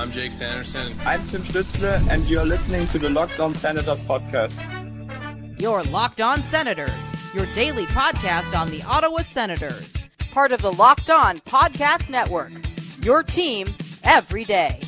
I'm Jake Sanderson. I'm Tim Stützle, and you're listening to the Locked On Senators podcast. Your Locked On Senators, your daily podcast on the Ottawa Senators. Part of the Locked On Podcast Network, your team every day.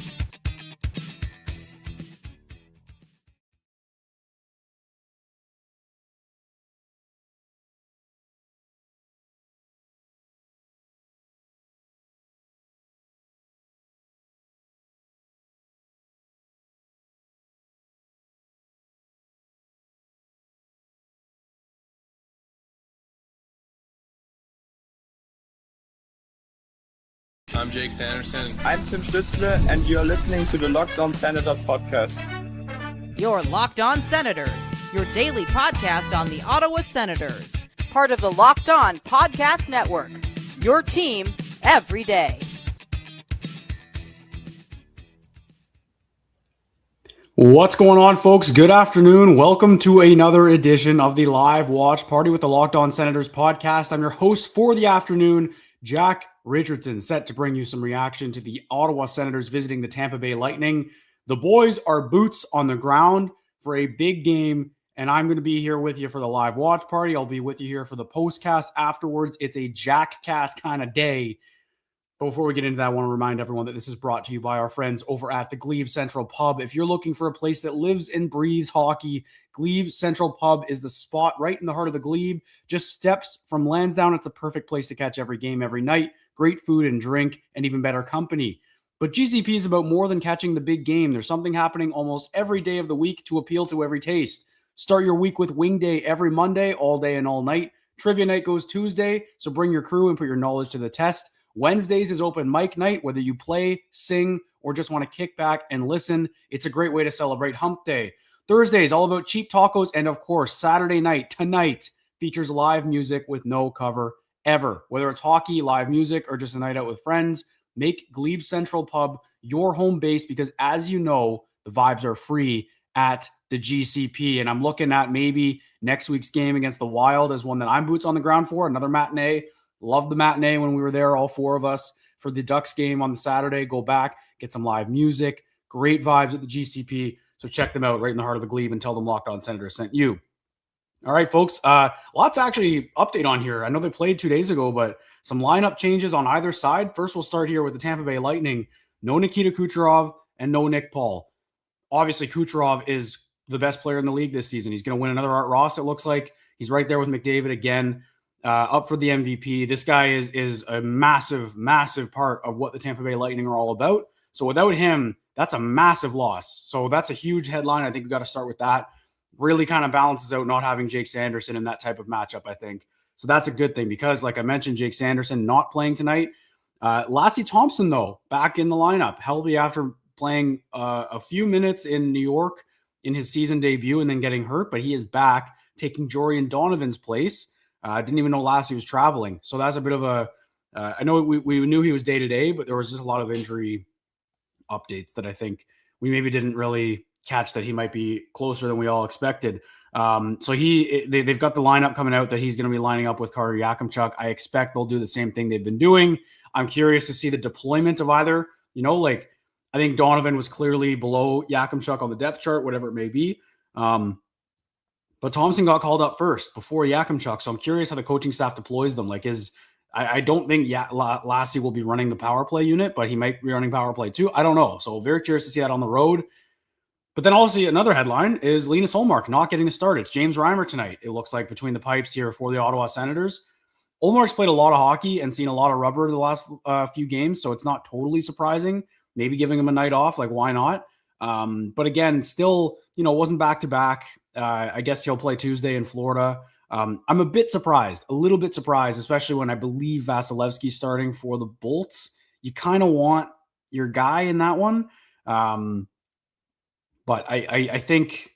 I'm Jake Sanderson. I'm Tim Stützle, and you're listening to the Locked On Senators podcast. Your Locked On Senators, your daily podcast on the Ottawa Senators. Part of the Locked On Podcast Network, your team every day. What's going on, folks? Good afternoon. Welcome to another edition of the Live Watch Party with the Locked On Senators podcast. I'm your host for the afternoon, Jack Richardson, set to bring you some reaction to the Ottawa Senators visiting the Tampa Bay Lightning. The boys are boots on the ground for a big game, and I'm going to be here with you for the Live Watch Party. I'll be with you here for the postcast afterwards. It's a Jack-cast kind of day. But before we get into that, I want to remind everyone that this is brought to you by our friends over at the Gleeb Central Pub. If you're looking for a place that lives and breathes hockey, Gleeb Central Pub is the spot right in the heart of the Glebe. Just steps from Lansdowne. It's the perfect place to catch every game every night. Great food and drink, and even better company. But GCP is about more than catching the big game. There's something happening almost every day of the week to appeal to every taste. Start your week with Wing Day every Monday, all day and all night. Trivia night goes Tuesday, so bring your crew and put your knowledge to the test. Wednesdays is open mic night, whether you play, sing, or just want to kick back and listen. It's a great way to celebrate Hump Day. Thursday is all about cheap tacos, and of course, Saturday night, tonight, features live music with no cover ever. Whether it's hockey, live music, or just a night out with friends, make Gleeb Central Pub your home base because, as you know, the vibes are free at the GCP. And I'm looking at maybe next week's game against the Wild as one that I'm boots on the ground for, another matinee. Loved the matinee when we were there, all four of us, for the Ducks game on the Saturday. Go back, get some live music, great vibes at the GCP. So check them out right in the heart of the Glebe and tell them Locked On Senators sent you. All right, folks, lots to actually update on here. I know they played 2 days ago, but some lineup changes on either side. First, we'll start here with the Tampa Bay Lightning. No Nikita Kucherov and no Nick Paul. Obviously, Kucherov is the best player in the league this season. He's going to win another Art Ross, it looks like. He's right there with McDavid again, up for the MVP. This guy is a massive, massive part of what the Tampa Bay Lightning are all about. So without him, that's a massive loss. So that's a huge headline. I think we've got to start with that. Really kind of balances out not having Jake Sanderson in that type of matchup, I think. So that's a good thing because, like I mentioned, Jake Sanderson not playing tonight. Lassie Thompson, though, back in the lineup, healthy after playing a few minutes in New York in his season debut and then getting hurt, but he is back taking Jorian Donovan's place. I didn't even know Lassie was traveling. So that's a bit of a I know we knew he was day-to-day, but there was just a lot of injury updates that I think we maybe didn't really catch that he might be closer than we all expected. So they've got the lineup coming out that he's going to be lining up with Carter Yakimchuk. I expect they'll do the same thing they've been doing. I'm curious to see the deployment of either, I think Donovan was clearly below Yakimchuk on the depth chart, whatever it may be. But Thompson got called up first before Yakimchuk. So I'm curious how the coaching staff deploys them. I don't think Lassie will be running the power play unit, but he might be running power play too. I don't know. So very curious to see that on the road. But then also another headline is Linus Ullmark not getting the start. It's James Reimer tonight, it looks like, between the pipes here for the Ottawa Senators. Ullmark's played a lot of hockey and seen a lot of rubber the last few games, so it's not totally surprising. Maybe giving him a night off, why not? But again, still, wasn't back-to-back. I guess he'll play Tuesday in Florida. I'm a little bit surprised, especially when I believe Vasilevsky's starting for the Bolts. You kind of want your guy in that one. But I think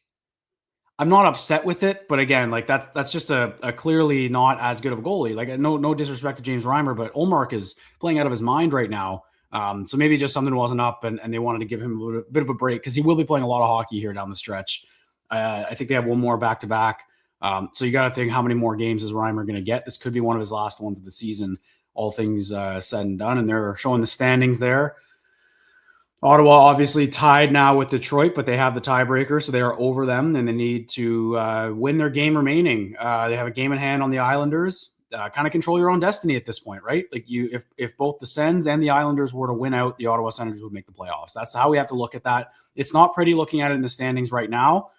I'm not upset with it. But again, that's just a clearly not as good of a goalie. No disrespect to James Reimer, but Ullmark is playing out of his mind right now. So maybe just something wasn't up and they wanted to give him a bit of a break because he will be playing a lot of hockey here down the stretch. I think they have one more back-to-back. So you got to think, how many more games is Reimer going to get? This could be one of his last ones of the season, all things said and done. And they're showing the standings there. Ottawa obviously tied now with Detroit, but they have the tiebreaker, so they are over them, and they need to win their game remaining. They have a game in hand on the Islanders. Kind of control your own destiny at this point, right? Like if both the Sens and the Islanders were to win out, the Ottawa Senators would make the playoffs. That's how we have to look at that. It's not pretty looking at it in the standings right now.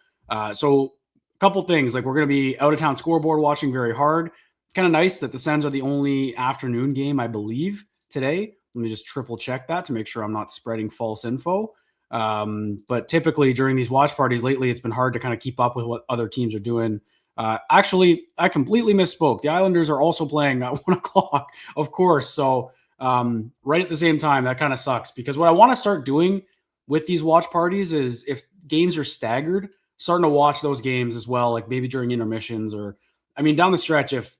So a couple things, like we're going to be out of town scoreboard watching very hard. It's kind of nice that the Sens are the only afternoon game, I believe, today. Let me just triple check that to make sure I'm not spreading false info. But typically during these watch parties lately, it's been hard to kind of keep up with what other teams are doing. Actually, I completely misspoke. The Islanders are also playing at 1 o'clock, of course. So right at the same time, that kind of sucks, because what I want to start doing with these watch parties is, if games are staggered, starting to watch those games as well, like maybe during intermissions, or I mean, down the stretch, if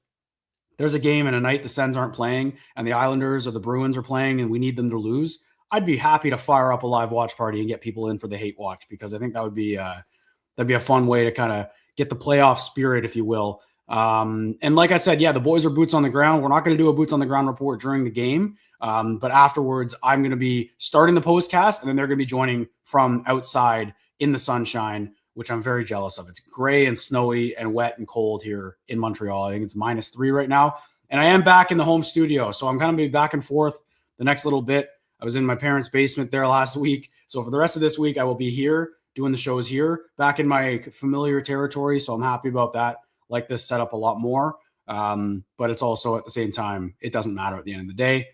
there's a game and a night the Sens aren't playing and the Islanders or the Bruins are playing and we need them to lose, I'd be happy to fire up a live watch party and get people in for the hate watch, because I think that would be that'd be a fun way to kind of get the playoff spirit, if you will. And like I said, yeah, the boys are boots on the ground. We're not going to do a boots on the ground report during the game, but afterwards I'm going to be starting the postcast, and then they're going to be joining from outside in the sunshine, which I'm very jealous of. It's gray and snowy and wet and cold here in Montreal. I think it's -3 right now. And I am back in the home studio, so I'm going to be back and forth the next little bit. I was in my parents' basement there last week. So for the rest of this week, I will be here doing the shows here, back in my familiar territory. So I'm happy about that. Like this setup a lot more. But it's also, at the same time, it doesn't matter at the end of the day.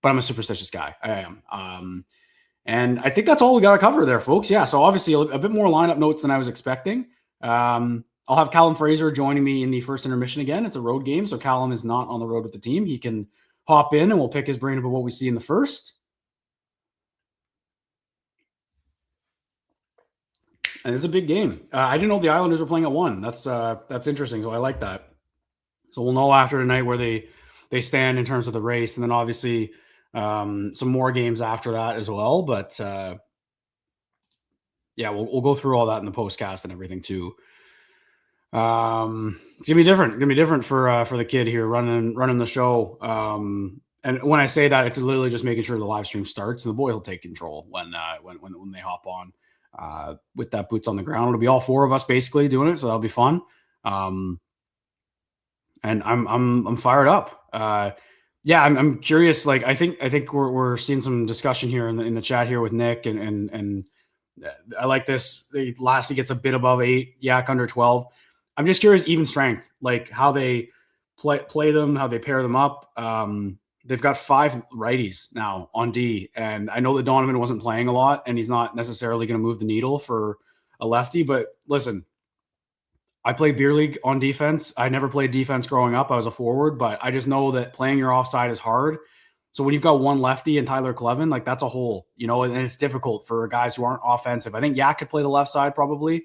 But I'm a superstitious guy. I am. And I think that's all we got to cover there, folks. Yeah, so obviously a bit more lineup notes than I was expecting. I'll have Callum Fraser joining me in the first intermission again. It's a road game, so Callum is not on the road with the team. He can hop in, and we'll pick his brain about what we see in the first. And it's a big game. I didn't know the Islanders were playing at 1. That's interesting, so I like that. So we'll know after tonight where they stand in terms of the race, and then obviously some more games after that as well. But yeah, we'll go through all that in the postcast and everything too. It's gonna be different. It's gonna be different for the kid here running the show. And when I say that, it's literally just making sure the live stream starts, and the boy will take control when they hop on with that boots on the ground. It'll be all 4 of us basically doing it, so that'll be fun. And I'm fired up. Yeah, I'm curious. Like, I think we're seeing some discussion here in the chat here with Nick, and I like this. Lassie gets a bit above 8, Yak under 12. I'm just curious, even strength, like how they play them, how they pair them up. They've got 5 righties now on D, and I know that Donovan wasn't playing a lot, and he's not necessarily going to move the needle for a lefty. But listen, I played beer league on defense. I never played defense growing up. I was a forward, but I just know that playing your offside is hard. So when you've got one lefty and Tyler Clevin, like that's a hole, and it's difficult for guys who aren't offensive. I think Yak could play the left side probably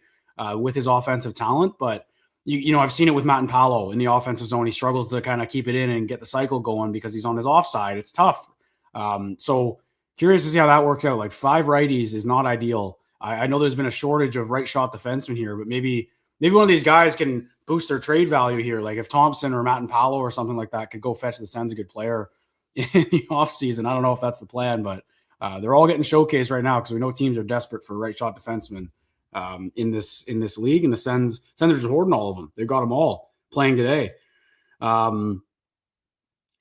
with his offensive talent, but I've seen it with Matt and Paolo in the offensive zone. He struggles to kind of keep it in and get the cycle going because he's on his offside. It's tough. So curious to see how that works out. Like 5 righties is not ideal. I know there's been a shortage of right shot defensemen here, but maybe one of these guys can boost their trade value here. Like if Thompson or Matt and Paolo or something like that could go fetch the Sens a good player in the offseason. I don't know if that's the plan, but they're all getting showcased right now because we know teams are desperate for right shot defensemen in this league, and the Sens are just hoarding all of them. They've got them all playing today. Yeah,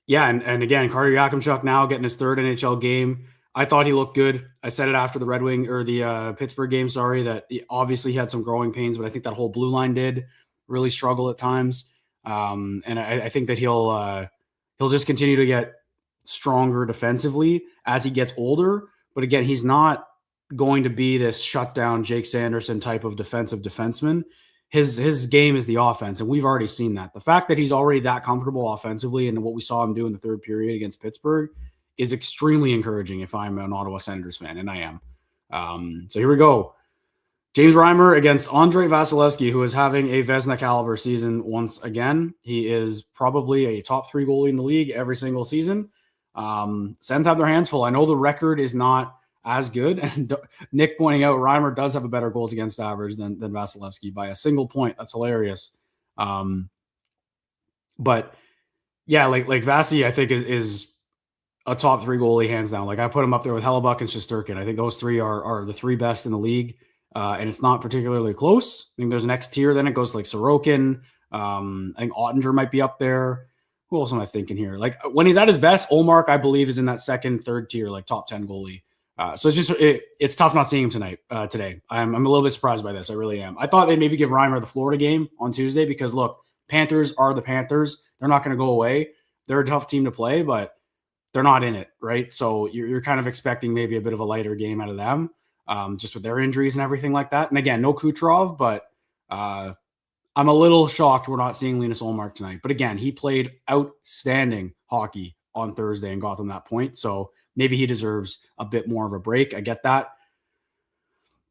and again, Carter Yakimchuk now getting his 3rd NHL game. I thought he looked good. I said it after the Red Wing or the Pittsburgh game, that he obviously had some growing pains, but I think that whole blue line did really struggle at times. And I think that he'll just continue to get stronger defensively as he gets older. But again, he's not going to be this shutdown Jake Sanderson type of defensive defenseman. His game is the offense, and we've already seen that. The fact that he's already that comfortable offensively and what we saw him do in the 3rd period against Pittsburgh is extremely encouraging if I'm an Ottawa Senators fan, and I am. So here we go. James Reimer against Andrei Vasilevsky, who is having a Vezina caliber season once again. He is probably a top 3 goalie in the league every single season. Sens have their hands full. I know the record is not as good, and Nick pointing out Reimer does have a better goals against average than Vasilevsky by a single point. That's hilarious. But yeah, like Vasi, I think is a top 3 goalie hands down. Like I put him up there with Hellebuck and Shesterkin. I think those 3 are the 3 best in the league. And it's not particularly close. I think there's next tier. Then it goes to like Sorokin. I think Ottinger might be up there. Who else am I thinking here? Like when he's at his best, Ullmark, I believe, is in that second, third tier, like top 10 goalie. So it's tough not seeing him today. I'm a little bit surprised by this. I really am. I thought they'd maybe give Reimer the Florida game on Tuesday because look, Panthers are the Panthers. They're not going to go away. They're a tough team to play, but they're not in it, right? So you're kind of expecting maybe a bit of a lighter game out of them, just with their injuries and everything like that. And again, no Kucherov, but I'm a little shocked we're not seeing Linus Ullmark tonight. But again, he played outstanding hockey on Thursday and got them that point. So maybe he deserves a bit more of a break. I get that.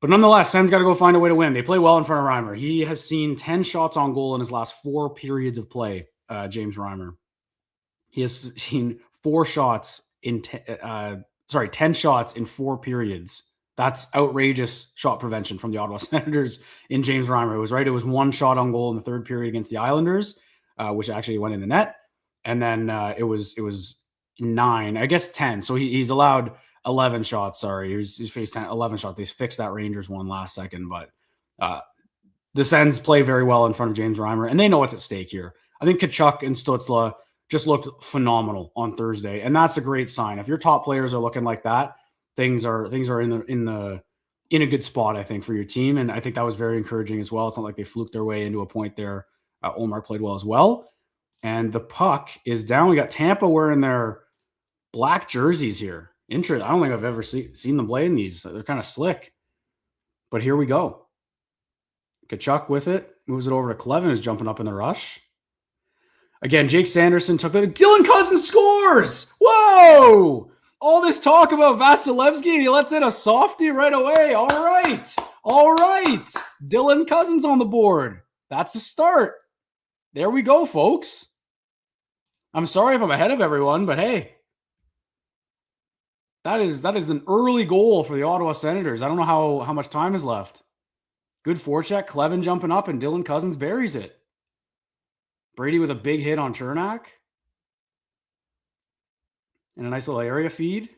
But nonetheless, Sens got to go find a way to win. They play well in front of Reimer. He has seen 10 shots on goal in his last 4 periods of play, James Reimer. He has seen 4 shots in 10 shots in 4 periods. That's outrageous shot prevention from the Ottawa Senators in James Reimer. It was right. It was 1 shot on goal in the 3rd period against the Islanders, which actually went in the net. And then it was 9, I guess 10. So he's allowed 11 shots. Sorry. He's faced 11 shots. They fixed that Rangers one last second, but the Sens play very well in front of James Reimer, and they know what's at stake here. I think Tkachuk and Stützle just looked phenomenal on Thursday, and that's a great sign. If your top players are looking like that, things are in a good spot, I think, for your team, and I think that was very encouraging as well. It's not like they fluked their way into a point there. Ullmark played well as well, and the puck is down. We got Tampa wearing their black jerseys here. Interesting. I don't think I've ever seen them play in these. They're kind of slick, but here we go. Tkachuk with it, moves it over to Clevin, who's jumping up in the rush. Again, Jake Sanderson took it. Dylan Cousins scores! Whoa! All this talk about Vasilevsky, and he lets in a softie right away. All right. Dylan Cousins on the board. That's a start. There we go, folks. I'm sorry if I'm ahead of everyone, but hey, that is an early goal for the Ottawa Senators. I don't know how much time is left. Good forecheck. Clevin jumping up, and Dylan Cousins buries it. Brady with a big hit on Chernak. And a nice little area feed.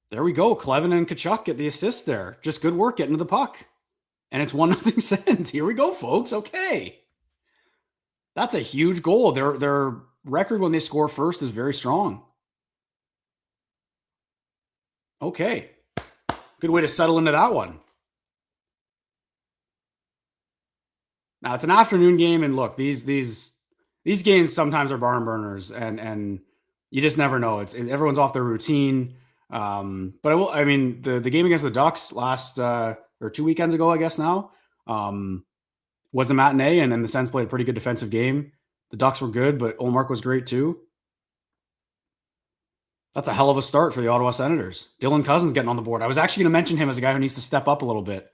There we go. Clevin and Tkachuk get the assist there. Just good work getting to the puck. And it's 1-0 Sens. Here we go, folks. Okay. That's a huge goal. Their record when they score first is very strong. Okay. Good way to settle into that one. Now it's an afternoon game, and look, these games sometimes are barn burners, and you just never know. Everyone's off their routine. But the game against the Ducks last or 2 weekends ago, I guess now, was a matinee, and then the Sens played a pretty good defensive game. The Ducks were good, but Ullmark was great too. That's a hell of a start for the Ottawa Senators. Dylan Cousins getting on the board. I was actually going to mention him as a guy who needs to step up a little bit.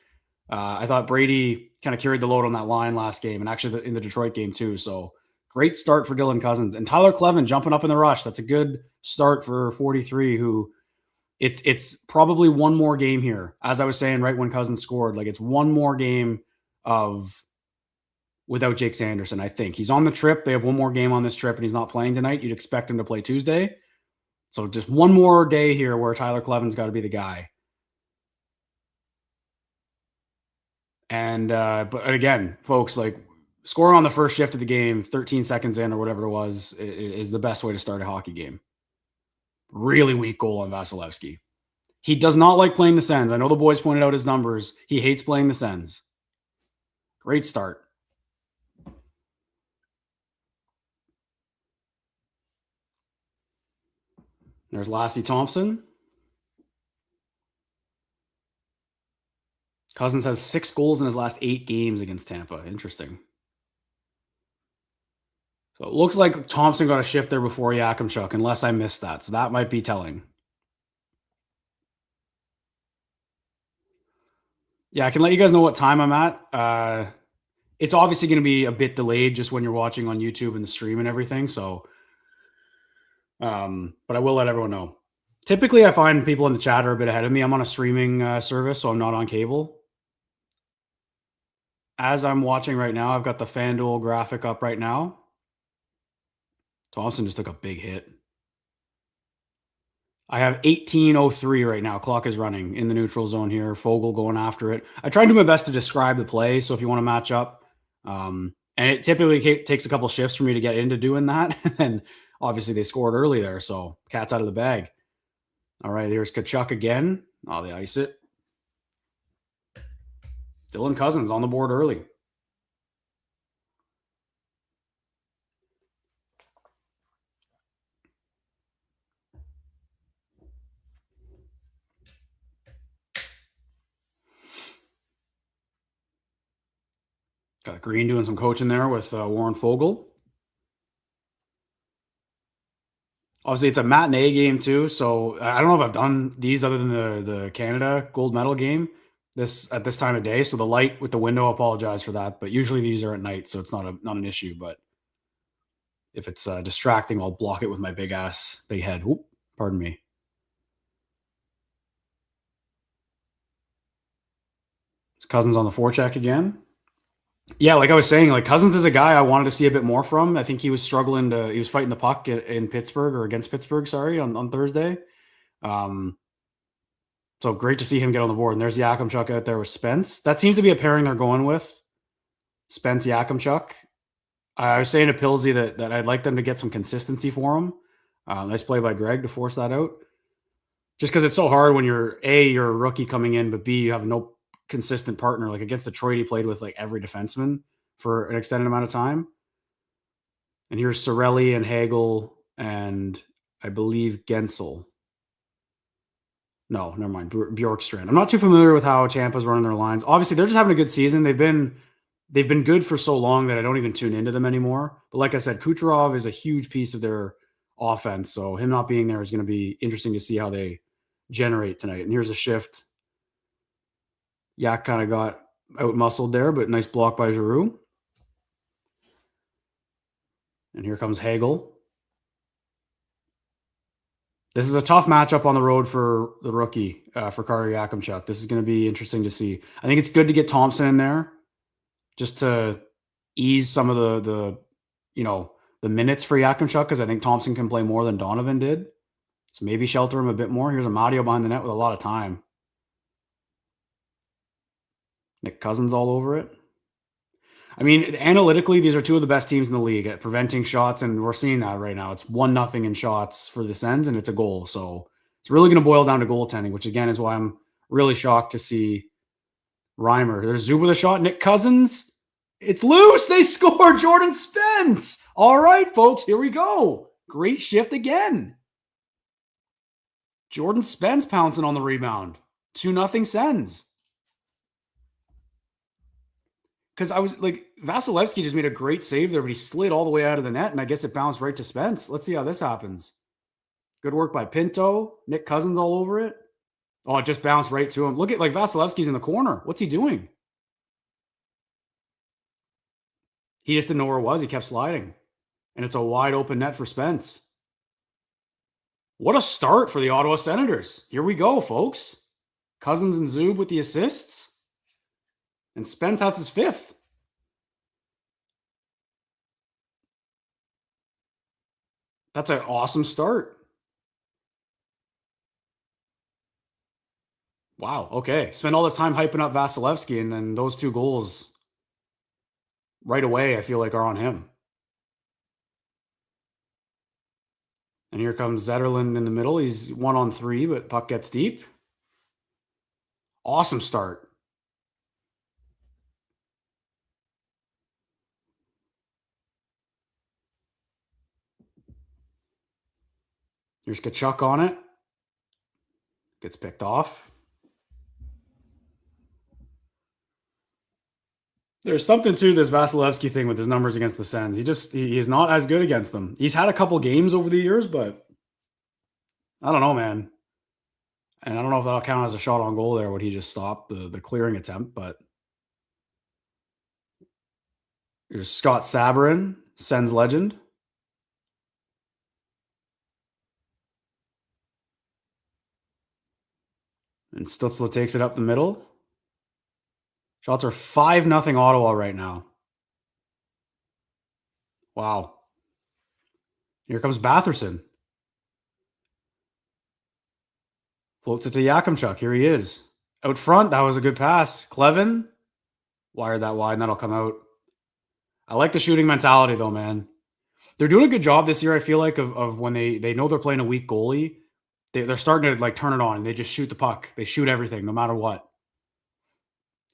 I thought Brady kind of carried the load on that line last game, and actually in the Detroit game too. So great start for Dylan Cousins. And Tyler Clevin jumping up in the rush. That's a good start for 43, who it's probably one more game here. As I was saying right when Cousins scored, like it's one more game of without Jake Sanderson, I think. He's on the trip. They have one more game on this trip, and he's not playing tonight. You'd expect him to play Tuesday. So just one more day here where Tyler Clevin's got to be the guy. And but again, folks, like scoring on the first shift of the game, 13 seconds in or whatever it was, is the best way to start a hockey game. Really weak goal on Vasilevsky. He does not like playing the Sens. I know the boys pointed out his numbers. He hates playing the Sens. Great start. There's Lassie Thompson. Cousins has 6 goals in his last 8 games against Tampa. Interesting. So it looks like Thompson got a shift there before Yakimchuk, unless I missed that. So that might be telling. Yeah, I can let you guys know what time I'm at. It's obviously going to be a bit delayed just when you're watching on YouTube and the stream and everything. So, but I will let everyone know. Typically, I find people in the chat are a bit ahead of me. I'm on a streaming service, so I'm not on cable. As I'm watching right now, I've got the FanDuel graphic up right now. Thompson just took a big hit. I have 18:03 right now. Clock is running in the neutral zone here. Fogle going after it. I tried to do my best to describe the play. So if you want to match up, and it typically takes a couple shifts for me to get into doing that. And obviously they scored early there. So cat's out of the bag. All right, here's Tkachuk again. Oh, they ice it. Dylan Cousins on the board early. Got Green doing some coaching there with Warren Fogle. Obviously, it's a matinee game too, so I don't know if I've done these other than the Canada gold medal game at this time of day. So the light with the window, I apologize for that, but usually these are at night, so it's not an issue. But if it's distracting, I'll block it with my big head. Oop, pardon me. Cousins on the forecheck again. Yeah, like I was saying, like Cousins is a guy I wanted to see a bit more from. I think he was struggling he was fighting the puck in Pittsburgh or against Pittsburgh, sorry, on Thursday. So great to see him get on the board. And there's Yakimchuk out there with Spence. That seems to be a pairing they're going with. Spence, Yakimchuk. I was saying to Pilsy that I'd like them to get some consistency for him. Nice play by Greg to force that out. Just because it's so hard when you're a rookie coming in, but B, you have no consistent partner. Like against Detroit, he played with like every defenseman for an extended amount of time. And here's Sorelli and Hagel and I believe Gensel. No, never mind. Bjorkstrand. I'm not too familiar with how Tampa's running their lines. Obviously, they're just having a good season. They've been good for so long that I don't even tune into them anymore. But like I said, Kucherov is a huge piece of their offense. So him not being there is going to be interesting to see how they generate tonight. And here's a shift. Yak kind of got out-muscled there, but nice block by Giroux. And here comes Hagel. This is a tough matchup on the road for the rookie, for Carter Yakimchuk. This is going to be interesting to see. I think it's good to get Thompson in there just to ease some of the minutes for Yakimchuk, because I think Thompson can play more than Donovan did. So maybe shelter him a bit more. Here's a Mario behind the net with a lot of time. Nick Cousins all over it. I mean, analytically, these are two of the best teams in the league at preventing shots, and we're seeing that right now. It's 1-0 in shots for the Sens, and it's a goal. So it's really going to boil down to goaltending, which, again, is why I'm really shocked to see Reimer. There's Zub with a shot. Nick Cousins. It's loose. They scored. Jordan Spence. All right, folks, here we go. Great shift again. Jordan Spence pouncing on the rebound. 2-0 Sens. Because I was like, Vasilevsky just made a great save there, but he slid all the way out of the net, and I guess it bounced right to Spence. Let's see how this happens. Good work by Pinto. Nick Cousins all over it. Oh, it just bounced right to him. Look at, like, Vasilevsky's in the corner. What's he doing? He just didn't know where it was. He kept sliding. And it's a wide open net for Spence. What a start for the Ottawa Senators. Here we go, folks. Cousins and Zub with the assists. And Spence has his fifth. That's an awesome start. Wow, okay. Spend all this time hyping up Vasilevsky, and then those two goals right away, I feel like, are on him. And here comes Zetterlund in the middle. He's 1-on-3, but puck gets deep. Awesome start. Here's Tkachuk on it. Gets picked off. There's something to this Vasilevsky thing with his numbers against the Sens. He is not as good against them. He's had a couple games over the years, but I don't know, man. And I don't know if that'll count as a shot on goal there, what he just stopped, the clearing attempt, but here's Scott Sabourin, Sens legend. And Stützle takes it up the middle. Shots are 5-0 Ottawa right now. Wow. Here comes Batherson. Floats it to Yakimchuk. Here he is. Out front, that was a good pass. Clevin wired that wide, and that'll come out. I like the shooting mentality, though, man. They're doing a good job this year, I feel like, of when they know they're playing a weak goalie. They're starting to, like, turn it on. They just shoot the puck. They shoot everything, no matter what.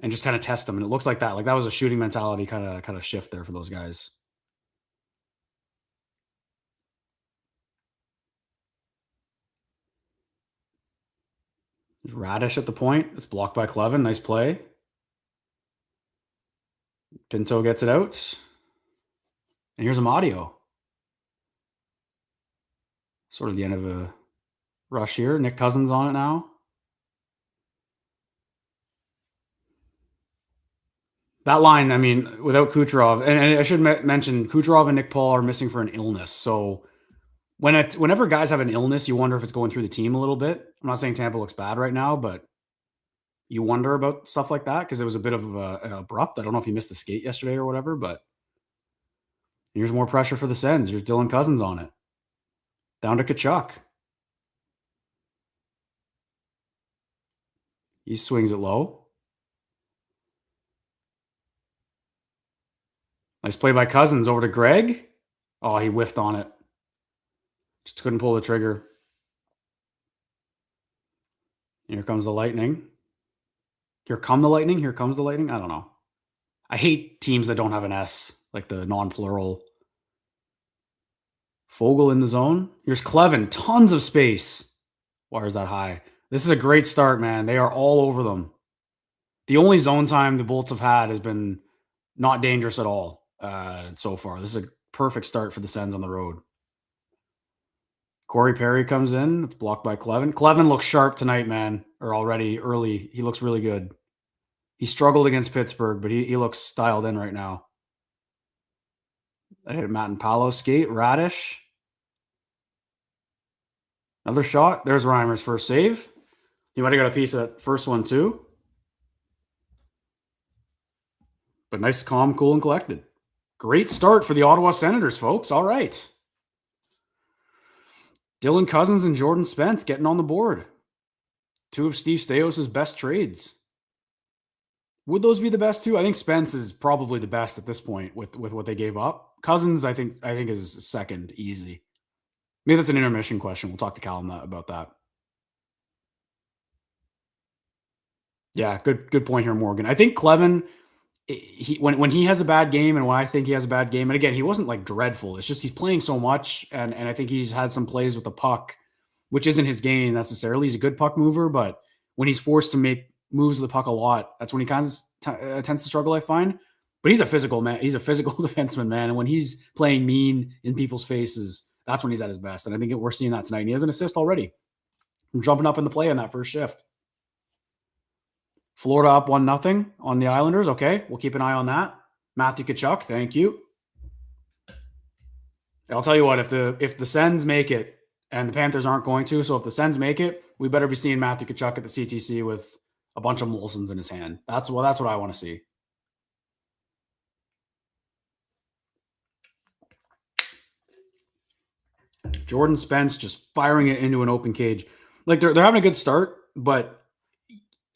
And just kind of test them. And it looks like that. Like, that was a shooting mentality kind of shift there for those guys. There's Radish at the point. It's blocked by Clevin. Nice play. Pinto gets it out. And here's Amadio. Sort of the end of a rush here. Nick Cousins on it now. That line, I mean, without Kucherov, and I should mention Kucherov and Nick Paul are missing for an illness. So whenever guys have an illness, you wonder if it's going through the team a little bit. I'm not saying Tampa looks bad right now, but you wonder about stuff like that because it was a bit of an abrupt. I don't know if he missed the skate yesterday or whatever, but here's more pressure for the Sens. Here's Dylan Cousins on it. Down to Tkachuk. He swings it low. Nice play by Cousins over to Greg. Oh, he whiffed on it. Just couldn't pull the trigger. Here comes the Lightning. Here come the Lightning. Here comes the Lightning. I don't know. I hate teams that don't have an S, like the non-plural. Fogle in the zone. Here's Clevin. Tons of space. Wires that high. This is a great start, man. They are all over them. The only zone time the Bolts have had has been not dangerous at all so far. This is a perfect start for the Sens on the road. Corey Perry comes in. It's blocked by Clevin. Clevin looks sharp tonight, man, or already early. He looks really good. He struggled against Pittsburgh, but he looks dialed in right now. I hit Matt and Paolo skate. Radish. Another shot. There's Reimer's first save. He might have got a piece of that first one too. But nice, calm, cool, and collected. Great start for the Ottawa Senators, folks. All right. Dylan Cousins and Jordan Spence getting on the board. Two of Steve Staios' best trades. Would those be the best two? I think Spence is probably the best at this point with what they gave up. Cousins, I think is second, easy. Maybe that's an intermission question. We'll talk to Callum about that. Yeah, good point here, Morgan. I think Clevin, when he has a bad game and when I think he has a bad game, and again, he wasn't like dreadful. It's just he's playing so much, and I think he's had some plays with the puck, which isn't his game necessarily. He's a good puck mover, but when he's forced to make moves with the puck a lot, that's when he kind of tends to struggle, I find. But he's a physical man. He's a physical defenseman, man. And when he's playing mean in people's faces, that's when he's at his best. And I think we're seeing that tonight. And he has an assist already. I'm jumping up in the play on that first shift. Florida up 1-0 on the Islanders. Okay, we'll keep an eye on that. Matthew Tkachuk, thank you. I'll tell you what, if the Sens make it, and the Panthers aren't going to, so if the Sens make it, we better be seeing Matthew Tkachuk at the CTC with a bunch of Molsons in his hand. That's what I want to see. Jordan Spence just firing it into an open cage. Like they're having a good start, but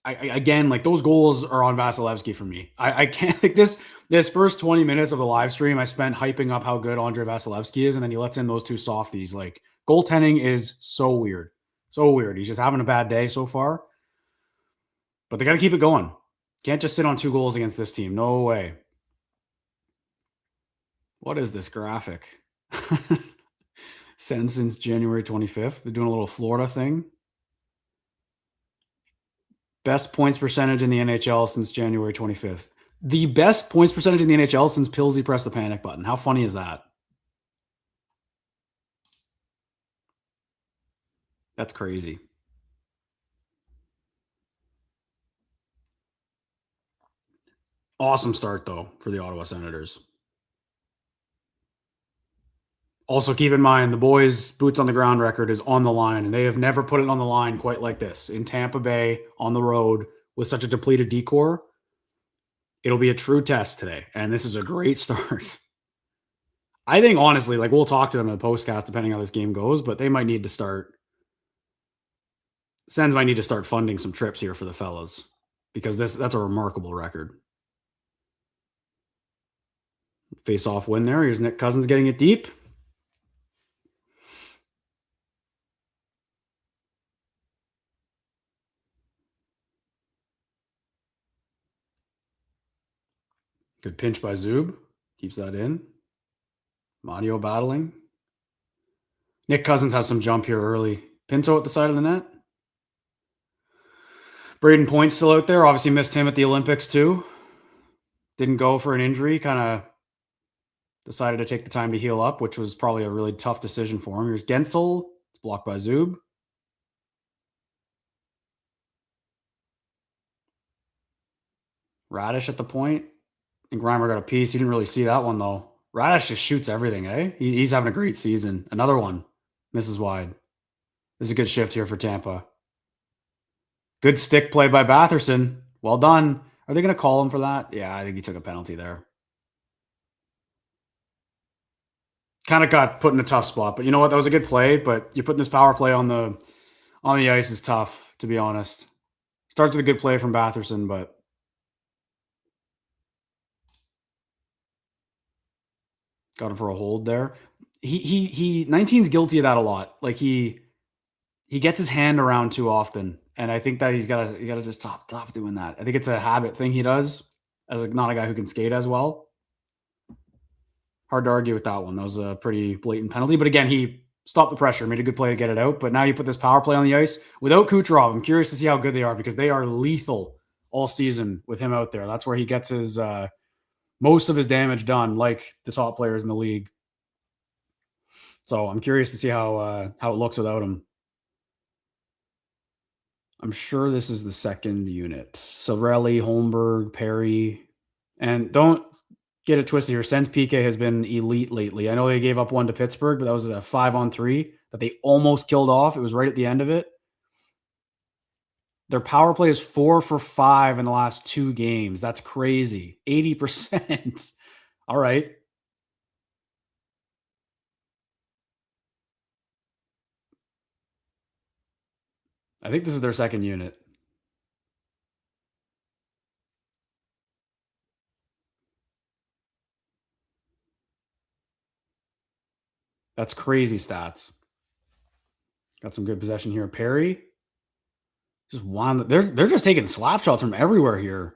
I again, like those goals are on Vasilevsky for me. I can't like this first 20 minutes of the live stream I spent hyping up how good Andre Vasilevsky is, and then he lets in those two softies. Like goaltending is so weird. So weird. He's just having a bad day so far. But they got to keep it going. Can't just sit on 2 goals against this team. No way. What is this graphic? Since January 25th. They're doing a little Florida thing. Best points percentage in the NHL since January 25th. The best points percentage in the NHL since Pillsy pressed the panic button. How funny is that? That's crazy. Awesome start, though, for the Ottawa Senators. Also, keep in mind, the boys' boots on the ground record is on the line, and they have never put it on the line quite like this. In Tampa Bay, on the road, with such a depleted decor, it'll be a true test today, and this is a great start. I think, honestly, like we'll talk to them in the postcast depending how this game goes, but they might need to start Sens might need to start funding some trips here for the fellas because that's a remarkable record. Face-off win there. Here's Nick Cousins getting it deep. Good pinch by Zub. Keeps that in. Mario battling. Nick Cousins has some jump here early. Pinto at the side of the net. Braden Point's still out there. Obviously missed him at the Olympics too. Didn't go for an injury. Kind of decided to take the time to heal up, which was probably a really tough decision for him. Here's Gensel. It's blocked by Zub. Radish at the point. I think Reimer got a piece. He didn't really see that one, though. Radish just shoots everything, eh? He's having a great season. Another one. Misses wide. There's a good shift here for Tampa. Good stick play by Batherson. Well done. Are they going to call him for that? Yeah, I think he took a penalty there. Kind of got put in a tough spot. But you know what? That was a good play. But you're putting this power play on the ice is tough, to be honest. Starts with a good play from Batherson, but got him for a hold there. He 19's guilty of that a lot. Like he gets his hand around too often, and I think that you gotta just stop doing that. I think it's a habit thing he does as not a guy who can skate as well. Hard to argue with that one. That was a pretty blatant penalty, but again, he stopped the pressure, made a good play to get it out. But now you put this power play on the ice without Kucherov. I'm curious to see how good they are because they are lethal all season with him out there. That's where he gets his most of his damage done, like the top players in the league. So I'm curious to see how it looks without him. I'm sure this is the second unit. Sorelli, Holmberg, Perry. And don't get it twisted here. Sens PK has been elite lately. I know they gave up one to Pittsburgh, but that was a 5-on-3 that they almost killed off. It was right at the end of it. Their power play is 4 for 5 in the last 2 games. That's crazy. 80%. All right. I think this is their second unit. That's crazy stats. Got some good possession here. Perry. Just one. They're just taking slap shots from everywhere here.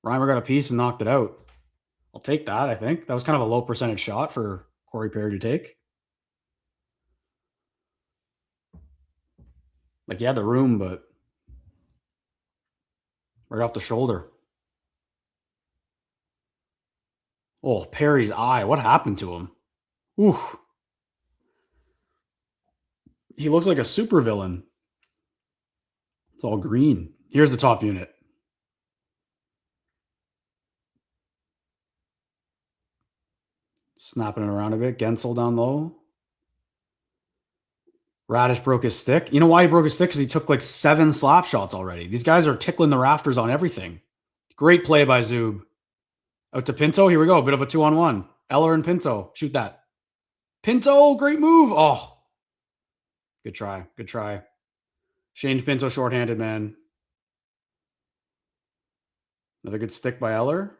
Reimer got a piece and knocked it out. I'll take that, I think. That was kind of a low percentage shot for Corey Perry to take. Like, he had the room, but right off the shoulder. Oh, Perry's eye. What happened to him? Ooh. He looks like a supervillain. It's all green. Here's the top unit. Snapping it around a bit. Gensel down low. Radish broke his stick. You know why he broke his stick? Because he took like 7 slap shots already. These guys are tickling the rafters on everything. Great play by Zub. Out to Pinto. Here we go. A bit of a 2-on-1. Eller and Pinto. Shoot that. Pinto, great move. Oh. Good try. Good try. Shane Pinto shorthanded, man. Another good stick by Eller.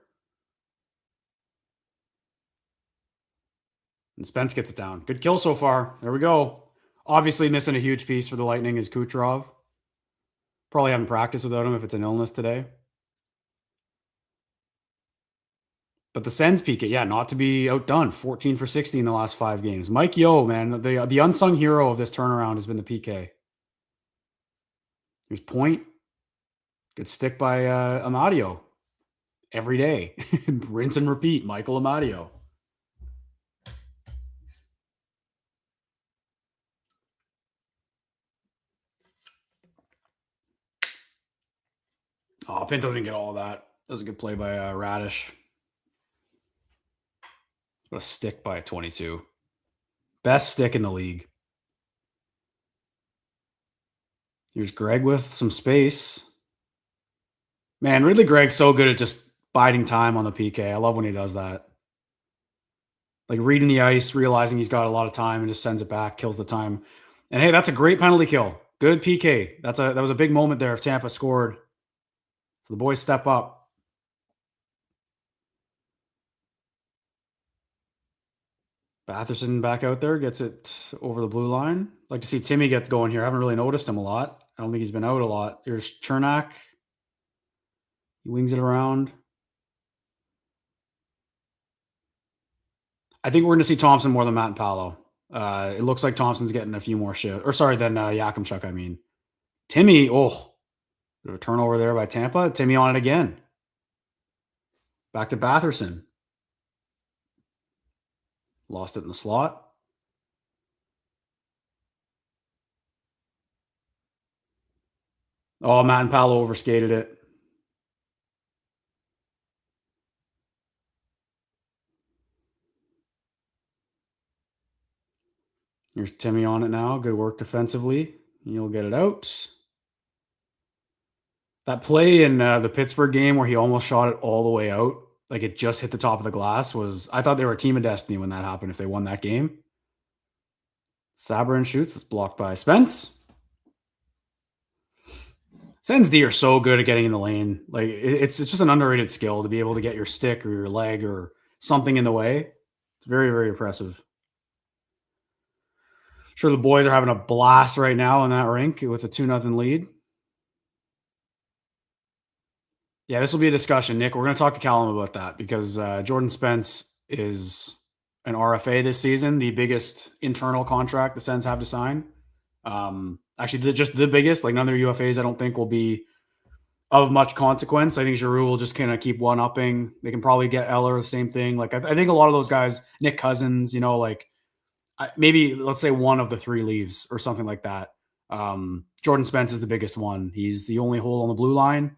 And Spence gets it down. Good kill so far. There we go. Obviously missing a huge piece for the Lightning is Kucherov. Probably haven't practiced without him if it's an illness today. But the Sens PK, yeah, not to be outdone. 14 for 60 in the last 5 games. Mike Yeo, man, the unsung hero of this turnaround has been the PK. Here's Point. Good stick by Amadio. Every day. Rinse and repeat, Michael Amadio. Oh, Pinto didn't get all of that. That was a good play by Radish. What a stick by 22. Best stick in the league. Here's Greg with some space. Man, Ridley Gregg's so good at just biding time on the PK. I love when he does that. Like reading the ice, realizing he's got a lot of time and just sends it back, kills the time. And hey, that's a great penalty kill. Good PK. That was a big moment there if Tampa scored. So the boys step up. Batherson back out there, gets it over the blue line. Like to see Timmy get going here. I haven't really noticed him a lot. I don't think he's been out a lot. Here's Chernak. He wings it around. I think we're going to see Thompson more than Matt and Paolo. It looks like Thompson's getting a few more shifts. Or sorry, than Yakimchuk, I mean. Timmy, bit of a turnover there by Tampa. Timmy on it again. Back to Batherson. Lost it in the slot. Oh, Matt and Paolo overskated it. Here's Timmy on it now. Good work defensively. He'll get it out. That play in the Pittsburgh game where he almost shot it all the way out, like it just hit the top of the glass, I thought they were a team of destiny when that happened, if they won that game. Sabrin shoots. It's blocked by Spence. Sens D are so good at getting in the lane. Like it's just an underrated skill to be able to get your stick or your leg or something in the way. It's very, very impressive. Sure, the boys are having a blast right now in that rink with a 2-0 lead. Yeah, this will be a discussion, Nick. We're going to talk to Callum about that because Jordan Spence is an RFA this season, the biggest internal contract the Sens have to sign. Actually, just the biggest. Like none of their UFAs, I don't think will be of much consequence. I think Giroux will just kind of keep one-upping. They can probably get Eller, the same thing. Like I think a lot of those guys, Nick Cousins, maybe let's say one of the three leaves or something like that. Jordan Spence is the biggest one. He's the only hole on the blue line.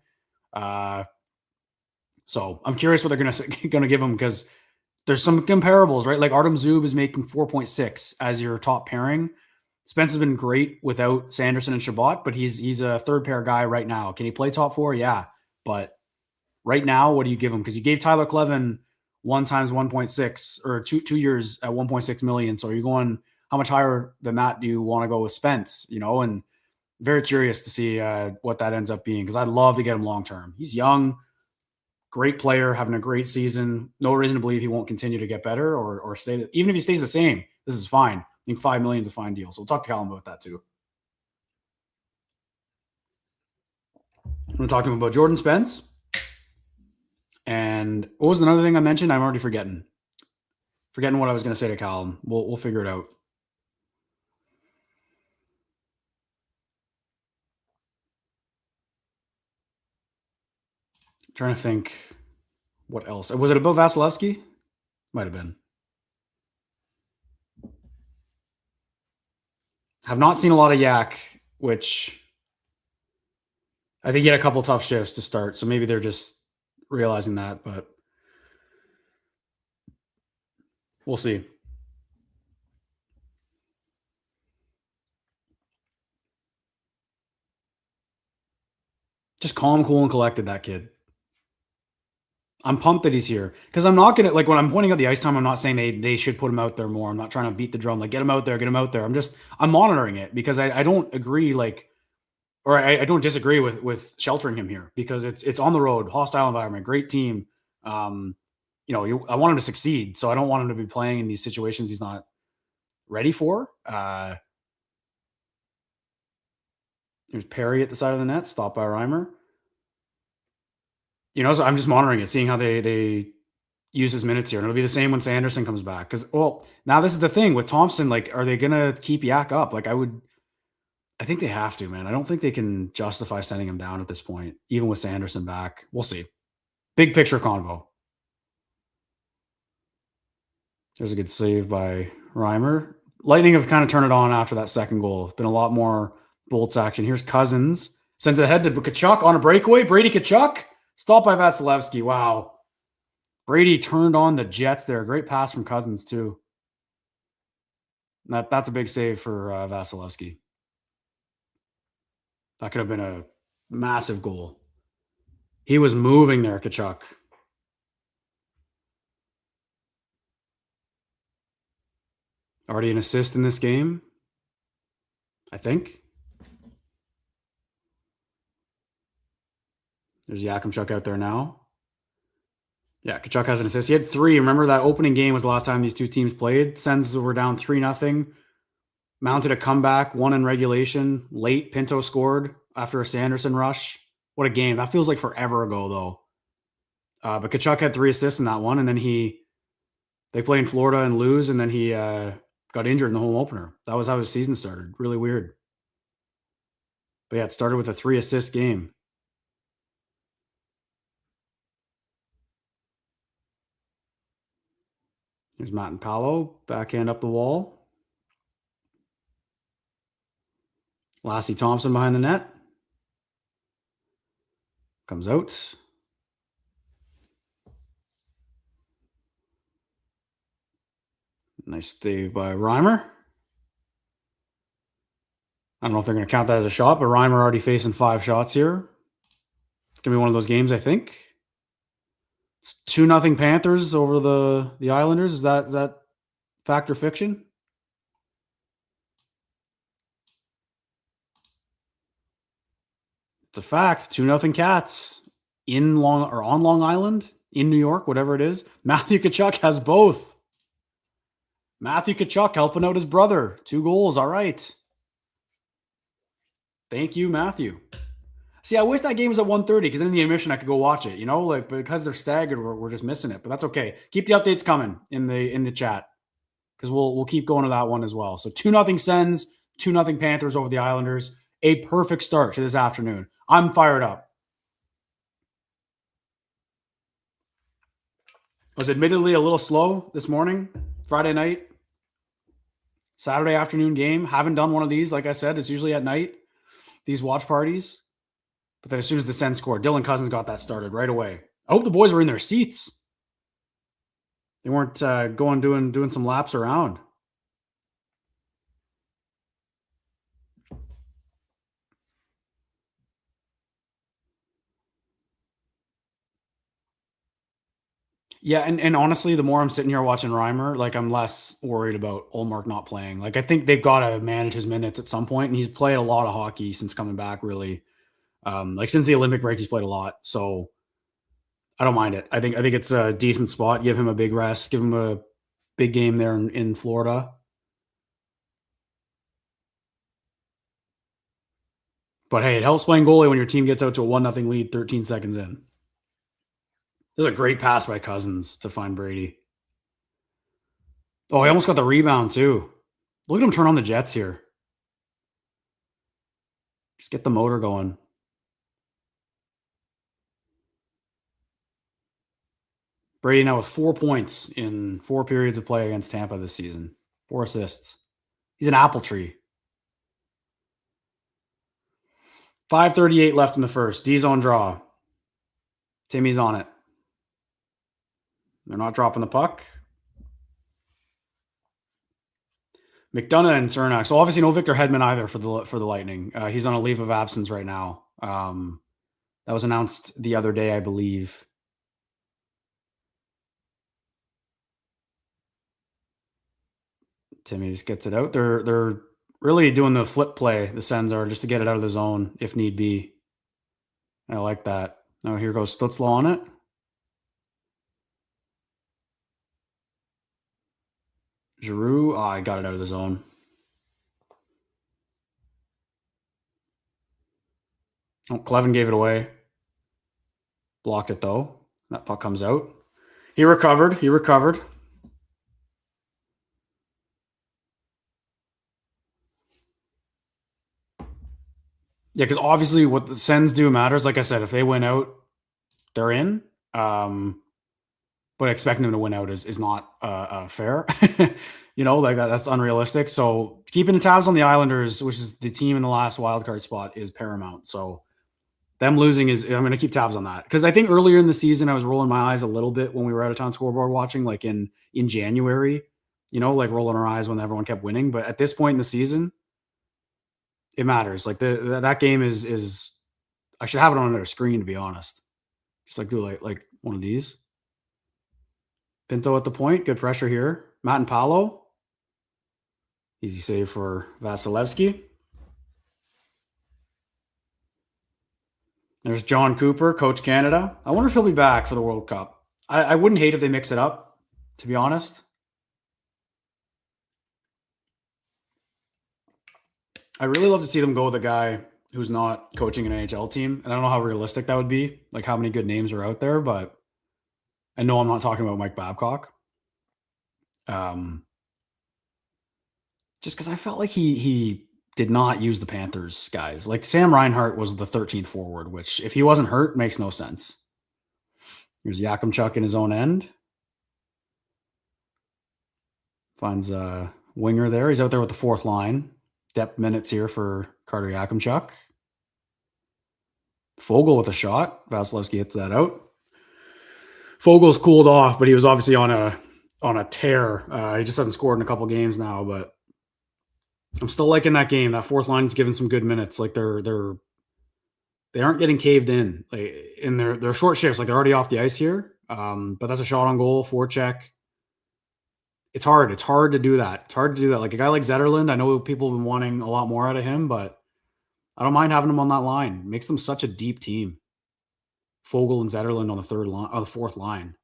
So I'm curious what they're going to give him because there's some comparables, right? Like Artem Zub is making 4.6 as your top pairing. Spence has been great without Sanderson and Shabbat, but he's a third pair guy right now. Can he play top four? Yeah. But right now, what do you give him? Because you gave Tyler Clevin 1 times 1.6 or 2 years at 1.6 million. So are you going, how much higher than that do you want to go with Spence? And very curious to see what that ends up being because I'd love to get him long-term. He's young, great player, having a great season. No reason to believe he won't continue to get better or stay. Even if he stays the same, this is fine. I think $5 million is a fine deal. So we'll talk to Callum about that too. I'm going to talk to him about Jordan Spence. And what was another thing I mentioned? I'm already forgetting what I was going to say to Callum. We'll figure it out. Trying to think what else. Was it about Vasilevsky? Might have been. Have not seen a lot of Yak, which I think he had a couple tough shifts to start. So maybe they're just realizing that, but we'll see. Just calm, cool, and collected, that kid. I'm pumped that he's here because I'm not going to, like when I'm pointing out the ice time, I'm not saying they should put him out there more. I'm not trying to beat the drum, like get him out there, get him out there. I'm monitoring it because I don't agree, I don't disagree with sheltering him here because it's on the road, hostile environment, great team. I want him to succeed. So I don't want him to be playing in these situations he's not ready for. There's Perry at the side of the net, stopped by Reimer. So I'm just monitoring it, seeing how they use his minutes here. And it'll be the same when Sanderson comes back. Because, now this is the thing with Thompson. Like, are they going to keep Yak up? Like, I think they have to, man. I don't think they can justify sending him down at this point, even with Sanderson back. We'll see. Big picture convo. There's a good save by Reimer. Lightning have kind of turned it on after that second goal. It's been a lot more bolts action. Here's Cousins. Sends it ahead to Tkachuk on a breakaway. Brady Tkachuk. Stopped by Vasilevsky. Wow. Brady turned on the Jets there. Great pass from Cousins, too. That's a big save for Vasilevsky. That could have been a massive goal. He was moving there, Tkachuk. Already an assist in this game, I think. There's Yakimchuk out there now. Yeah, Kachuk has an assist. He had 3. Remember that opening game was the last time these two teams played. Sens were down 3-0. Mounted a comeback, won in regulation. Late, Pinto scored after a Sanderson rush. What a game. That feels like forever ago, though. But Kachuk had 3 assists in that one, and then they play in Florida and lose, and then he got injured in the home opener. That was how his season started. Really weird. But yeah, it started with a 3-assist game. There's Matt and Paolo, backhand up the wall. Lassie Thompson behind the net. Comes out. Nice save by Reimer. I don't know if they're going to count that as a shot, but Reimer already facing 5 shots here. It's going to be one of those games, I think. It's 2-0 Panthers over the Islanders. Is that fact or fiction? It's a fact. 2-0 Cats on Long Island, in New York, whatever it is. Matthew Tkachuk has both. Matthew Tkachuk helping out his brother. 2 goals. All right. Thank you, Matthew. See, I wish that game was at 1:30 because then in the intermission I could go watch it. Like because they're staggered, we're just missing it. But that's okay. Keep the updates coming in the chat because we'll keep going to that one as well. So 2-0 Sens, 2-0 Panthers over the Islanders. A perfect start to this afternoon. I'm fired up. I was admittedly a little slow this morning, Friday night, Saturday afternoon game. Haven't done one of these. Like I said, it's usually at night, these watch parties. But then as soon as the Sens scored, Dylan Cousins got that started right away. I hope the boys were in their seats. They weren't doing some laps around. Yeah, and honestly, the more I'm sitting here watching Reimer, I'm less worried about Ullmark not playing. I think they've got to manage his minutes at some point, and he's played a lot of hockey since coming back, really. Since the Olympic break, he's played a lot, so I don't mind it. I think it's a decent spot. Give him a big rest. Give him a big game there in Florida. But hey, it helps playing goalie when your team gets out to a 1-0 lead 13 seconds in. This is a great pass by Cousins to find Brady. Oh, he almost got the rebound too. Look at him turn on the Jets here. Just get the motor going. Brady now with 4 points in 4 periods of play against Tampa this season. 4 assists. He's an apple tree. 5:38 left in the first. D-zone draw. Timmy's on it. They're not dropping the puck. McDonough and Cernak. So obviously no Victor Hedman either for the Lightning. He's on a leave of absence right now. That was announced the other day, I believe. Timmy just gets it out. They're really doing the flip play, the Sens are, just to get it out of the zone if need be. I like that. Now here goes Stutzla on it. Giroux, I got it out of the zone. Oh, Clevin gave it away. Blocked it though. That puck comes out. He recovered. Yeah, because obviously what the Sens do matters. Like I said, if they win out, they're in. But expecting them to win out is not fair. That's unrealistic. So keeping the tabs on the Islanders, which is the team in the last wildcard spot, is paramount. So them losing I'm going to keep tabs on that. Because I think earlier in the season, I was rolling my eyes a little bit when we were out of town scoreboard watching, like in January, rolling our eyes when everyone kept winning. But at this point in the season, it matters. Like that game is I should have it on another screen, to be honest. Just do like one of these. Pinto at the point. Good pressure here. Matt and Paolo. Easy save for Vasilevsky. There's John Cooper, Coach Canada. I wonder if he'll be back for the World Cup. I wouldn't hate if they mix it up, to be honest. I really love to see them go with a guy who's not coaching an NHL team. And I don't know how realistic that would be, like how many good names are out there, but I know I'm not talking about Mike Babcock. Just because I felt like he did not use the Panthers guys. Like Sam Reinhart was the 13th forward, which if he wasn't hurt, makes no sense. Here's Yakimchuk in his own end. Finds a winger there. He's out there with the fourth line. Depth minutes here for Carter Yakimchuk. Fogle with a shot. Vasilevsky hits that out. Fogel's cooled off, but he was obviously on a tear. He just hasn't scored in a couple games now, but I'm still liking that game. That fourth line is giving some good minutes. Like they aren't getting caved in. Like in their short shifts. Like they're already off the ice here. But that's a shot on goal, forecheck. It's hard. It's hard to do that. It's hard to do that. Like a guy like Zetterlund, I know people have been wanting a lot more out of him, but I don't mind having him on that line. It makes them such a deep team. Fogle and Zetterlund on the third line, on the fourth line.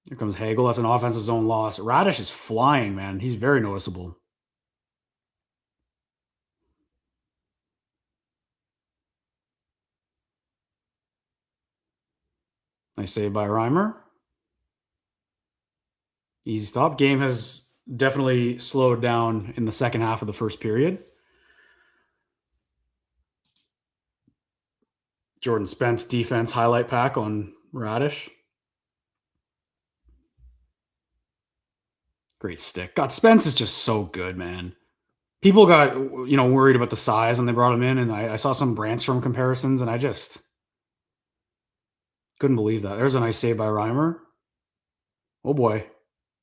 Here comes Hagel. That's an offensive zone loss. Radish is flying, man. He's very noticeable. Nice save by Reimer. Easy stop. Game has definitely slowed down in the second half of the first period. Jordan Spence defense highlight pack on Radish. Great stick. God, Spence is just so good, man. People got, worried about the size when they brought him in, and I saw some Brandstrom comparisons, and I just couldn't believe that. There's a nice save by Reimer. Oh, boy.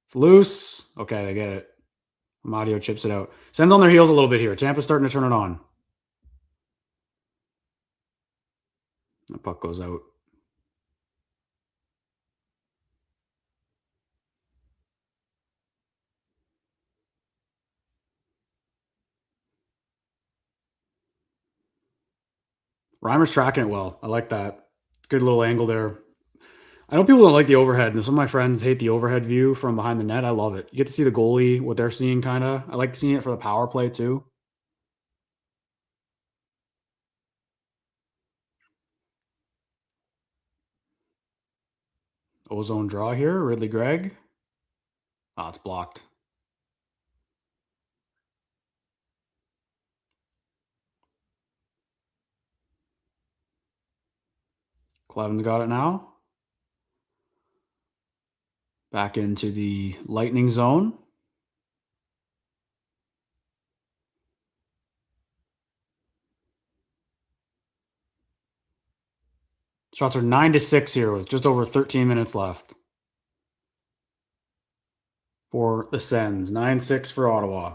It's loose. Okay, they get it. Amadio chips it out. Sends on their heels a little bit here. Tampa's starting to turn it on. The puck goes out. Reimer's tracking it well. I like that. Good little angle there. I know people don't like the overhead, and some of my friends hate the overhead view from behind the net. I love it. You get to see the goalie, what they're seeing, kind of. I like seeing it for the power play, too. Ozone draw here. Ridley Gregg. Oh, it's blocked. Cleven's got it now. Back into the Lightning zone. Shots are 9-6 here with just over 13 minutes left for the Sens. 9-6 for Ottawa.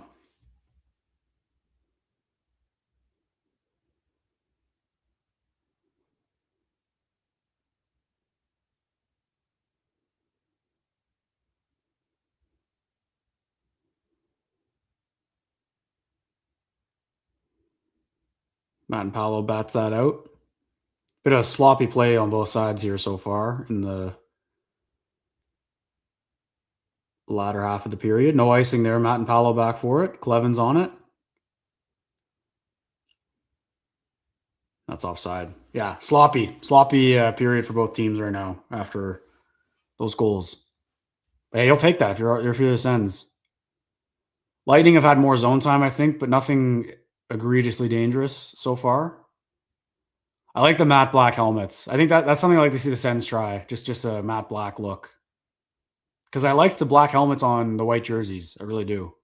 Matt and Paolo bats that out. Bit of a sloppy play on both sides here so far in the latter half of the period. No icing there. Matt and Paolo back for it. Cleven's on it. That's offside. Yeah, sloppy period for both teams right now after those goals. But hey, you'll take that if you're the Sens. Lightning have had more zone time, I think, but nothing egregiously dangerous so far. I like the matte black helmets. I think that's something I like to see the Sens try. Just a matte black look. Because I like the black helmets on the white jerseys. I really do.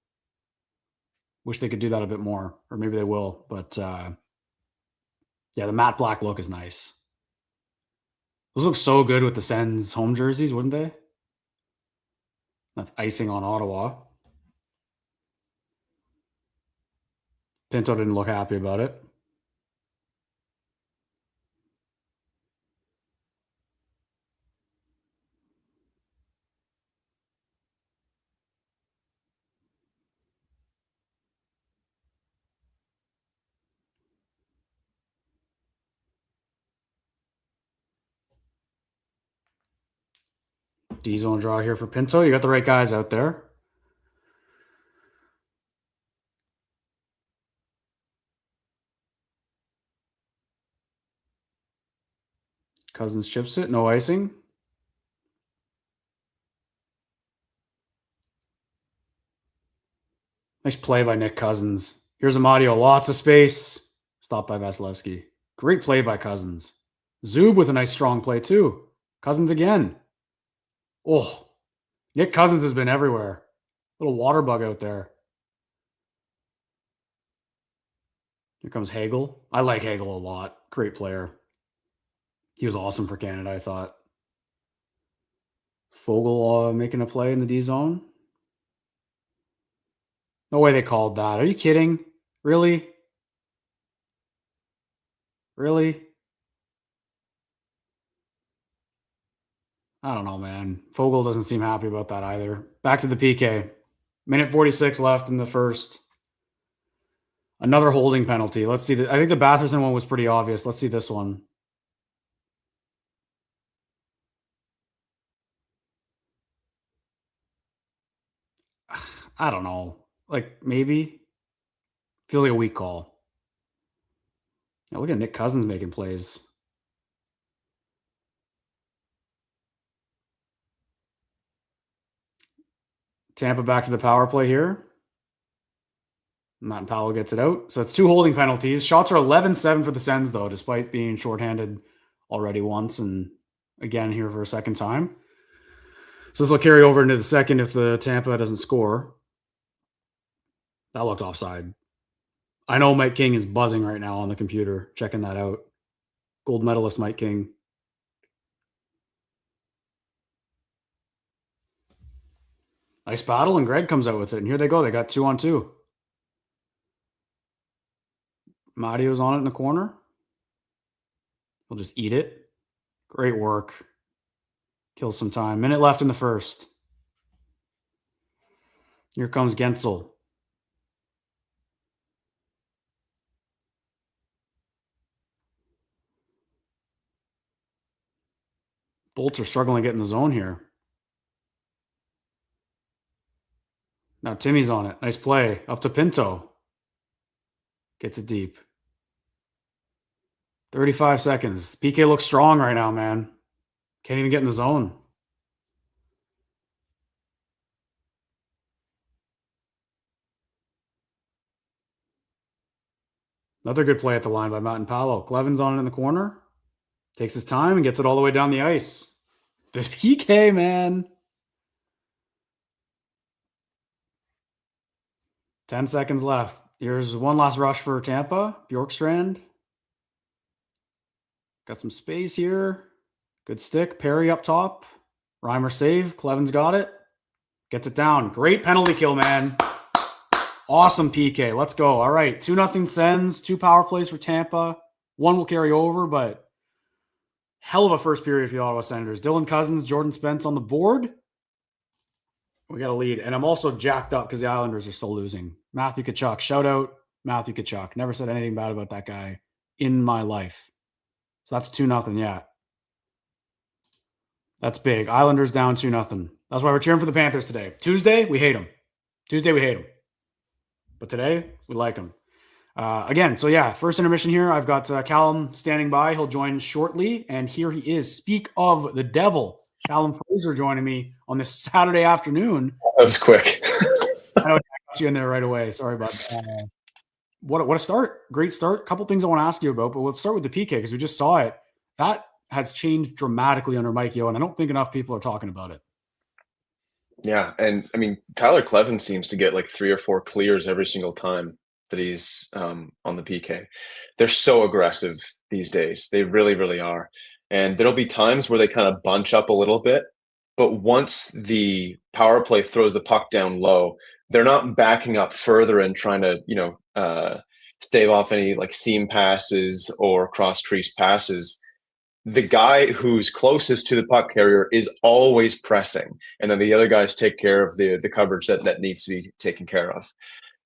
Wish they could do that a bit more. Or maybe they will. But yeah, the matte black look is nice. Those look so good with the Sens home jerseys, wouldn't they? That's icing on Ottawa. Pinto didn't look happy about it. D-zone draw here for Pinto. You got the right guys out there. Cousins chips it. No icing. Nice play by Nick Cousins. Here's Amadio. Lots of space. Stopped by Vasilevsky. Great play by Cousins. Zub with a nice strong play too. Cousins again. Oh, Nick Cousins has been everywhere. Little water bug out there. Here comes Hagel. I like Hagel a lot. Great player. He was awesome for Canada, I thought. Fogle making a play in the D zone. No way they called that. Are you kidding? Really? Really? I don't know, man. Fogle doesn't seem happy about that either. Back to the PK. Minute 46 left in the first. Another holding penalty. Let's see. I think the Batherson one was pretty obvious. Let's see this one. I don't know. Like, maybe. Feels like a weak call. Now look at Nick Cousins making plays. Tampa back to the power play here. Matt Powell gets it out. So it's 2 holding penalties. Shots are 11-7 for the Sens, though, despite being shorthanded already once and again here for a second time. So this will carry over into the second if the Tampa doesn't score. That looked offside. I know Mike King is buzzing right now on the computer, checking that out. Gold medalist Mike King. Nice battle, and Greg comes out with it. And here they go. They got 2-on-2. Madio's on it in the corner. He'll just eat it. Great work. Kills some time. Minute left in the first. Here comes Gensel. Bolts are struggling to get in the zone here. Now Timmy's on it. Nice play. Up to Pinto. Gets it deep. 35 seconds. PK looks strong right now, man. Can't even get in the zone. Another good play at the line by Matt Paolo. Cleven's on it in the corner. Takes his time and gets it all the way down the ice. The PK, man. 10 seconds left. Here's one last rush for Tampa. Bjorkstrand. Got some space here. Good stick. Perry up top. Reimer save. Cleven's got it. Gets it down. Great penalty kill, man. Awesome PK. Let's go. All right. 2-0 Sens. 2 power plays for Tampa. 1 will carry over, but hell of a first period for the Ottawa Senators. Dylan Cousins, Jordan Spence on the board. We got a lead. And I'm also jacked up because the Islanders are still losing. Matthew Tkachuk. Shout out Matthew Tkachuk. Never said anything bad about that guy in my life. So that's 2-0. Yeah. That's big. Islanders down 2-0. That's why we're cheering for the Panthers today. Tuesday, we hate them. But today, we like them. Again, so yeah, first intermission here. I've got Callum standing by. He'll join shortly. And here he is. Speak of the devil. Callum Fraser joining me on this Saturday afternoon. That was quick. I know I got you in there right away. Sorry about that. What a start. Great start. Couple things I want to ask you about, but let's start with the PK because we just saw it. That has changed dramatically under Mike Yeo, and I don't think enough people are talking about it. Yeah, and I mean, Tyler Clevin seems to get like 3 or 4 clears every single time that he's on the PK. They're so aggressive these days. They really, really are. And there'll be times where they kind of bunch up a little bit, but once the power play throws the puck down low, they're not backing up further and trying to, stave off any like seam passes or cross crease passes. The guy who's closest to the puck carrier is always pressing, and then the other guys take care of the coverage that needs to be taken care of.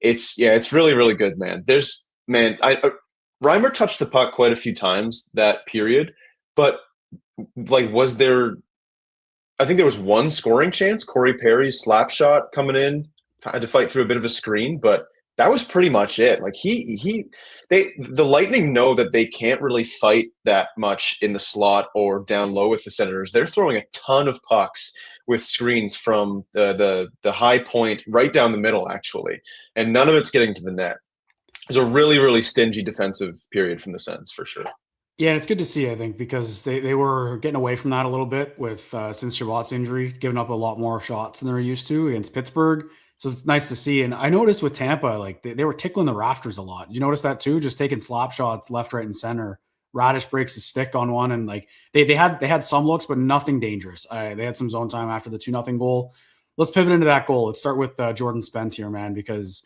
It's really, really good, man. Reimer touched the puck quite a few times that period, but like, was there I think there was one scoring chance. Corey Perry's slap shot coming in, had to fight through a bit of a screen, but that was pretty much it. Like the Lightning know that they can't really fight that much in the slot or down low with the Senators. They're throwing a ton of pucks with screens from the high point right down the middle, actually, and none of it's getting to the net. It was a really, really stingy defensive period from the Sens for sure. Yeah, and it's good to see, I think, because they were getting away from that a little bit with since Shabbat's injury, giving up a lot more shots than they're used to against Pittsburgh. So it's nice to see. And I noticed with Tampa, like they were tickling the rafters a lot. You notice that too? Just taking slap shots left, right, and center. Radish breaks his stick on one, and like they had some looks, but nothing dangerous. They had some zone time after the 2-0 goal. Let's pivot into that goal. Let's start with Jordan Spence here, man, because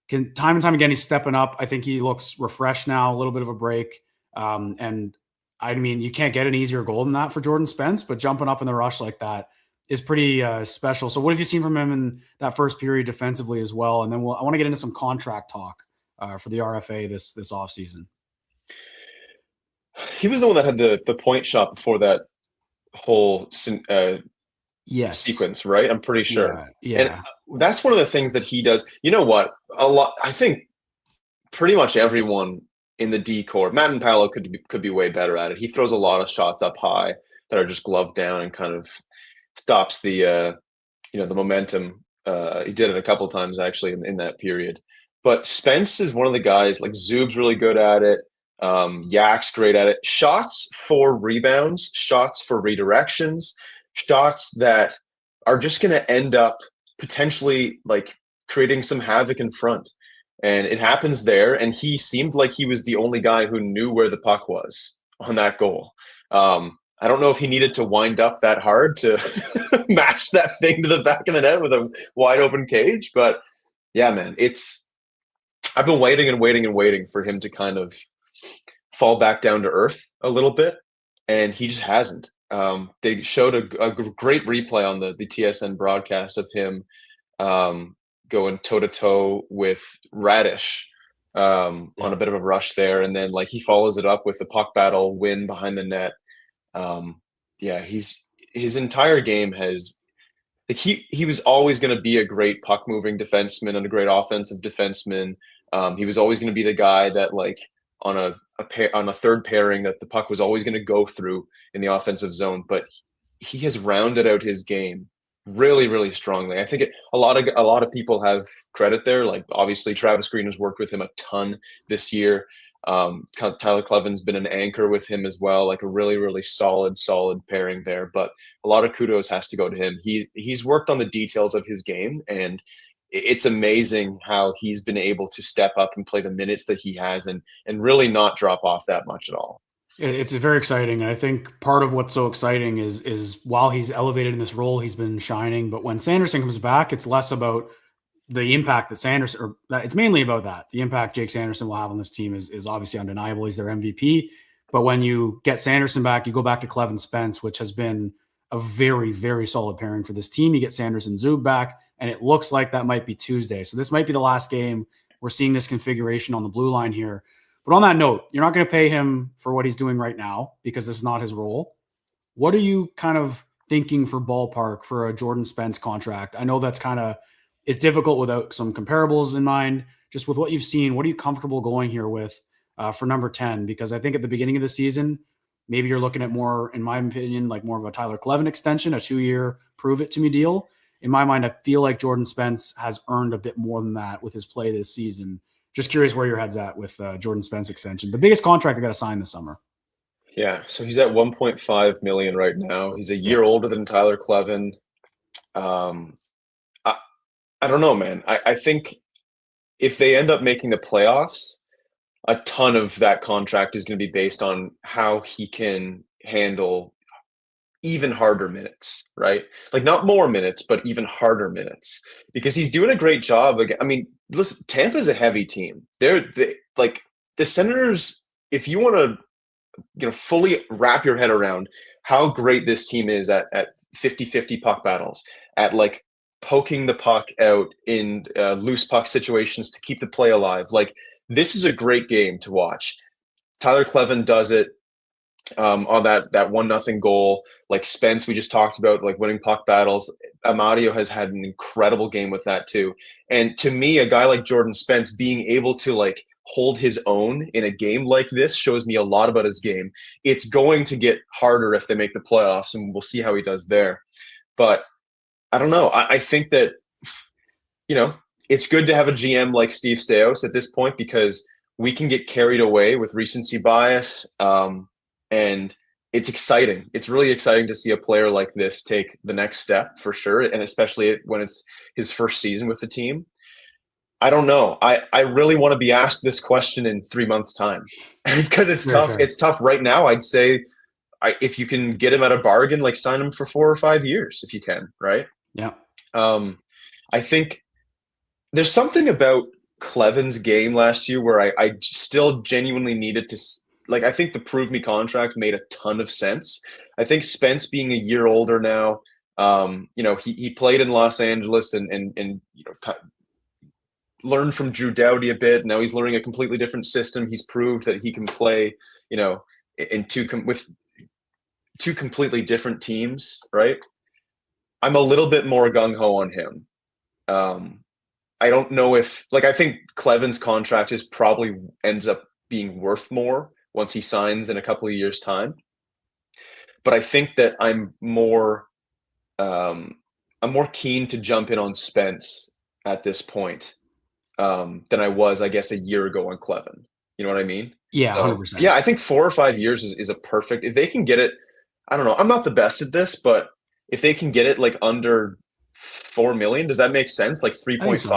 time and time again he's stepping up. I think he looks refreshed now, a little bit of a break. And I mean, you can't get an easier goal than that for Jordan Spence, but jumping up in the rush like that is pretty special. So what have you seen from him in that first period defensively as well? And then I want to get into some contract talk for the RFA this offseason. He was the one that had the point shot before that whole yes. sequence, right? I'm pretty sure. Yeah. And that's one of the things that he does. You know what? I think pretty much everyone in the D core, Matt and Paolo could be way better at it. He throws a lot of shots up high that are just gloved down and kind of stops the the momentum. He did it a couple of times actually in that period. But Spence is one of the guys, like Zub's really good at it. Yak's great at it. Shots for rebounds, shots for redirections, shots that are just going to end up potentially like creating some havoc in front. And it happens there, and he seemed like he was the only guy who knew where the puck was on that goal. I don't know if he needed to wind up that hard to match that thing to the back of the net with a wide open cage. But yeah, man, I've been waiting and waiting and waiting for him to kind of fall back down to earth a little bit, and he just hasn't. They showed a great replay on the TSN broadcast of him going toe-to-toe with Radish on a bit of a rush there, and then like he follows it up with the puck battle win behind the net. His entire game has like he was always going to be a great puck moving defenseman and a great offensive defenseman. He was always going to be the guy that like on a third pairing that the puck was always going to go through in the offensive zone, but he has rounded out his game really, really strongly. I think a lot of people have credit there. Like obviously Travis Green has worked with him a ton this year. Tyler Cleven's been an anchor with him as well, like a really, really solid pairing there. But a lot of kudos has to go to him. He's worked on the details of his game, and it's amazing how he's been able to step up and play the minutes that he has and really not drop off that much at all. It's very exciting. And I think part of what's so exciting is while he's elevated in this role, he's been shining. But when Sanderson comes back, it's less about the impact that Sanderson, or it's mainly about that. The impact Jake Sanderson will have on this team is obviously undeniable. He's their MVP. But when you get Sanderson back, you go back to Cleven Spence, which has been a very, very solid pairing for this team. You get Sanderson Zub back, and it looks like that might be Tuesday. So this might be the last game we're seeing this configuration on the blue line here. But on that note, you're not going to pay him for what he's doing right now because this is not his role. What are you kind of thinking for ballpark for a Jordan Spence contract? I know that's it's difficult without some comparables in mind. Just with what you've seen, what are you comfortable going here with for number 10? Because I think at the beginning of the season, maybe you're looking at more, in my opinion, like more of a Tyler Cleven extension, a 2-year prove it to me deal. In my mind, I feel like Jordan Spence has earned a bit more than that with his play this season. Just curious where your head's at with Jordan Spence extension, the biggest contract I got to sign this summer. Yeah, so he's at $1.5 million right now. He's a year older than Tyler Cleven. I don't know, man. I think if they end up making the playoffs, a ton of that contract is going to be based on how he can handle even harder minutes, right? Like not more minutes, but even harder minutes, because he's doing a great job. I mean, listen, Tampa's a heavy team. They like the Senators. If you want to, fully wrap your head around how great this team is at 50-50 puck battles, at like poking the puck out in loose puck situations to keep the play alive. Like this is a great game to watch. Tyler Cleven does it on that 1-0 goal. Like Spence, we just talked about, like winning puck battles. Amadio has had an incredible game with that too. And to me, a guy like Jordan Spence being able to like hold his own in a game like this shows me a lot about his game. It's going to get harder if they make the playoffs, and we'll see how he does there. But I don't know. I think that, it's good to have a GM like Steve Stais at this point, because we can get carried away with recency bias. And it's exciting. It's really exciting to see a player like this take the next step for sure. And especially when it's his first season with the team. I don't know. I really want to be asked this question in 3 months' time because it's tough. Sure. It's tough right now. I'd say if you can get him at a bargain, like sign him for 4 or 5 years if you can, right? Yeah. I think there's something about Cleven's game last year where I still genuinely needed to – like, I think the Prove Me contract made a ton of sense. I think Spence being a year older now, he played in Los Angeles and learned from Drew Doughty a bit. Now he's learning a completely different system. He's proved that he can play, with two completely different teams, right? I'm a little bit more gung-ho on him. I don't know if – I think Cleven's contract is probably ends up being worth more once he signs in a couple of years' time. But I think that I'm more keen to jump in on Spence at this point than I was, I guess, a year ago on Cleven. You know what I mean? Yeah, so, 100%. Yeah, I think 4 or 5 years is a perfect – if they can get it – I don't know. I'm not the best at this, but if they can get it under $4 million, does that make sense? 3.5, so.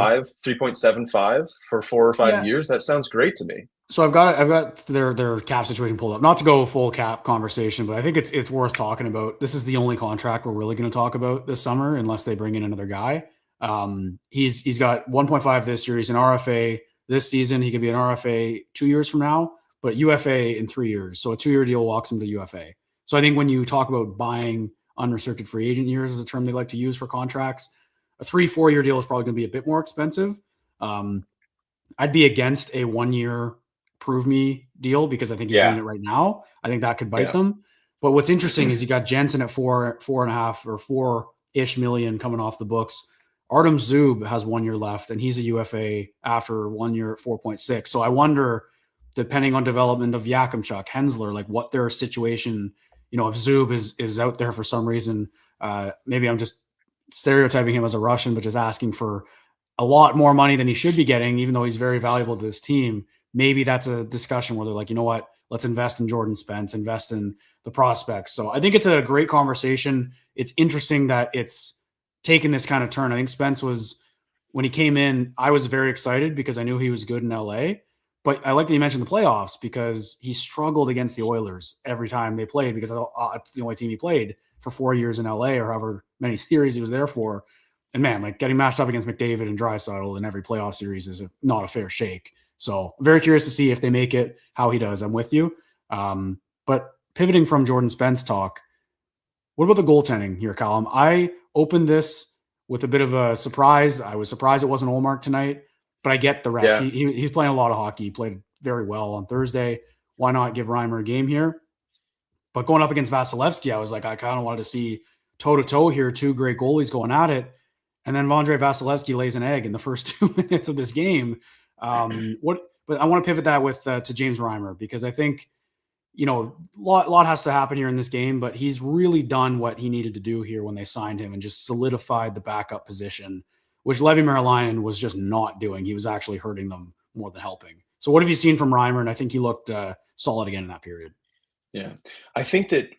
3.75 for 4 or 5 years? That sounds great to me. So I've got their cap situation pulled up. Not to go full cap conversation, but I think it's worth talking about. This is the only contract we're really going to talk about this summer, unless they bring in another guy. He's got 1.5 this year. He's an RFA this season. He could be an RFA 2 years from now, but UFA in 3 years. So a 2-year deal walks him to UFA. So I think when you talk about buying unrestricted free agent years is a term they like to use for contracts, a 3-4 year deal is probably going to be a bit more expensive. I'd be against a 1 year Prove Me deal because I think he's doing it right now. I think that could bite them. But what's interesting is you got Jensen at 4.5 or 4-ish million coming off the books. Artem Zub has 1 year left, and he's a UFA after 1 year at 4.6. So I wonder, depending on development of Yakimchuk, Hensler, what their situation, if Zub is out there for some reason, maybe I'm just stereotyping him as a Russian, but just asking for a lot more money than he should be getting, even though he's very valuable to this team. Maybe that's a discussion where they're like, you know what, let's invest in Jordan Spence, invest in the prospects. So I think it's a great conversation. It's interesting that it's taken this kind of turn. I think Spence when he came in, I was very excited because I knew he was good in LA. But I like that you mentioned the playoffs because he struggled against the Oilers every time they played because it's the only team he played for 4 years in LA or however many series he was there for. And man, getting matched up against McDavid and Draisaitl in every playoff series is not a fair shake. So I'm very curious to see if they make it, how he does. I'm with you. But pivoting from Jordan Spence talk, what about the goaltending here, Callum? I opened this with a bit of a surprise. I was surprised it wasn't Olmark tonight, but I get the rest. Yeah. He's playing a lot of hockey. He played very well on Thursday. Why not give Reimer a game here? But going up against Vasilevsky, I was like, I kind of wanted to see toe-to-toe here, two great goalies going at it. And then Vondrei Vasilevsky lays an egg in the first 2 minutes of this game. But I want to pivot that with to James Reimer because I think lot has to happen here in this game, but he's really done what he needed to do here when they signed him and just solidified the backup position, which Levi Merlion was just not doing. He was actually hurting them more than helping. So what have you seen from Reimer? And I think he looked solid again in that period. Yeah, I think that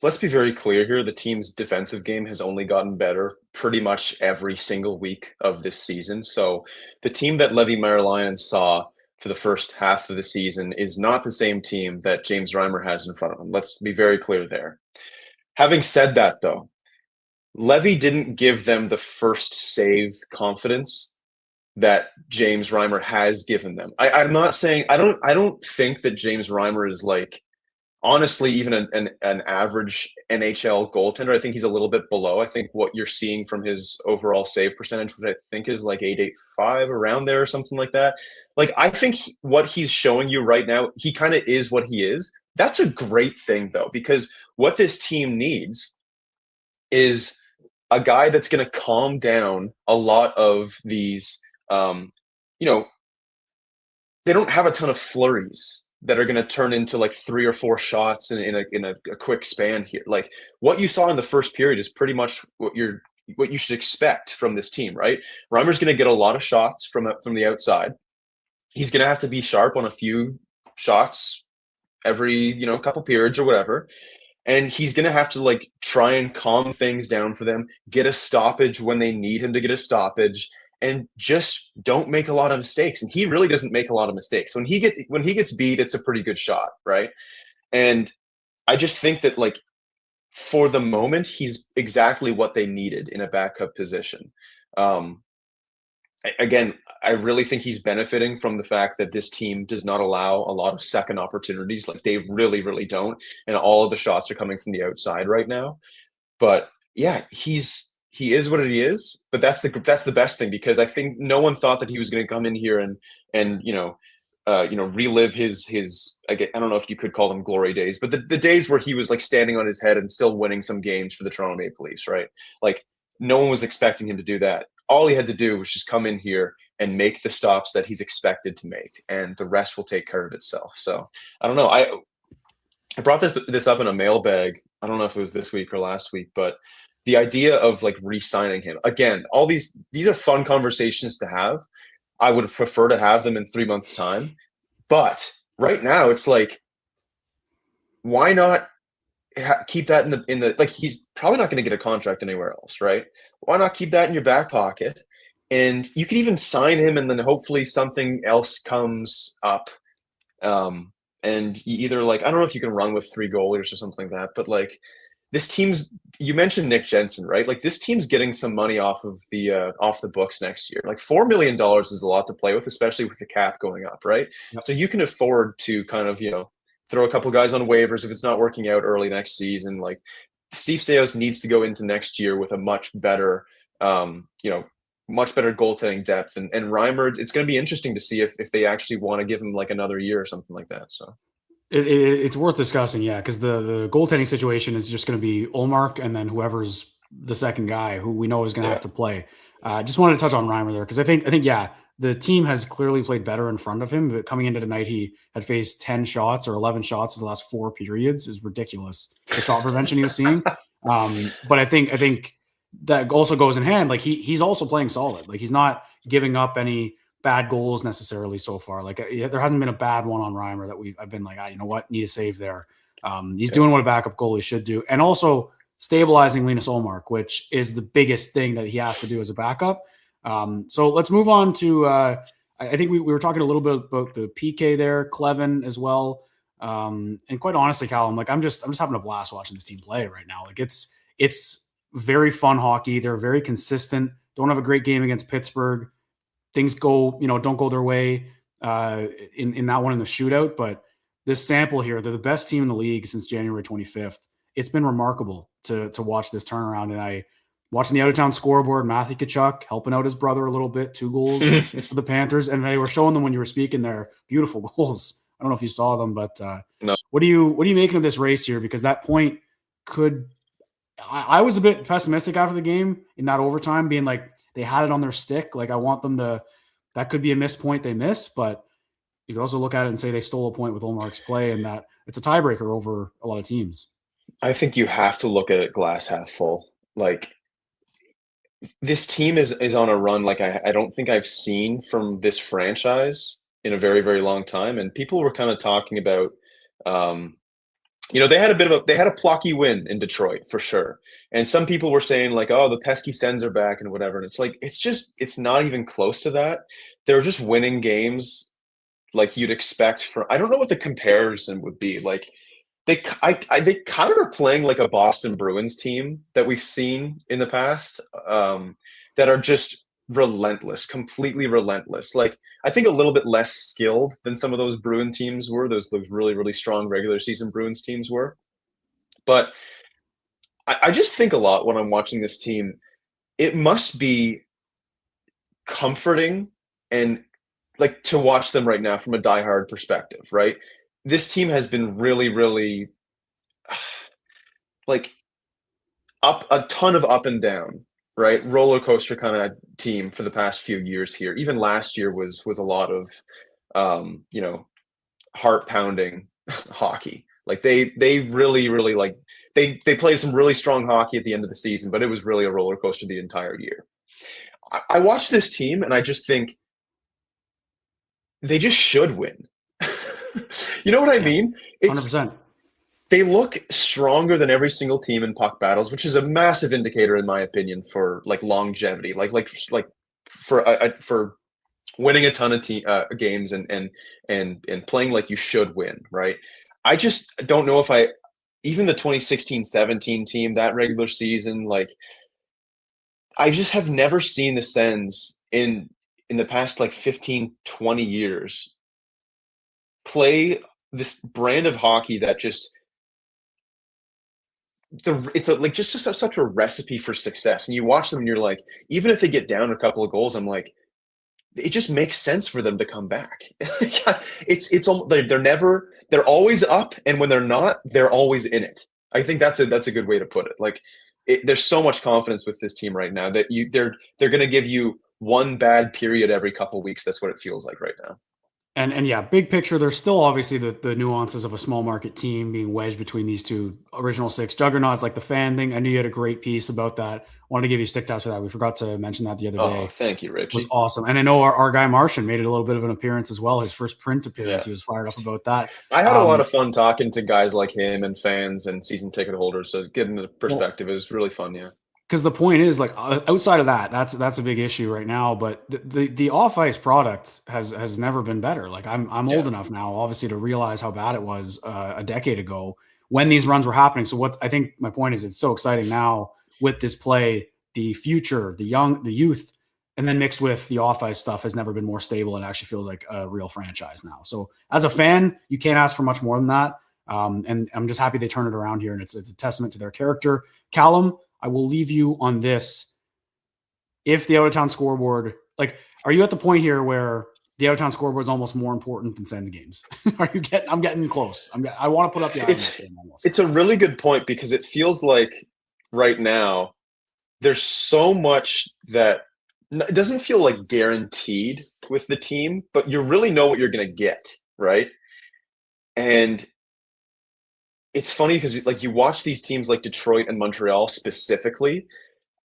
let's be very clear here. The team's defensive game has only gotten better pretty much every single week of this season. So the team that Levi Merlion saw for the first half of the season is not the same team that James Reimer has in front of him. Let's be very clear there. Having said that, though, Levi didn't give them the first save confidence that James Reimer has given them. I'm not saying I don't think that James Reimer is honestly, even an average NHL goaltender. I think he's a little bit below. I think what you're seeing from his overall save percentage, which I think is 885, around there or something like that. I think what he's showing you right now, he kind of is what he is, that's a great thing though, because what this team needs is a guy that's going to calm down a lot of these, you know, they don't have a ton of flurries that are going to turn into like 3 or 4 shots in a quick span here. Like what you saw in the first period is pretty much what you should expect from this team, right? Reimer's going to get a lot of shots from the outside. He's going to have to be sharp on a few shots every, couple periods or whatever. And he's going to have to like try and calm things down for them, get a stoppage when they need him to get a stoppage, and just don't make a lot of mistakes. And he really doesn't make a lot of mistakes. When he gets beat, it's a pretty good shot, right? And I just think that like for the moment, he's exactly what they needed in a backup position. Again, I really think he's benefiting from the fact that this team does not allow a lot of second opportunities. Like they really, really don't. And all of the shots are coming from the outside right now. But yeah, he is what he is. But that's the best thing, because I think no one thought that he was going to come in here and relive his I don't know if you could call them glory days, but the days where he was like standing on his head and still winning some games for the Toronto Maple Leafs, right? Like no one was expecting him to do that. All he had to do was just come in here and make the stops that he's expected to make, and the rest will take care of itself. So I don't know. I brought this up in a mailbag. I don't know if it was this week or last week, but the idea of like re-signing him again. All these are fun conversations to have. I would prefer to have them in 3 months' time, but right now it's like, why not keep that in the like? He's probably not going to get a contract anywhere else, right? Why not keep that in your back pocket? And you could even sign him, and then hopefully something else comes up. And you either like, I don't know if you can run with 3 goalies or something like that, but like this team's, you mentioned Nick Jensen, right? Like this team's getting some money off the books next year. Like $4 million is a lot to play with, especially with the cap going up, right? Yep. So you can afford to kind of, throw a couple guys on waivers if it's not working out early next season. Like Steve Stamkos needs to go into next year with a much better, much better goaltending depth. And Reimer, it's going to be interesting to see if they actually want to give him like another year or something like that. So it's worth discussing, yeah, because the goaltending situation is just going to be Ullmark and then whoever's the second guy who we know is going to have to play. Just wanted to touch on Reimer there because I think yeah, the team has clearly played better in front of him. But coming into tonight, he had faced 10 shots or 11 shots in the last 4 periods. Is ridiculous. The shot prevention he was seeing. But I think that also goes in hand. Like he's also playing solid. Like he's not giving up any bad goals necessarily so far. Like there hasn't been a bad one on Reimer that I've been like, you know what, need a save there. He's doing what a backup goalie should do, and also stabilizing Linus Ullmark, which is the biggest thing that he has to do as a backup. So let's move on to. I think we were talking a little bit about the PK there, Clevin as well. And quite honestly, Callum, like I'm just having a blast watching this team play right now. Like it's very fun hockey. They're very consistent. Don't have a great game against Pittsburgh. Things go, don't go their way in that one in the shootout. But this sample here, they're the best team in the league since January 25th. It's been remarkable to watch this turnaround. And watching the out-of-town scoreboard, Matthew Tkachuk helping out his brother a little bit, 2 goals for the Panthers. And they were showing them when you were speaking there, beautiful goals. I don't know if you saw them, but no. What are you making of this race here? Because that point could – I was a bit pessimistic after the game in that overtime, being like they had it on their stick. Like I want them to – that could be a missed point they miss, but you could also look at it and say they stole a point with Ullmark's play and that it's a tiebreaker over a lot of teams. I think you have to look at it glass half full. Like this team is on a run like I don't think I've seen from this franchise in a very, very long time. And people were kind of talking about, they had a plucky win in Detroit for sure. And some people were saying like, oh, the pesky Sens are back and whatever. And it's like, it's not even close to that. They're just winning games like you'd expect from, I don't know what the comparison would be. Like they kind of are playing like a Boston Bruins team that we've seen in the past that are just relentless, completely relentless. Like I think a little bit less skilled than some of those Bruin teams were, those really, really strong regular season Bruins teams were. But I just think a lot when I'm watching this team, it must be comforting and like to watch them right now from a diehard perspective, right? this team has been really, really like a ton of up and down, right? Roller coaster kind of team for the past few years here. Even last year was a lot of heart pounding hockey. Like they really, really they played some really strong hockey at the end of the season, but it was really a roller coaster the entire year. I watched this team and I just think they just should win. You know what I mean? 100%. They look stronger than every single team in puck battles, which is a massive indicator, in my opinion, for like longevity, like for winning a ton of games and playing like you should win, right? I just don't know if even the 2016-17 team, that regular season, like I just have never seen the Sens in the past like 15, 20 years play this brand of hockey that just such a recipe for success. And you watch them and you're like, even if they get down a couple of goals, I'm like, it just makes sense for them to come back. They're always up, and when they're not, they're always in it. I think that's a good way to put it. Like there's so much confidence with this team right now that they're going to give you one bad period every couple of weeks. That's what it feels like right now. And yeah, big picture, there's still obviously the nuances of a small market team being wedged between these two original six juggernauts, like the fan thing. I knew you had a great piece about that. Wanted to give you stick taps for that. We forgot to mention that the other day. Oh, thank you, Rich. It was awesome. And I know our guy Martian made it a little bit of an appearance as well. His first print appearance. Yeah. He was fired up about that. I had a lot of fun talking to guys like him and fans and season ticket holders. So getting the perspective is really fun. Yeah. Because the point is, like, outside of that, that's a big issue right now. But the off ice product has never been better. Like I'm old enough now, obviously, to realize how bad it was a decade ago when these runs were happening. So what I think my point is, it's so exciting now with this play, the future, the youth, and then mixed with the off ice stuff has never been more stable and actually feels like a real franchise now. So as a fan, you can't ask for much more than that. And I'm just happy they turned it around here, and it's a testament to their character. Callum, I will leave you on this. If the out-of-town scoreboard, like, are you at the point here where the out-of-town scoreboard is almost more important than Sens games? I'm getting close. I want to put up the Islanders game almost. It's a really good point because it feels like right now there's so much that it doesn't feel like guaranteed with the team, but you really know what you're going to get, right? And it's funny because like you watch these teams like Detroit and Montreal specifically,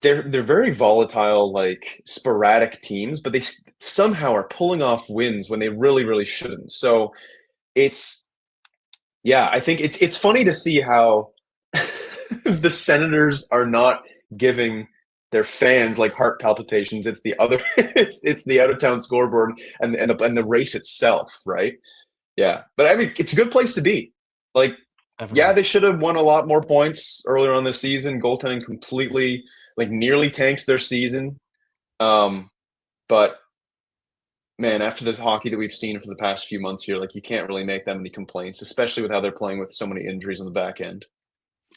they're very volatile, like sporadic teams, but they somehow are pulling off wins when they really, really shouldn't. So I think it's funny to see how the Senators are not giving their fans like heart palpitations. It's the other, it's the out of town scoreboard and the race itself, right? Yeah, but I mean, it's a good place to be. Like, definitely. Yeah, they should have won a lot more points earlier on this season. Goaltending completely, like, nearly tanked their season. But man, after the hockey that we've seen for the past few months here, like, you can't really make that many complaints, especially with how they're playing with so many injuries on the back end.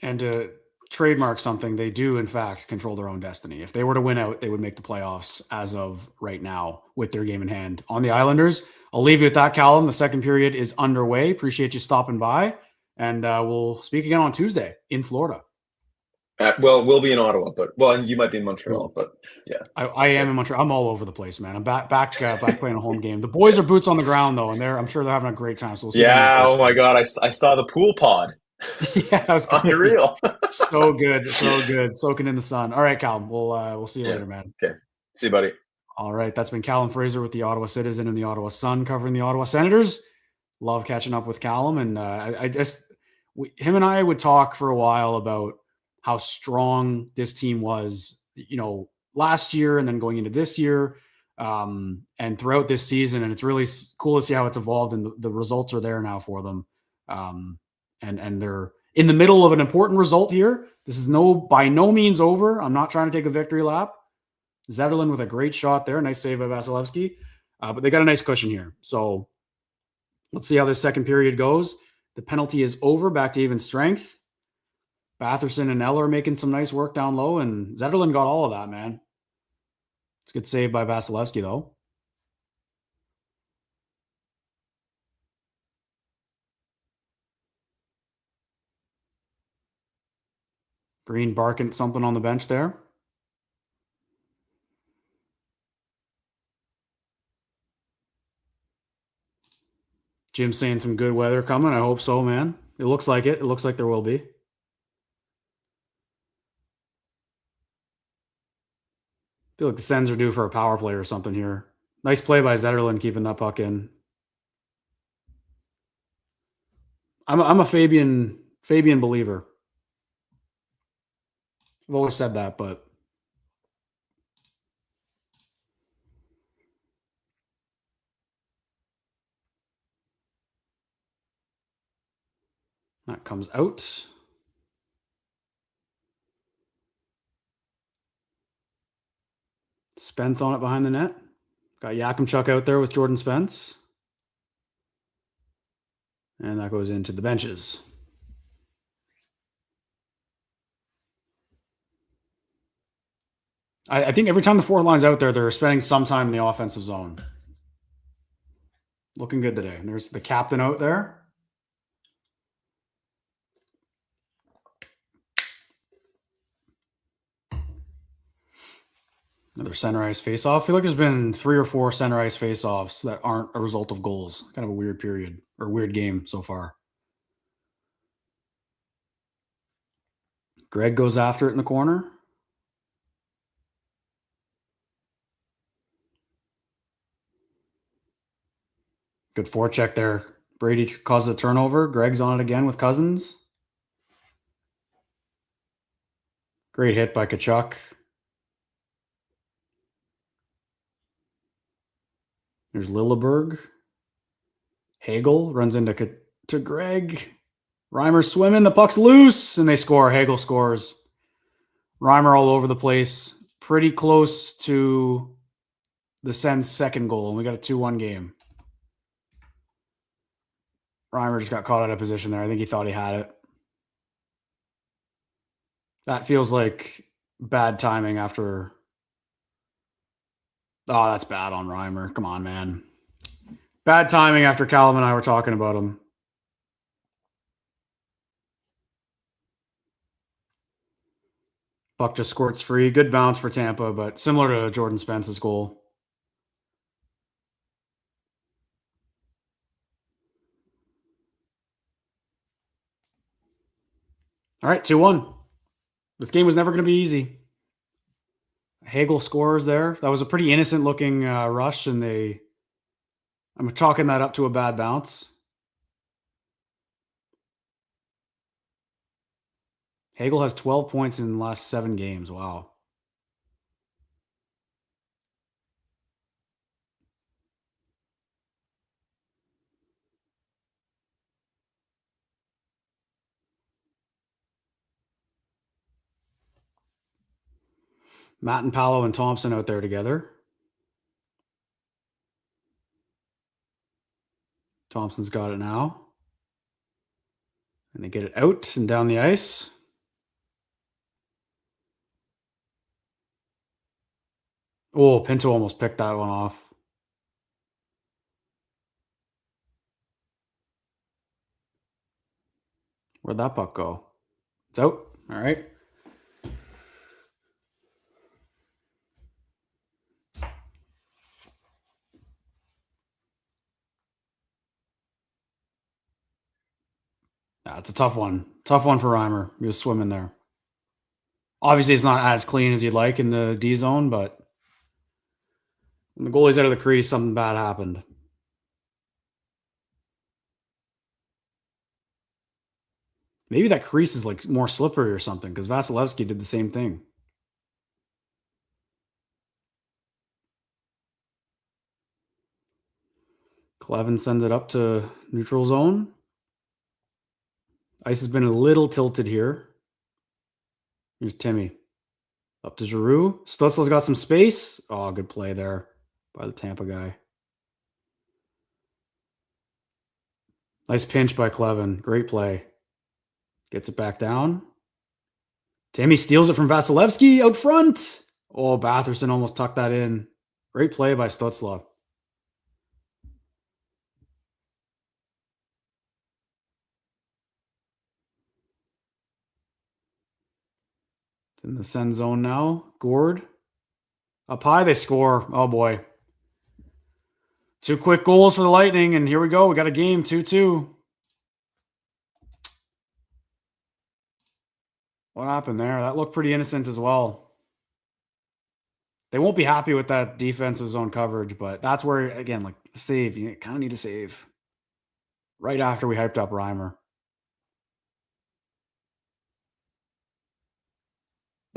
And to trademark something, they do in fact control their own destiny. If they were to win out, they would make the playoffs as of right now with their game in hand on the Islanders. I'll leave you with that, Callum. The second period is underway. Appreciate you stopping by. And we'll speak again on Tuesday in Florida. We'll be in Ottawa, and you might be in Montreal, but yeah. I am in Montreal. I'm all over the place, man. I'm back playing a home game. The boys are boots on the ground, though, and I'm sure they're having a great time. So we'll see. Yeah, oh my God. I saw the pool pod. Yeah, that was unreal. So good. Soaking in the sun. All right, Callum. We'll see you later, man. Okay. See you, buddy. All right. That's been Callum Fraser with the Ottawa Citizen and the Ottawa Sun covering the Ottawa Senators. Love catching up with Callum. And him and I would talk for a while about how strong this team was, last year and then going into this year and throughout this season. And it's really cool to see how it's evolved, and the results are there now for them. And they're in the middle of an important result here. This is by no means over. I'm not trying to take a victory lap. Zetterlund with a great shot there. Nice save by Vasilevsky. But they got a nice cushion here. So let's see how this second period goes. The penalty is over, back to even strength. Batherson and Eller making some nice work down low, and Zetterlund got all of that, man. It's a good save by Vasilevsky, though. Green barking something on the bench there. Jim's saying some good weather coming. I hope so, man. It looks like it. It looks like there will be. Feel like the Sens are due for a power play or something here. Nice play by Zetterlund keeping that puck in. I'm a Fabian believer. I've always said that, but that comes out. Spence on it behind the net. Got Yakimchuk out there with Jordan Spence. And that goes into the benches. I think every time the fourth line's out there, they're spending some time in the offensive zone. Looking good today. And there's the captain out there. Another center ice faceoff. I feel like there's been 3 or 4 center ice faceoffs that aren't a result of goals. Kind of a weird period or weird game so far. Greg goes after it in the corner. Good forecheck there. Brady causes a turnover. Greg's on it again with Cousins. Great hit by Tkachuk. There's Lilleberg. Hagel runs into Greg. Reimer swimming. The puck's loose, and they score. Hagel scores. Reimer all over the place. Pretty close to the Sens' second goal, and we got a 2-1 game. Reimer just got caught out of position there. I think he thought he had it. That feels like bad timing after... Oh, that's bad on Reimer. Come on, man. Bad timing after Callum and I were talking about him. Puck just squirts free. Good bounce for Tampa, but similar to Jordan Spence's goal. All right, 2-1. This game was never going to be easy. Hagel scores there. That was a pretty innocent-looking rush, and I'm chalking that up to a bad bounce. Hagel has 12 points in the last 7 games. Wow. Matt and Paolo and Thompson out there together. Thompson's got it now. And they get it out and down the ice. Oh, Pinto almost picked that one off. Where'd that puck go? It's out. All right. Yeah, it's a tough one. Tough one for Reimer. He was swimming there. Obviously, it's not as clean as you'd like in the D zone, but when the goalie's out of the crease, something bad happened. Maybe that crease is like more slippery or something, because Vasilevsky did the same thing. Clevin sends it up to neutral zone. Ice has been a little tilted here. Here's Timmy. Up to Giroux. Stutzla's got some space. Oh, good play there by the Tampa guy. Nice pinch by Clevin. Great play. Gets it back down. Timmy steals it from Vasilevsky out front. Oh, Batherson almost tucked that in. Great play by Stutzla. in the send zone now. Gord. Up high, they score. Oh, boy. 2 quick goals for the Lightning, and here we go. We got a game, 2-2. What happened there? That looked pretty innocent as well. They won't be happy with that defensive zone coverage, but that's where, again, like, save. You kind of need to save. Right after we hyped up Reimer.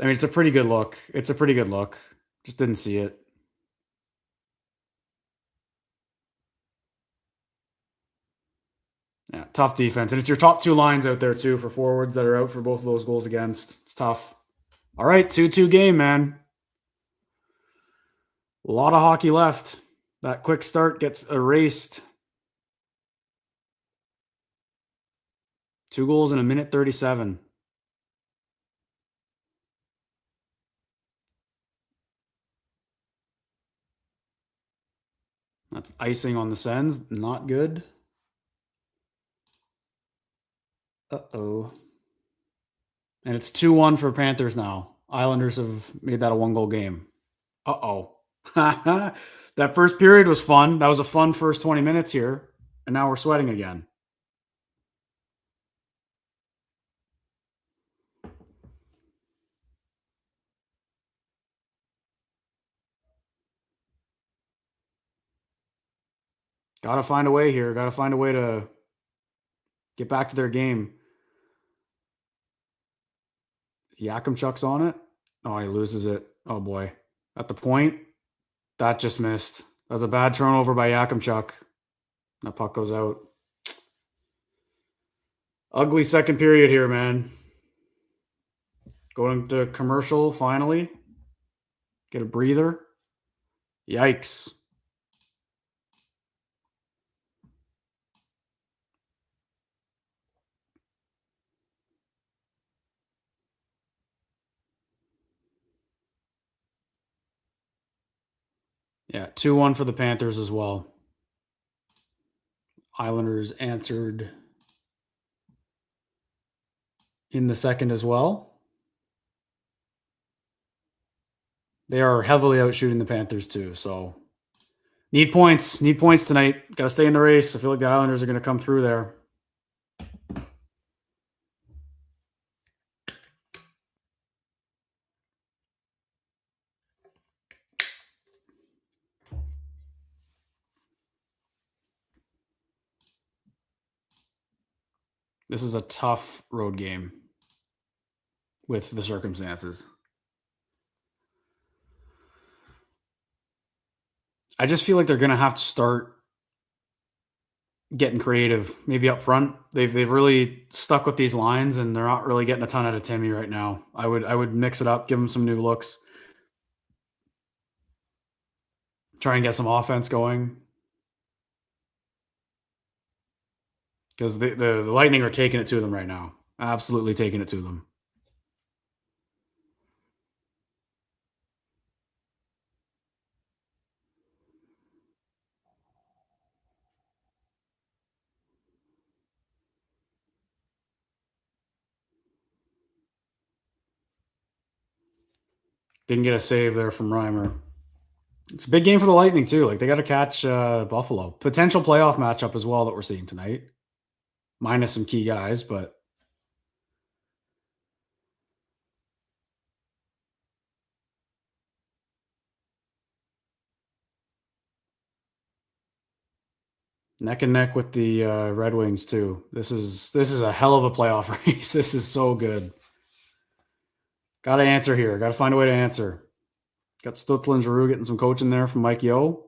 I mean, it's a pretty good look. Just didn't see it. Yeah, tough defense. And it's your top 2 lines out there, too, for forwards that are out for both of those goals against. It's tough. All right, 2-2 game, man. A lot of hockey left. That quick start gets erased. 2 goals in a minute 37. That's icing on the Sens. Not good. Uh-oh. And it's 2-1 for Panthers now. Islanders have made that a 1-goal game. Uh-oh. That first period was fun. That was a fun first 20 minutes here. And now we're sweating again. Got to find a way here. Got to find a way to get back to their game. Yakimchuk's on it. Oh, he loses it. Oh, boy. At the point, that just missed. That was a bad turnover by Yakimchuk. That puck goes out. Ugly second period here, man. Going to commercial, finally. Get a breather. Yikes. Yeah, 2-1 for the Panthers as well. Islanders answered in the second as well. They are heavily out shooting the Panthers too, so need points. Need points tonight. Got to stay in the race. I feel like the Islanders are going to come through there. This is a tough road game with the circumstances. I just feel like they're going to have to start getting creative, maybe up front. They've really stuck with these lines, and they're not really getting a ton out of Timmy right now. I would mix it up, give him some new looks, try and get some offense going. Because the Lightning are taking it to them right now. Absolutely taking it to them. Didn't get a save there from Reimer. It's a big game for the Lightning, too. Like, they got to catch Buffalo. Potential playoff matchup as well that we're seeing tonight. Minus some key guys, but neck and neck with the Red Wings too. This is a hell of a playoff race. This is so good. Got to answer here. Got to find a way to answer. Got Stützle and Giroux getting some coaching there from Mike Yeo.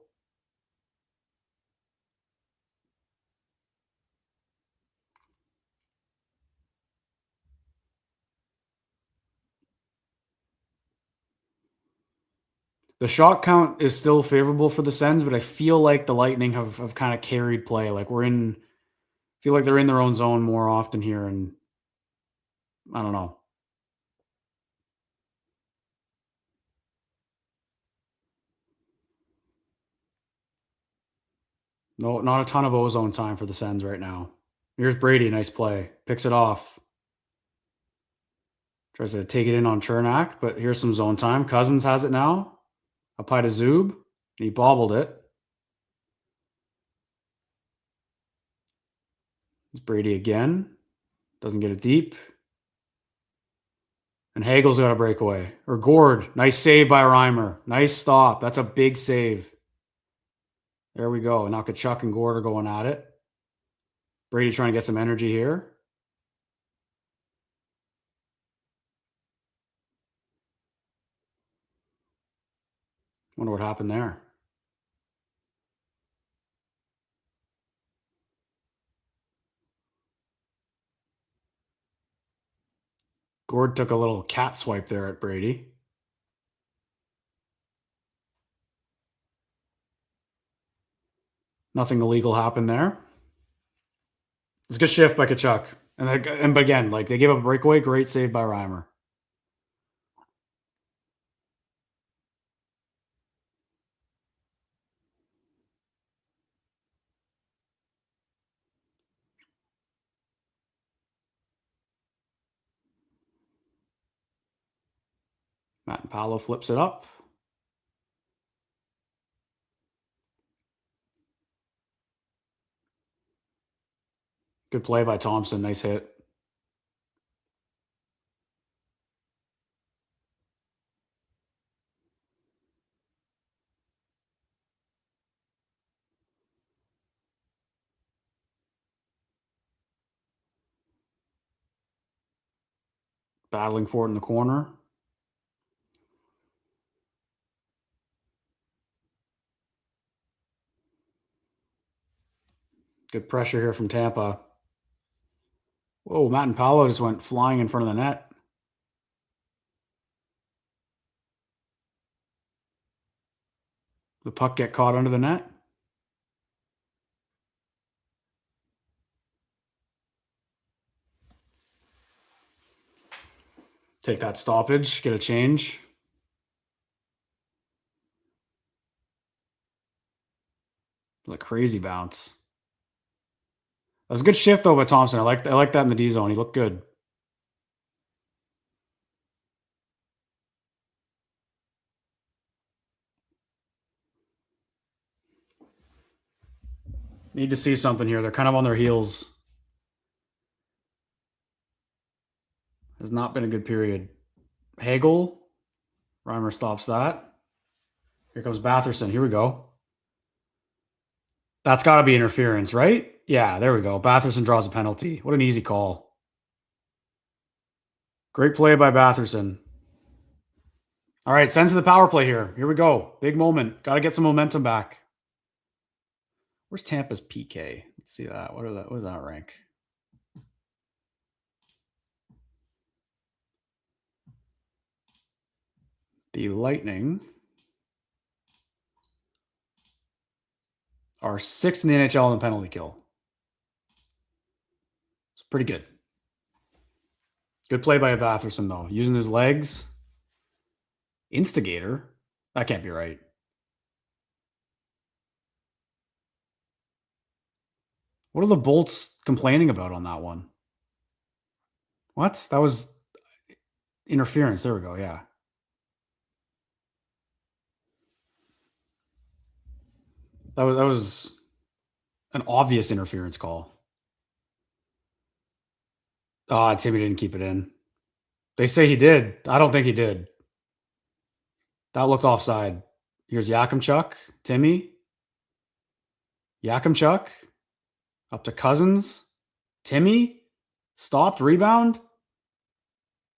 The shot count is still favorable for the Sens, but I feel like the Lightning have kind of carried play. Like feel like they're in their own zone more often here, and I don't know. No, not a ton of ozone time for the Sens right now. Here's Brady, nice play. Picks it off. Tries to take it in on Chernak, but here's some zone time. Cousins has it now. Up high to Zub, and he bobbled it. It's Brady again. Doesn't get it deep. And Hagel's got a breakaway. Or Gord. Nice save by Reimer. Nice stop. That's a big save. There we go. Now Kachuk and Gord are going at it. Brady trying to get some energy here. Wonder what happened there. Gord took a little cat swipe there at Brady. Nothing illegal happened there. It's a good shift by Kachuk. But again, like they gave up a breakaway. Great save by Reimer. Matt Paolo flips it up. Good play by Thompson. Nice hit. Battling for it in the corner. Good pressure here from Tampa. Whoa, Matt and Paolo just went flying in front of the net. The puck get caught under the net. Take that stoppage, get a change. A crazy bounce. That was a good shift though by Thompson. I like that in the D zone. He looked good. Need to see something here. They're kind of on their heels. Has not been a good period. Hagel. Reimer stops that. Here comes Batherson. Here we go. That's got to be interference, right? Yeah, there we go. Batherson draws a penalty. What an easy call. Great play by Batherson. All right, Sens to the power play here. Here we go. Big moment. Got to get some momentum back. Where's Tampa's PK? Let's see that. What does that rank? The Lightning are 6th in the NHL in the penalty kill. It's pretty good. Good play by Batherson, though. Using his legs. Instigator? That can't be right. What are the Bolts complaining about on that one? What? That was interference. There we go. Yeah. That was an obvious interference call. Ah, Timmy didn't keep it in. They say he did. I don't think he did. That looked offside. Here's Yakimchuk. Timmy. Yakimchuk. Up to Cousins. Timmy. Stopped. Rebound.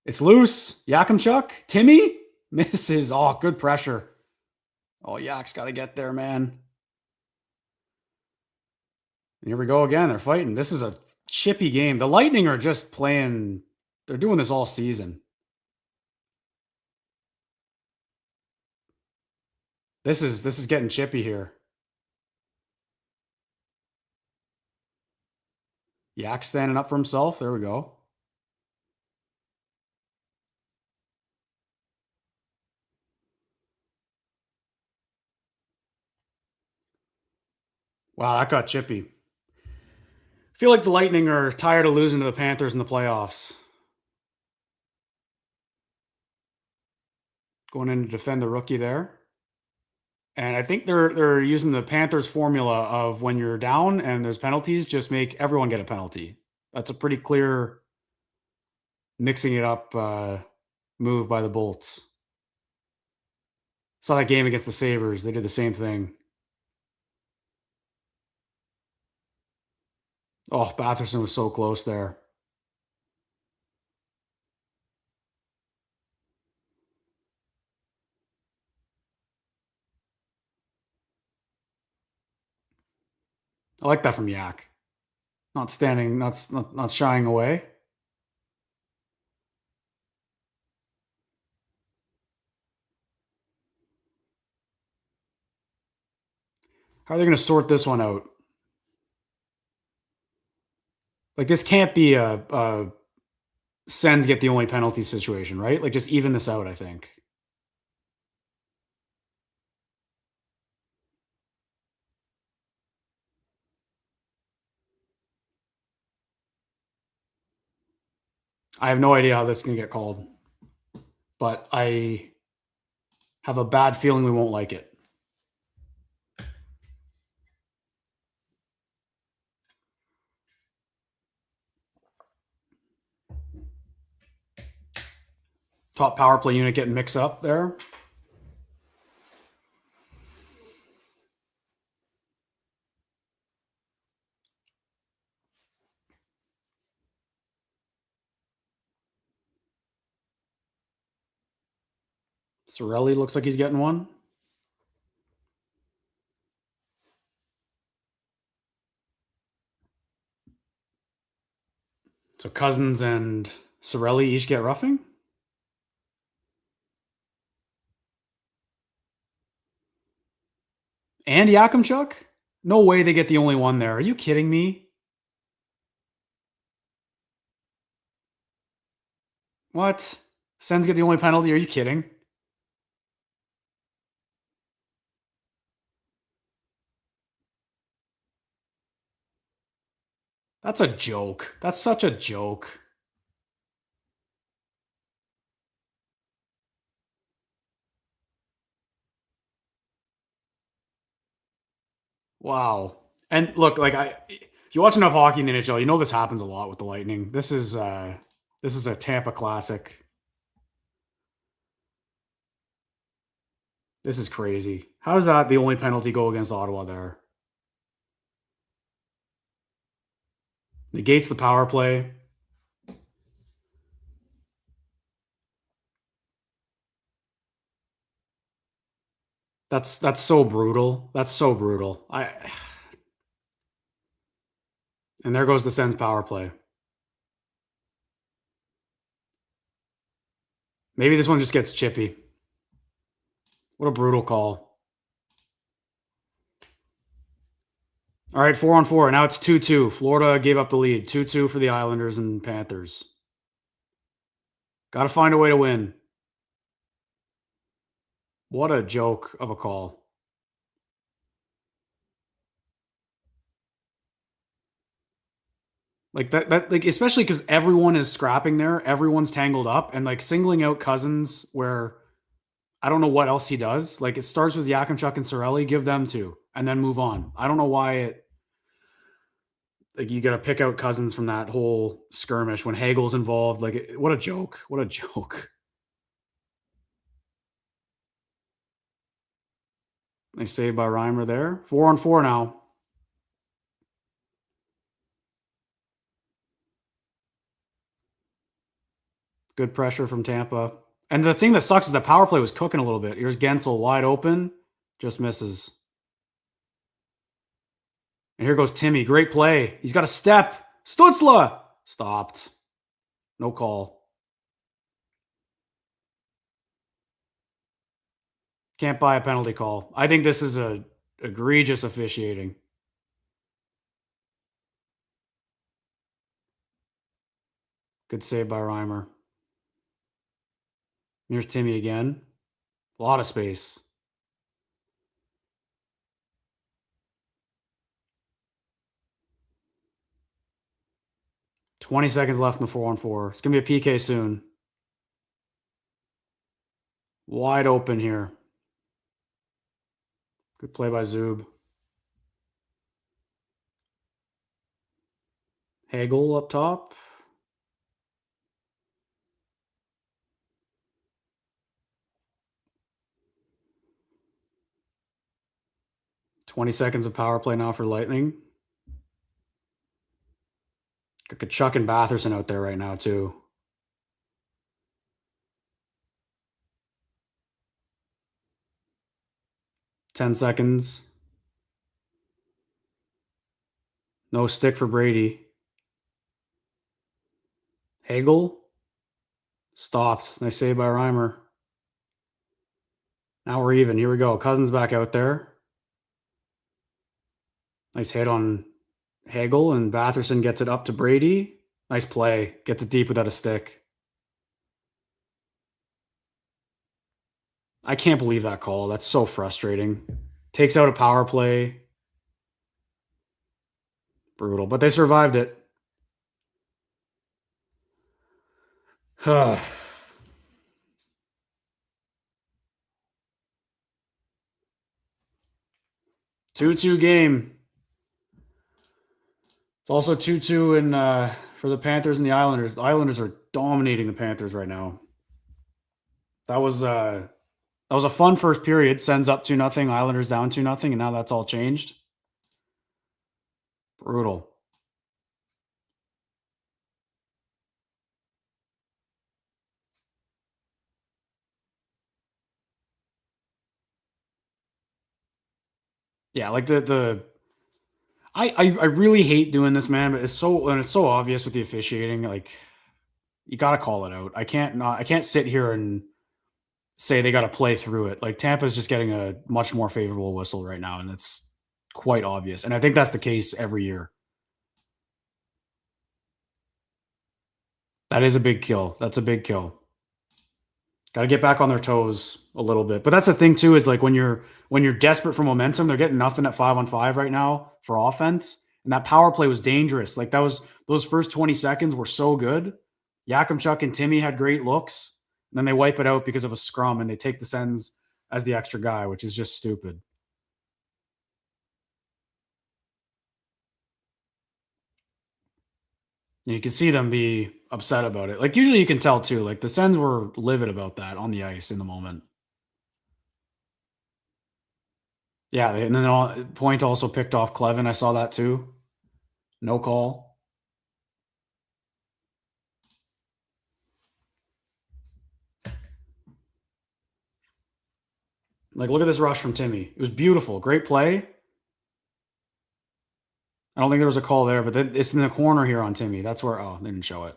It's loose. Yakimchuk. Timmy. Misses. Oh, good pressure. Oh, Yak's got to get there, man. And here we go again. They're fighting. This is a chippy game. The Lightning are just playing. They're doing this all season. This is getting chippy here. Yak standing up for himself. There we go. Wow, that got chippy. I feel like the Lightning are tired of losing to the Panthers in the playoffs. going in to defend the rookie there. And I think they're using the Panthers formula of when you're down and there's penalties, just make everyone get a penalty. That's a pretty clear mixing it up move by the Bolts. Saw that game against the Sabres. They did the same thing. Oh, Batherson was so close there. I like that from Yak. Not standing, not shying away. How are they going to sort this one out? Like, this can't be a Sens get the only penalty situation, right? Like, just even this out, I think. I have no idea how this is going to get called, but I have a bad feeling we won't like it. Top power play unit getting mixed up there. Cirelli looks like he's getting one. So Cousins and Cirelli each get roughing. And Yakimchuk? No way they get the only one there. Are you kidding me? What? Sens get the only penalty? Are you kidding? That's a joke. That's such a joke. Wow. And look, like if you watch enough hockey in the NHL, you know this happens a lot with the Lightning. This is a Tampa classic. This is crazy. How does that the only penalty go against Ottawa there? Negates the power play. That's so brutal. That's so brutal. And there goes the Sens power play. Maybe this one just gets chippy. What a brutal call. All right, 4-on-4. Now it's 2-2. Florida gave up the lead. 2-2 for the Islanders and Panthers. Got to find a way to win. What a joke of a call. Like that like especially because everyone is scrapping there. Everyone's tangled up and like singling out Cousins where I don't know what else he does. Like it starts with Yakimchuk and Cirelli, give them two and then move on. I don't know why it like you got to pick out Cousins from that whole skirmish when Hagel's involved. Like what a joke. What a joke. Nice save by Reimer there. 4-on-4 now. Good pressure from Tampa. And the thing that sucks is the power play was cooking a little bit. Here's Gensel wide open. Just misses. And here goes Timmy. Great play. He's got a step. Stutzla! Stopped. No call. Can't buy a penalty call. I think this is a egregious officiating. Good save by Reimer. Here's Timmy again. A lot of space. $20 seconds left in the 4-on-4. It's going to be a PK soon. Wide open here. Good play by Zub. Hagel up top. $20 of power play now for Lightning. Got Kachuk and Batherson out there right now, too. $10. No stick for Brady. Hagel. Stopped. Nice save by Reimer. Now we're even. Here we go. Cousins back out there. Nice hit on Hagel, and Batherson gets it up to Brady. Nice play. Gets it deep without a stick. I can't believe that call. That's so frustrating. Takes out a power play. Brutal. But they survived it. 2-2 game. It's also 2-2 in for the Panthers and the Islanders. The Islanders are dominating the Panthers right now. That was a fun first period. Sends up 2-0, Islanders down 2-0, and now that's all changed. Brutal. Yeah, like I really hate doing this, man, but it's so obvious with the officiating. Like, you got to call it out. I can't sit here and say they got to play through it. Like, Tampa's just getting a much more favorable whistle right now, and it's quite obvious. And I think that's the case every year. That is a big kill. That's a big kill. Got to get back on their toes a little bit. But that's the thing too, is like when you're desperate for momentum, they're getting nothing at 5-on-5 right now for offense. And that power play was dangerous. Like, those first 20 seconds were so good. Yakimchuk and Timmy had great looks. And then they wipe it out because of a scrum, and they take the Sens as the extra guy, which is just stupid. And you can see them be upset about it. Like, usually you can tell too. Like, the Sens were livid about that on the ice in the moment. Yeah, and then Point also picked off Clevin. I saw that too. No call. Like, look at this rush from Timmy. It was beautiful. Great play. I don't think there was a call there, but it's in the corner here on Timmy. That's where, they didn't show it.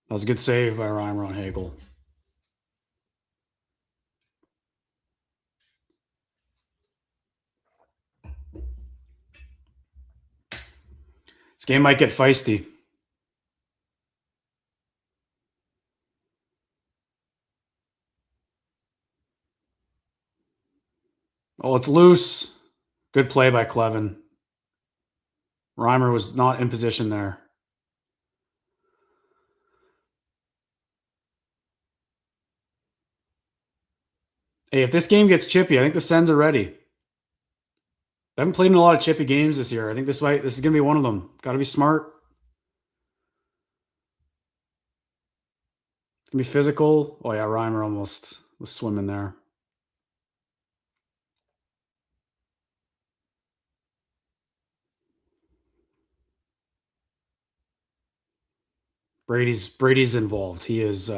That was a good save by Reimer on Hagel. This game might get feisty. Oh, it's loose. Good play by Clevin. Reimer was not in position there. Hey, if this game gets chippy, I think the Sens are ready. I haven't played in a lot of chippy games this year. I think this is going to be one of them. Got to be smart. It's going to be physical. Oh, yeah, Reimer almost was swimming there. Brady's involved. He is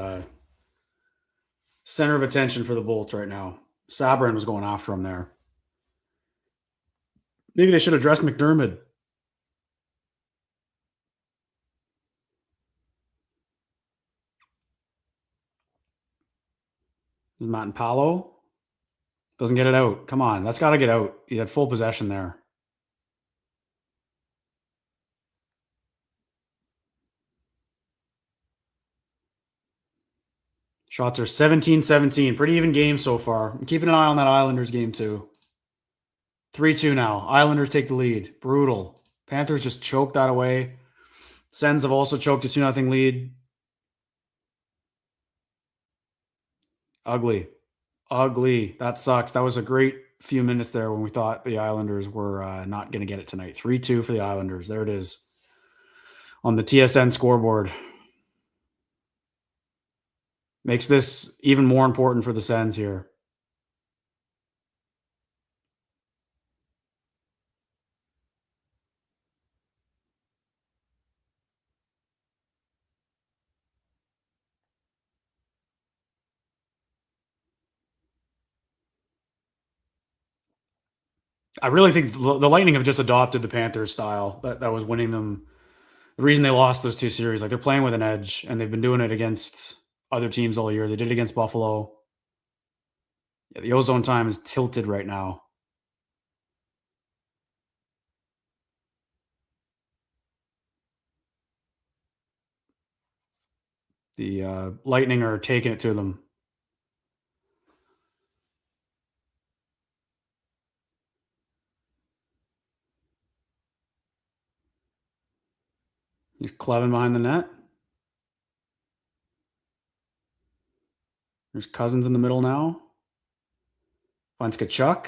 center of attention for the Bolts right now. Sabrin was going after him there. Maybe they should have dressed McDermott. Matt and Paolo doesn't get it out. Come on, that's got to get out. He had full possession there. Shots are 17-17. Pretty even game so far. I'm keeping an eye on that Islanders game too. 3-2 now. Islanders take the lead. Brutal. Panthers just choked that away. Sens have also choked a 2-0 lead. Ugly. That sucks. That was a great few minutes there when we thought the Islanders were not going to get it tonight. 3-2 for the Islanders. There it is on the TSN scoreboard. Makes this even more important for the Sens here. I really think the Lightning have just adopted the Panthers style that was winning them. The reason they lost those two series, like they're playing with an edge, and they've been doing it against other teams all year. They did it against Buffalo. Yeah, the ozone time is tilted right now. The Lightning are taking it to them. He's Clevin behind the net. There's Cousins in the middle now. Finds Kachuk.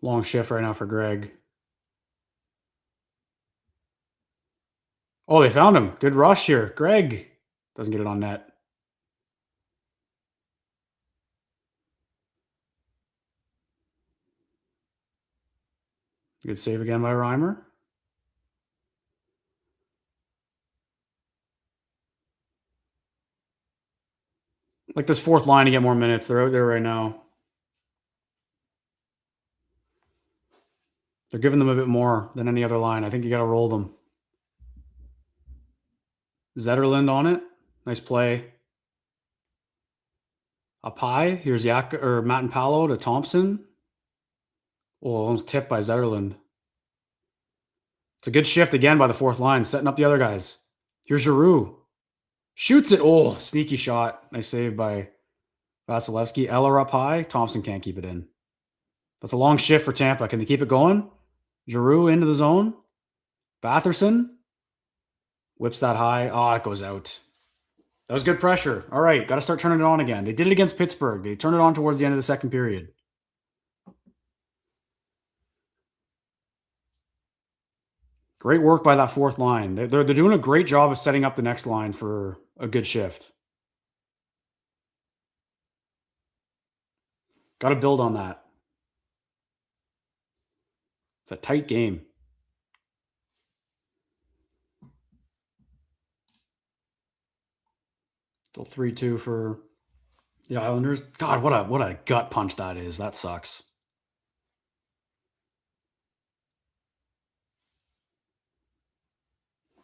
Long shift right now for Greg. Oh, they found him. Good rush here. Greg doesn't get it on net. Good save again by Reimer. Like this fourth line to get more minutes. They're out there right now. They're giving them a bit more than any other line. I think you got to roll them. Zetterlund on it. Nice play. Up high. Here's Matt and Paolo to Thompson. Oh, almost tipped by Zetterlund. It's a good shift again by the fourth line, setting up the other guys. Here's Giroux. Shoots it. Oh, sneaky shot. Nice save by Vasilevsky. Eller up high. Thompson can't keep it in. That's a long shift for Tampa. Can they keep it going? Giroux into the zone. Batherson whips that high. Oh, it goes out. That was good pressure. All right, got to start turning it on again. They did it against Pittsburgh. They turned it on towards the end of the second period. Great work by that fourth line. They're doing a great job of setting up the next line for a good shift. Got to build on that. It's a tight game. Still 3-2 for the Islanders. God, what a gut punch that is. That sucks.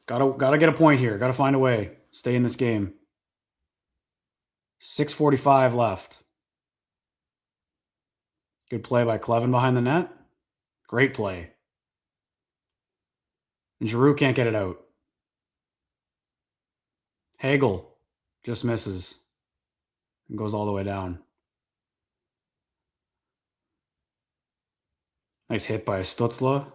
Gotta get a point here. Gotta find a way. Stay in this game. 6:45 left. Good play by Clevin behind the net. Great play. And Giroux can't get it out. Hagel just misses and goes all the way down. Nice hit by Stutzla.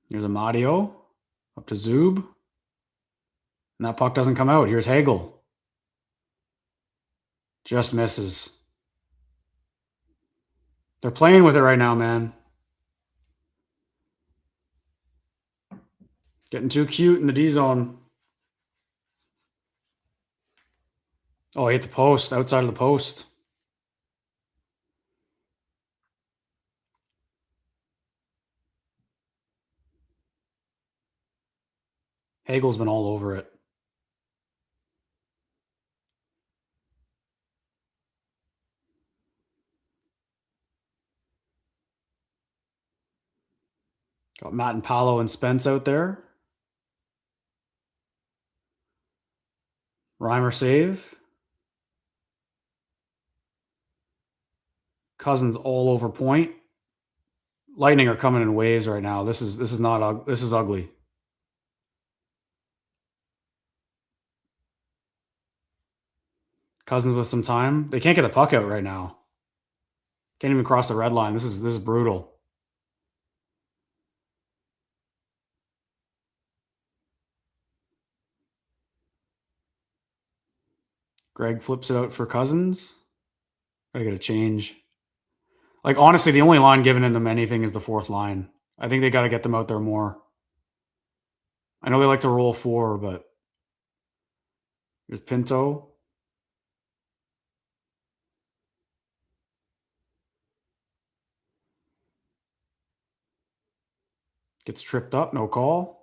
Here's Amadio up to Zub. And that puck doesn't come out. Here's Hagel. Just misses. They're playing with it right now, man. Getting too cute in the D zone. Oh, he hit the post, outside of the post. Hagel's been all over it. Got Matt and Paolo and Spence out there. Reimer save. Cousins all over point. Lightning are coming in waves right now. This is ugly. Cousins with some time. They can't get the puck out right now. Can't even cross the red line. This is brutal. Greg flips it out for Cousins. Gotta get a change. Like, honestly, the only line giving them anything is the fourth line. I think they got to get them out there more. I know they like to roll 4, but here's Pinto. Gets tripped up, no call.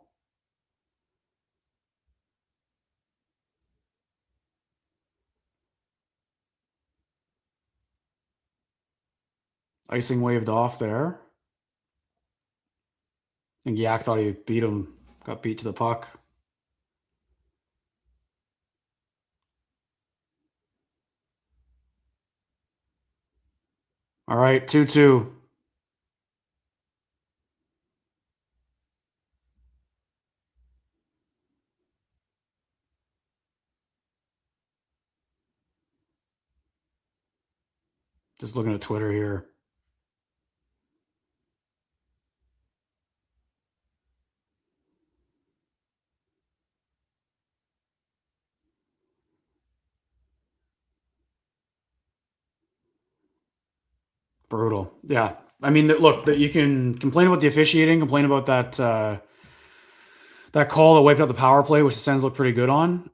Icing waved off there. I think Yak thought he beat him. Got beat to the puck. All right, 2-2. Just looking at Twitter here. Brutal. Yeah. I mean, look, you can complain about the officiating, complain about that that call that wiped out the power play, which the Sens look pretty good on.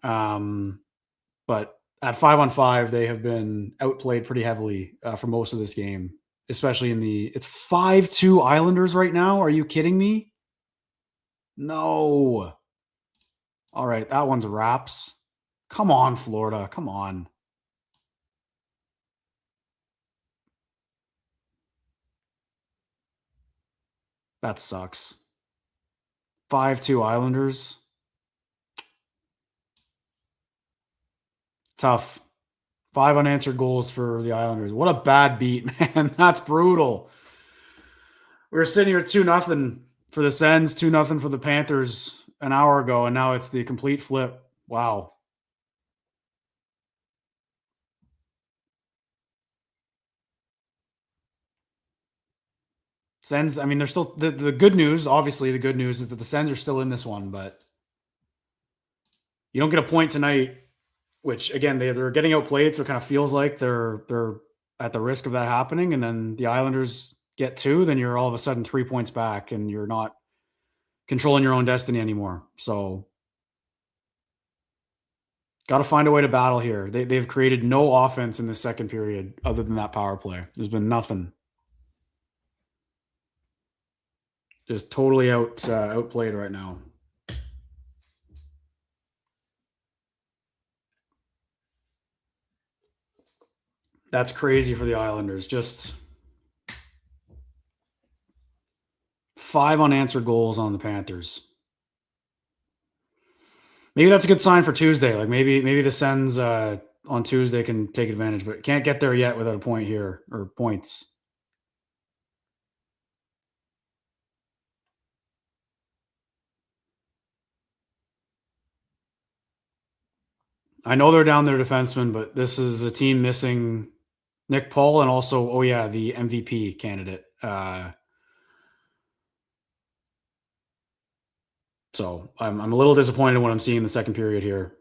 But at 5-on-5, they have been outplayed pretty heavily for most of this game, especially it's 5-2 Islanders right now. Are you kidding me? No. All right, that one's wraps. Come on, Florida. Come on. That sucks. 5-2 Islanders. Tough. 5 unanswered goals for the Islanders. What a bad beat, man. That's brutal. We were sitting here 2-0 for the Sens, 2-0 for the Panthers an hour ago, and now it's the complete flip. Wow. Sens, I mean, they're still the good news. Obviously, the good news is that the Sens are still in this one, but you don't get a point tonight, which again they're getting outplayed, so it kind of feels like they're at the risk of that happening. And then the Islanders get 2, then you're all of a sudden 3 points back, and you're not controlling your own destiny anymore. So, got to find a way to battle here. They've created no offense in the second period other than that power play. There's been nothing. Just totally outplayed right now. That's crazy for the Islanders. Just 5 unanswered goals on the Panthers. Maybe that's a good sign for Tuesday. Like maybe the Sens on Tuesday can take advantage, but can't get there yet without a point here or points. I know they're down their defenseman, but this is a team missing Nick Paul and also, the MVP candidate. So I'm a little disappointed in what I'm seeing in the second period here.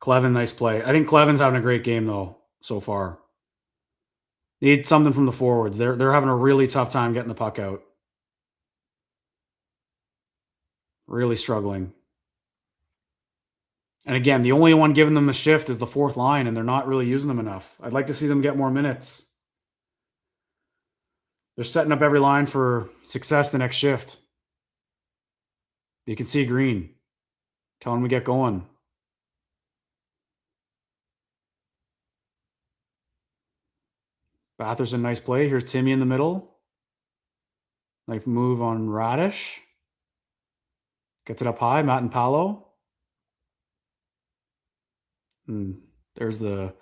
Clevin, nice play. I think Clevin's having a great game though so far. Need something from the forwards. They're having a really tough time getting the puck out. Really struggling. And again, the only one giving them a shift is the fourth line, and they're not really using them enough. I'd like to see them get more minutes. They're setting up every line for success the next shift. You can see Green. Tell him to get going. Batherson, nice play. Here's Timmy in the middle. Nice move on Radish. Gets it up high. Matt and Paolo. And there's the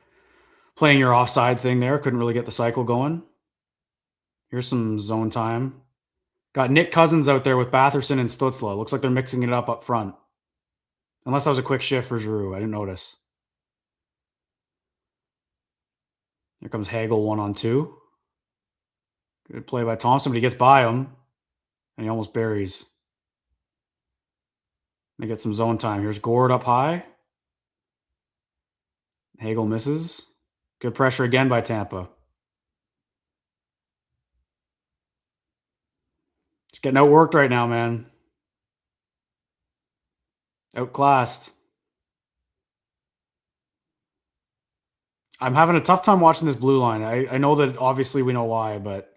playing your offside thing there. Couldn't really get the cycle going. Here's some zone time. Got Nick Cousins out there with Batherson and Stutzla. Looks like they're mixing it up front. Unless that was a quick shift for Giroux. I didn't notice. Here comes Hagel 1-on-2. Good play by Thompson, but he gets by him. And he almost buries. They get some zone time. Here's Gord up high. Hagel misses. Good pressure again by Tampa. Just getting outworked right now, man. Outclassed. I'm having a tough time watching this blue line. I know that obviously we know why, but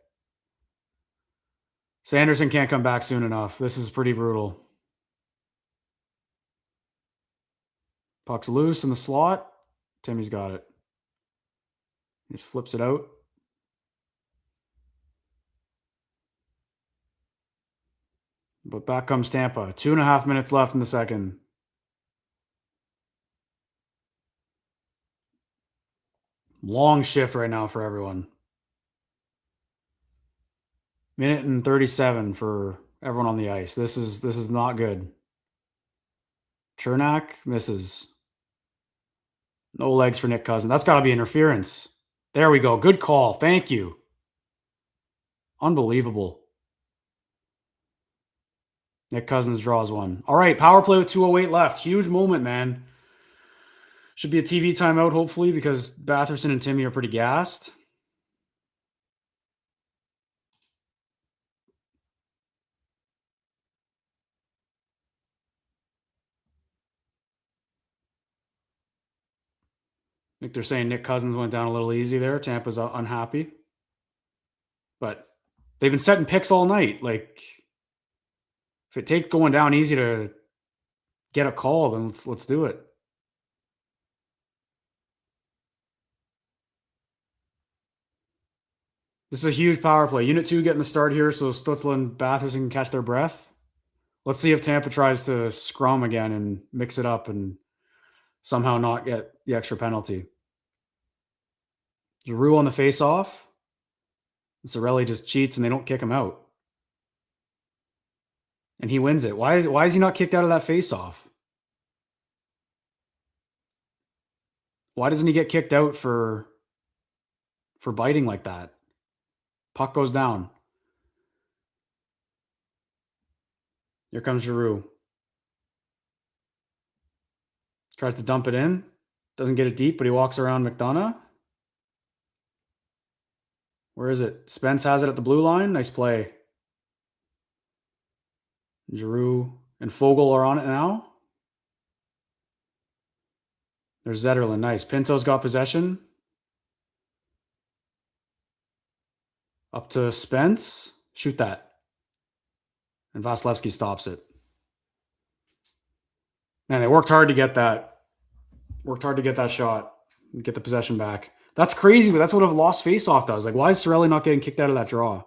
Sanderson can't come back soon enough. This is pretty brutal. Puck's loose in the slot. Timmy's got it. He just flips it out. But back comes Tampa. 2.5 minutes left in the second. Long shift right now for everyone. Minute and 37 for everyone on the ice. This is not good. Chernak misses. No legs for Nick Cousins. That's got to be interference. There we go. Good call. Thank you. Unbelievable. Nick Cousins draws one. All right, power play with 2:08 left. Huge moment, man. Should be a TV timeout, hopefully, because Batherson and Timmy are pretty gassed. I think they're saying Nick Cousins went down a little easy there. Tampa's unhappy. But they've been setting picks all night. Like, if it takes going down easy to get a call, then let's do it. This is a huge power play. Unit 2 getting the start here, so Stutzla and Batherson can catch their breath. Let's see if Tampa tries to scrum again and mix it up and somehow not get the extra penalty. Giroux on the face-off. Cirelli just cheats and they don't kick him out. And he wins it. Why is he not kicked out of that face-off? Why doesn't he get kicked out for biting like that? Puck goes down. Here comes Giroux. Tries to dump it in. Doesn't get it deep, but he walks around McDonough. Where is it? Spence has it at the blue line. Nice play. Giroux and Fogle are on it now. There's Zetterlund. Nice. Pinto's got possession. Up to Spence. Shoot that. And Vasilevsky stops it. Man, they worked hard to get that. Worked hard to get that shot. And get the possession back. That's crazy, but that's what a lost faceoff does. Like, why is Cirelli not getting kicked out of that draw?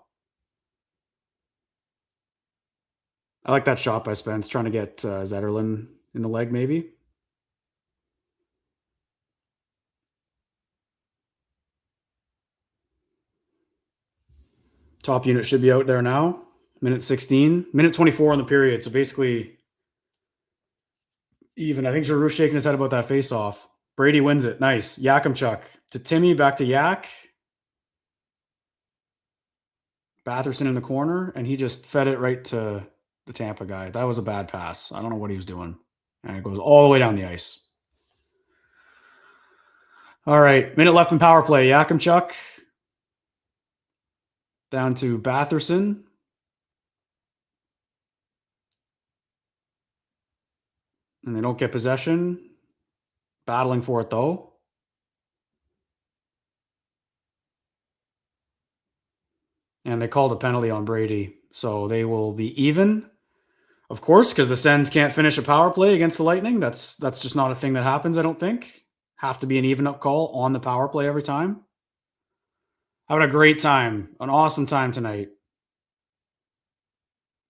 I like that shot by Spence, trying to get Zetterlund in the leg, maybe. Top unit should be out there now. Minute 16. Minute 24 in the period. So basically, even. I think Giroux shaking his head about that face-off. Brady wins it. Nice. Yakimchuk to Timmy, back to Yak. Batherson in the corner, and he just fed it right to the Tampa guy. That was a bad pass. I don't know what he was doing. And it goes all the way down the ice. All right. Minute left in power play. Yakimchuk down to Batherson. And they don't get possession. Battling for it, though. And they called a penalty on Brady. So they will be even. Of course, because the Sens can't finish a power play against the Lightning. That's just not a thing that happens, I don't think. Have to be an even-up call on the power play every time. Having a great time. An awesome time tonight.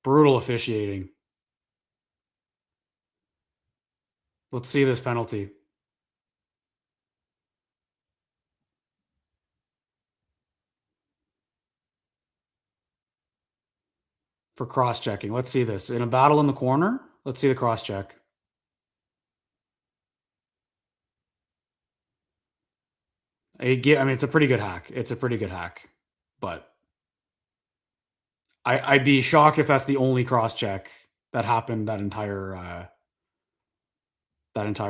Brutal officiating. Let's see this penalty. for cross-checking. Let's see this. In a battle in the corner, let's see the cross-check. I mean, it's a pretty good hack. But I'd be shocked if that's the only cross-check that happened that entire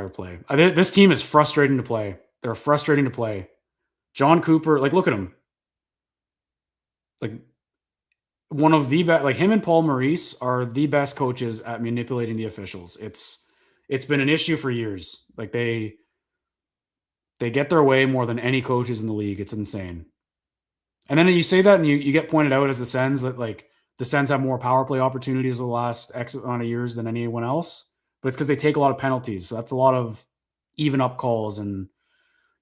play. This team is frustrating to play. They're frustrating to play. John Cooper, like, look at him. Like, one of the best, like, him and Paul Maurice are the best coaches at manipulating the officials. It's been an issue for years. Like, they get their way more than any coaches in the league. It's insane. And then you say that and you get pointed out as the Sens that, like, the Sens have more power play opportunities over the last X amount of years than anyone else. But it's because they take a lot of penalties. So that's a lot of even up calls and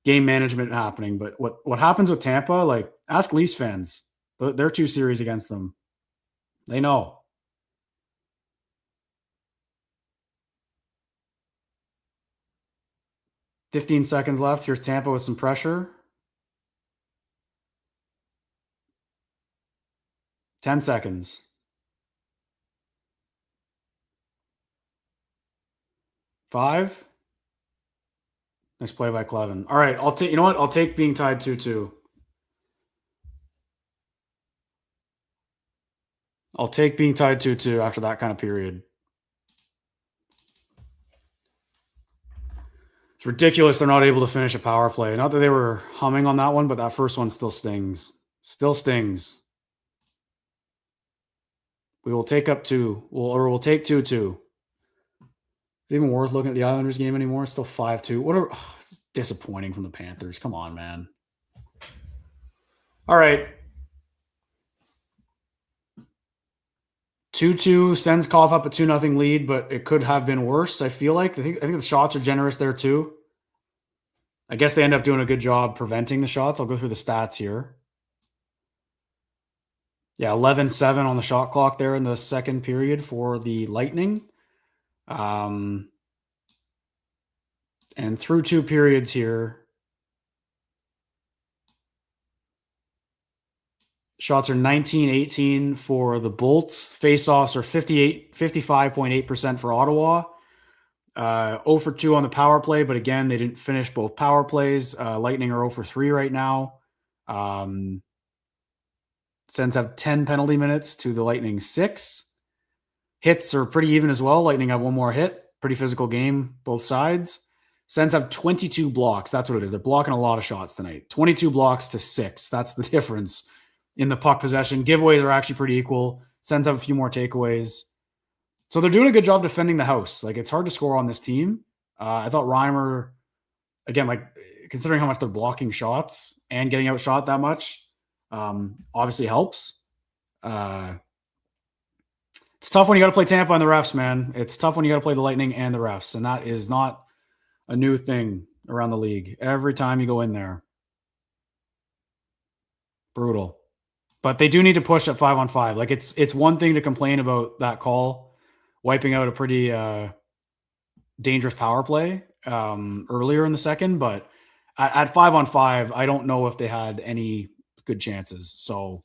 game management happening. But what happens with Tampa, like, ask Leafs fans. They're 2 series against them. They know. "15 seconds left. Here's Tampa with some pressure. 10 seconds. 5. Nice play by Clevin. All right, you know what? I'll take being tied 2-2. I'll take being tied 2-2 after that kind of period. It's ridiculous they're not able to finish a power play. Not that they were humming on that one, but that first one still stings. Still stings. We will take up 2. We'll take 2-2. Is it even worth looking at the Islanders game anymore? It's still 5-2. It's disappointing from the Panthers. Come on, man. All right. 2-2. Sens cough up a 2-0 lead, but it could have been worse, I feel like. I think the shots are generous there too. I guess they end up doing a good job preventing the shots. I'll go through the stats here. Yeah, 11-7 on the shot clock there in the second period for the Lightning. And through 2 periods here, shots are 19-18 for the Bolts. Faceoffs are 55.8% for Ottawa. 0 for 2 on the power play, but again, they didn't finish both power plays. Lightning are 0 for 3 right now. Sens have 10 penalty minutes to the Lightning 6. Hits are pretty even as well. Lightning have 1 more hit. Pretty physical game, both sides. Sens have 22 blocks. That's what it is. They're blocking a lot of shots tonight. 22 blocks to 6. That's the difference in the puck possession. Giveaways are actually pretty equal. Sens have a few more takeaways. So they're doing a good job defending the house. Like, it's hard to score on this team. I thought Reimer, again, like, considering how much they're blocking shots and getting outshot that much, obviously helps. It's tough when you got to play Tampa and the refs, man. It's tough when you got to play the Lightning and the refs, and that is not a new thing around the league. Every time you go in there. Brutal. But they do need to push at 5-on-5. Like, it's one thing to complain about that call, wiping out a pretty dangerous power play earlier in the second, but at 5-on-5, I don't know if they had any good chances. So,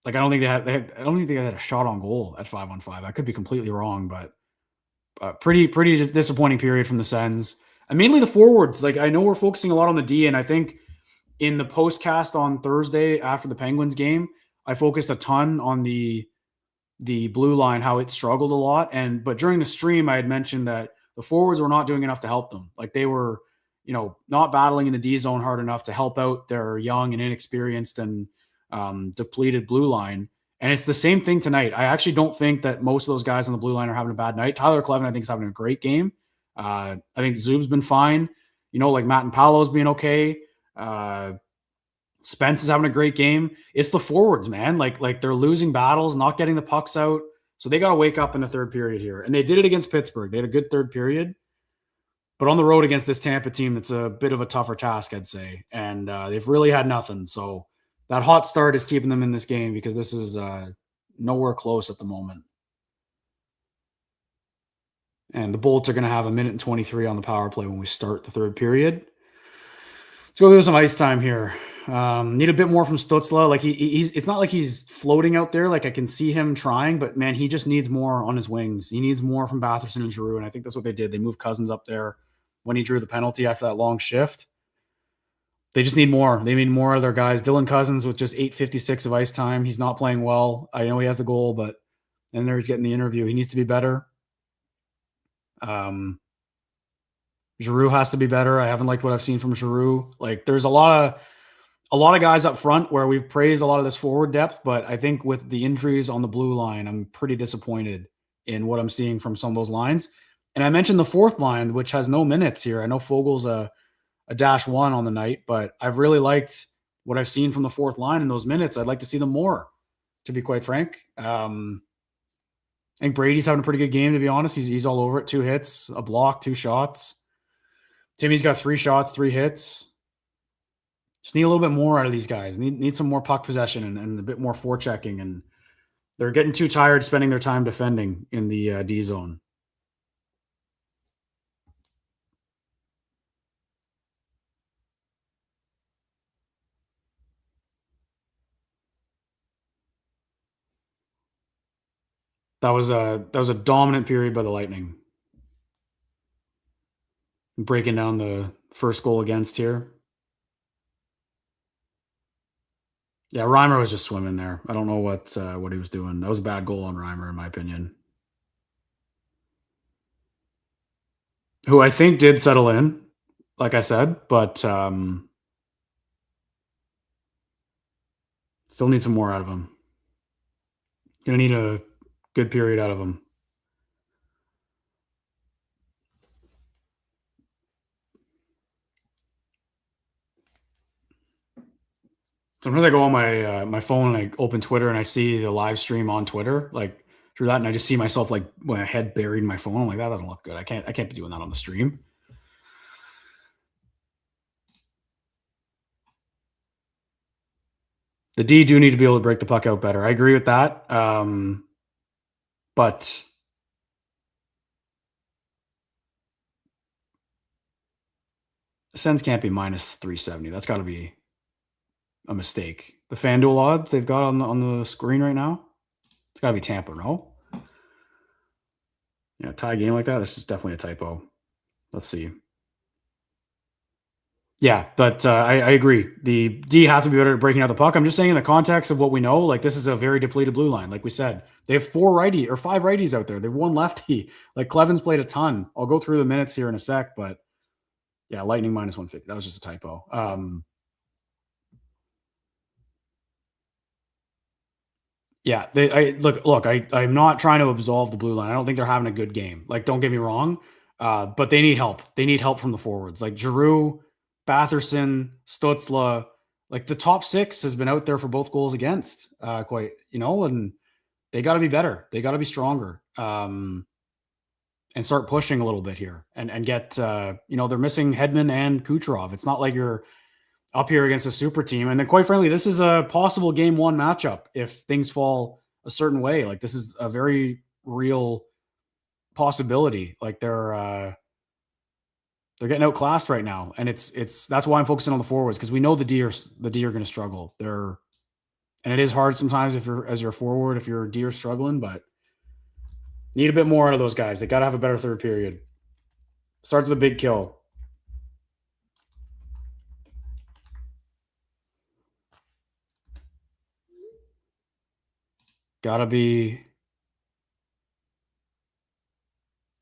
like, I don't think they had a shot on goal at 5-on-5. I could be completely wrong, but pretty disappointing period from the Sens. And mainly the forwards. Like, I know we're focusing a lot on the D, and I think in the postcast on Thursday after the Penguins game, I focused a ton on the blue line, how it struggled a lot. But during the stream, I had mentioned that the forwards were not doing enough to help them. Like, they were, not battling in the D zone hard enough to help out their young and inexperienced and depleted blue line. And it's the same thing tonight. I actually don't think that most of those guys on the blue line are having a bad night. Tyler Clevin, I think, is having a great game. I think Zub's been fine. Like Matt and Paolo's being okay. Spence is having a great game. It's the forwards, man. Like they're losing battles, not getting the pucks out. So they got to wake up in the third period here. And they did it against Pittsburgh. They had a good third period. But on the road against this Tampa team, it's a bit of a tougher task, I'd say. And they've really had nothing. So that hot start is keeping them in this game because this is nowhere close at the moment. And the Bolts are going to have 1 minute and 23 on the power play when we start the third period. Let's go through some ice time here. Need a bit more from Stützle. Like it's not like he's floating out there. Like I can see him trying, but man, he just needs more on his wings. He needs more from Batherson and Giroux, and I think that's what they did. They moved Cousins up there when he drew the penalty after that long shift. They just need more. They need more of their guys. Dylan Cousins with just 8:56 of ice time. He's not playing well. I know he has the goal, but and there he's getting the interview. He needs to be better. Giroux has to be better. I haven't liked what I've seen from Giroux. Like there's a lot of guys up front where we've praised a lot of this forward depth, but I think with the injuries on the blue line, I'm pretty disappointed in what I'm seeing from some of those lines. And I mentioned the fourth line, which has no minutes here. I know Fogel's a -1 on the night, but I've really liked what I've seen from the fourth line in those minutes. I'd like to see them more, to be quite frank. I think Brady's having a pretty good game, to be honest. He's all over it. 2 hits, a block, 2 shots. Timmy's got 3 shots, 3 hits. Just need a little bit more out of these guys. Need some more puck possession and a bit more forechecking. And they're getting too tired spending their time defending in the D zone. That was a dominant period by the Lightning. Breaking down the first goal against here. Yeah, Reimer was just swimming there. I don't know what he was doing. That was a bad goal on Reimer, in my opinion. Who I think did settle in, like I said, but still need some more out of him. Gonna need a good period out of him. Sometimes I go on my phone and I open Twitter and I see the live stream on Twitter, like through that, and I just see myself like my head buried in my phone. I'm like, that doesn't look good. I can't be doing that on the stream. The D do need to be able to break the puck out better. I agree with that. But the Sens can't be -370. That's got to be a mistake. The FanDuel odds they've got on the screen right now, it's got to be Tampa, no? Yeah, tie game like that, this is definitely a typo. Let's see. Yeah, but I agree. The D have to be better at breaking out the puck. I'm just saying in the context of what we know, like this is a very depleted blue line. Like we said, they have 5 righties out there. They have 1 lefty. Like Cleven's played a ton. I'll go through the minutes here in a sec, but yeah, Lightning -150. That was just a typo. Yeah, I'm not trying to absolve the blue line. I don't think they're having a good game. Like, don't get me wrong, but they need help. They need help from the forwards. Like Giroux, Batherson, Stützle, like the top 6 has been out there for both goals against, and they got to be better. They got to be stronger, and start pushing a little bit here and get, they're missing Hedman and Kucherov. It's not like you're up here against a super team. And then quite frankly, this is a possible game 1 matchup if things fall a certain way. Like this is a very real possibility. Like they're getting outclassed right now. And that's why I'm focusing on the forwards, because we know the D are going to struggle. And it is hard sometimes as you're a forward, if your D are struggling, but need a bit more out of those guys. They got to have a better third period. Starts with a big kill. Got to be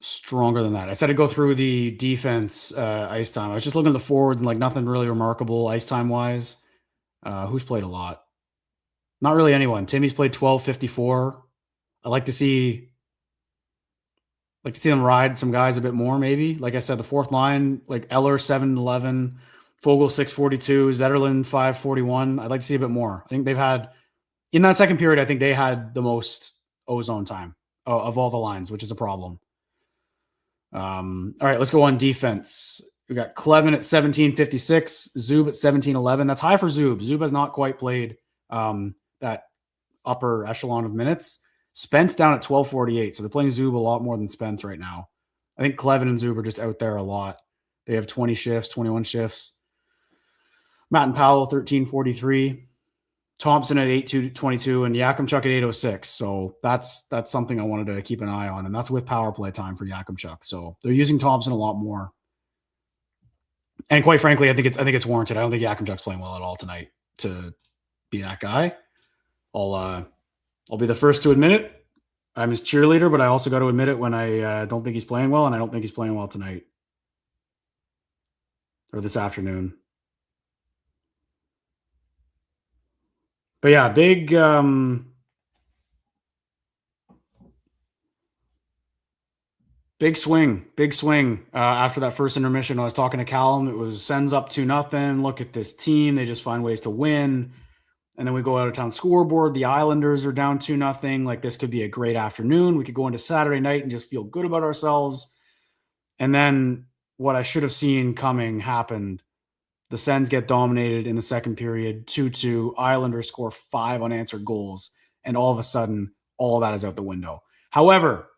stronger than that. I said to go through the defense ice time. I was just looking at the forwards and like nothing really remarkable ice time wise. Who's played a lot? Not really anyone. Timmy's played 12:54. I like to see them ride some guys a bit more, maybe. Like I said, the fourth line, like Eller 7:11, Fogel 6:42, Zetterlund 5:41. I'd like to see a bit more. I think they've had in that second period, I think they had the most ozone time of all the lines, which is a problem. All right, let's go on defense. We got Cleven at 17:56, Zub at 17:11. That's high for Zub. Zub has not quite played that upper echelon of minutes. Spence down at 12:48, so they're playing Zub a lot more than Spence right now. I think Cleven and Zub are just out there a lot. They have 20 shifts, 21 shifts. Matt and Powell 1343, Thompson at 822, and Yakimchuk at 806. So that's something I wanted to keep an eye on, and that's with power play time for Yakimchuk. So they're using Thompson a lot more. And quite frankly, I think it's warranted. I don't think Yakimchuk's playing well at all tonight to be that guy. I'll be the first to admit it. I'm his cheerleader, but I also got to admit it when I don't think he's playing well, and I don't think he's playing well tonight or this afternoon. But yeah, big swing after that first intermission. I was talking to Callum. It was Sens up 2-0. Look at this team. They just find ways to win. And then we go out of town scoreboard. The Islanders are down 2-0. Like, this could be a great afternoon. We could go into Saturday night and just feel good about ourselves. And then what I should have seen coming happened. The Sens get dominated in the second period, 2-2. Islanders score 5 unanswered goals. And all of a sudden, all of that is out the window. However,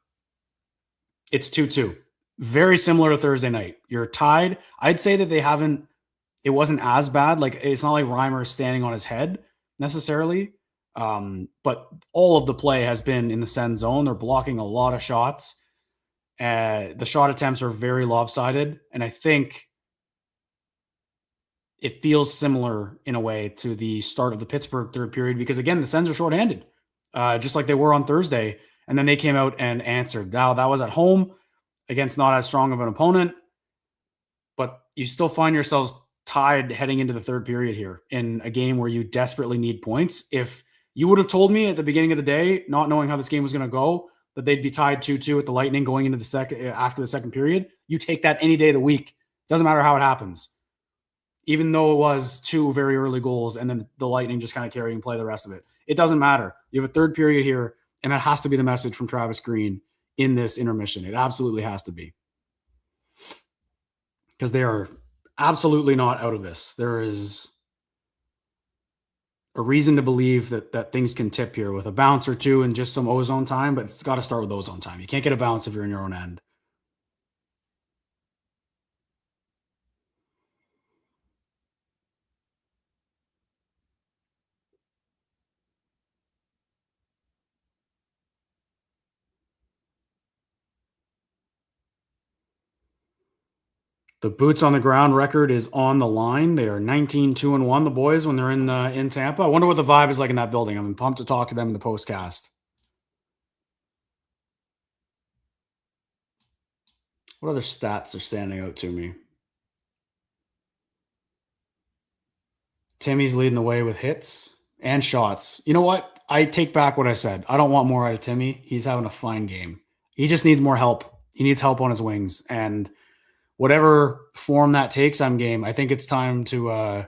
it's 2-2. Very similar to Thursday night. You're tied. I'd say that it wasn't as bad. Like, it's not like Reimer is standing on his head necessarily. But all of the play has been in the Sens zone. They're blocking a lot of shots. The shot attempts are very lopsided. And I think it feels similar in a way to the start of the Pittsburgh third period because, again, the Sens are shorthanded, just like they were on Thursday. And then they came out and answered. Now, that was at home against not as strong of an opponent, but you still find yourselves tied heading into the third period here in a game where you desperately need points. If you would have told me at the beginning of the day, not knowing how this game was going to go, that they'd be tied 2-2 at the Lightning going into after the second period, you take that any day of the week. Doesn't matter how it happens. Even though it was 2 very early goals and then the Lightning just kind of carry and play the rest of it. It doesn't matter. You have a third period here, and that has to be the message from Travis Green in this intermission. It absolutely has to be. Because they are absolutely not out of this. There is a reason to believe that things can tip here with a bounce or two and just some ozone time, but it's got to start with ozone time. You can't get a bounce if you're in your own end. The boots on the ground record is on the line. They are 19-2-1, the boys, when they're in Tampa. I wonder what the vibe is like in that building. I'm pumped to talk to them in the postcast. What other stats are standing out to me? Timmy's leading the way with hits and shots. You know what? I take back what I said. I don't want more out of Timmy. He's having a fine game. He just needs more help. He needs help on his wings. And whatever form that takes, I'm game. I think it's time to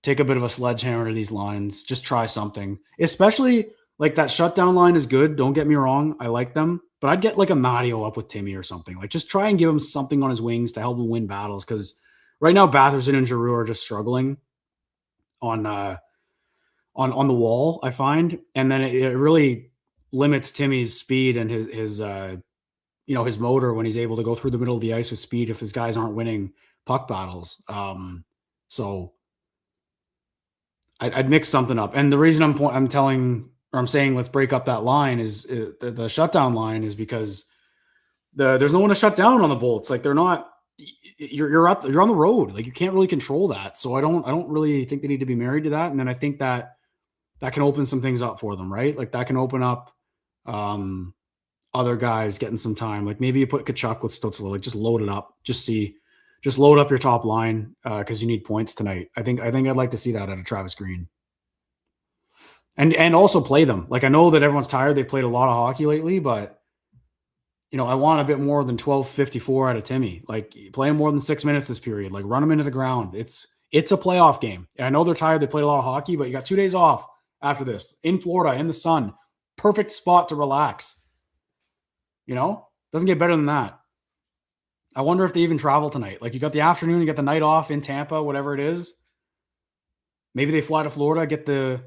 take a bit of a sledgehammer to these lines. Just try something. Especially, like, that shutdown line is good. Don't get me wrong. I like them. But I'd get like a Mario up with Timmy or something. Like, just try and give him something on his wings to help him win battles. Because right now, Batherson and Giroux are just struggling on the wall, I find. And then it really limits Timmy's speed and his motor when he's able to go through the middle of the ice with speed if his guys aren't winning puck battles. So I'd mix something up. And the reason I'm saying let's break up that line is the shutdown line is because there's no one to shut down on the Bolts. Like, they're not. You're on the road. Like, you can't really control that. So I don't really think they need to be married to that. And then I think that can open some things up for them, right? Like, that can open up other guys getting some time. Like, maybe you put Kachuk with Stutzla. Like, just load it up. Just load up your top line because you need points tonight. I think I'd like to see that out of Travis Green. And also play them. Like, I know that everyone's tired. They played a lot of hockey lately, but I want a bit more than 12:54 out of Timmy. Like, play him more than 6 minutes this period. Like, run him into the ground. It's a playoff game. And I know they're tired. They played a lot of hockey, but you got 2 days off after this in Florida in the sun. Perfect spot to relax. Doesn't get better than that. I wonder if they even travel tonight. Like, you got the afternoon, you got the night off in Tampa, whatever it is. Maybe they fly to Florida, get a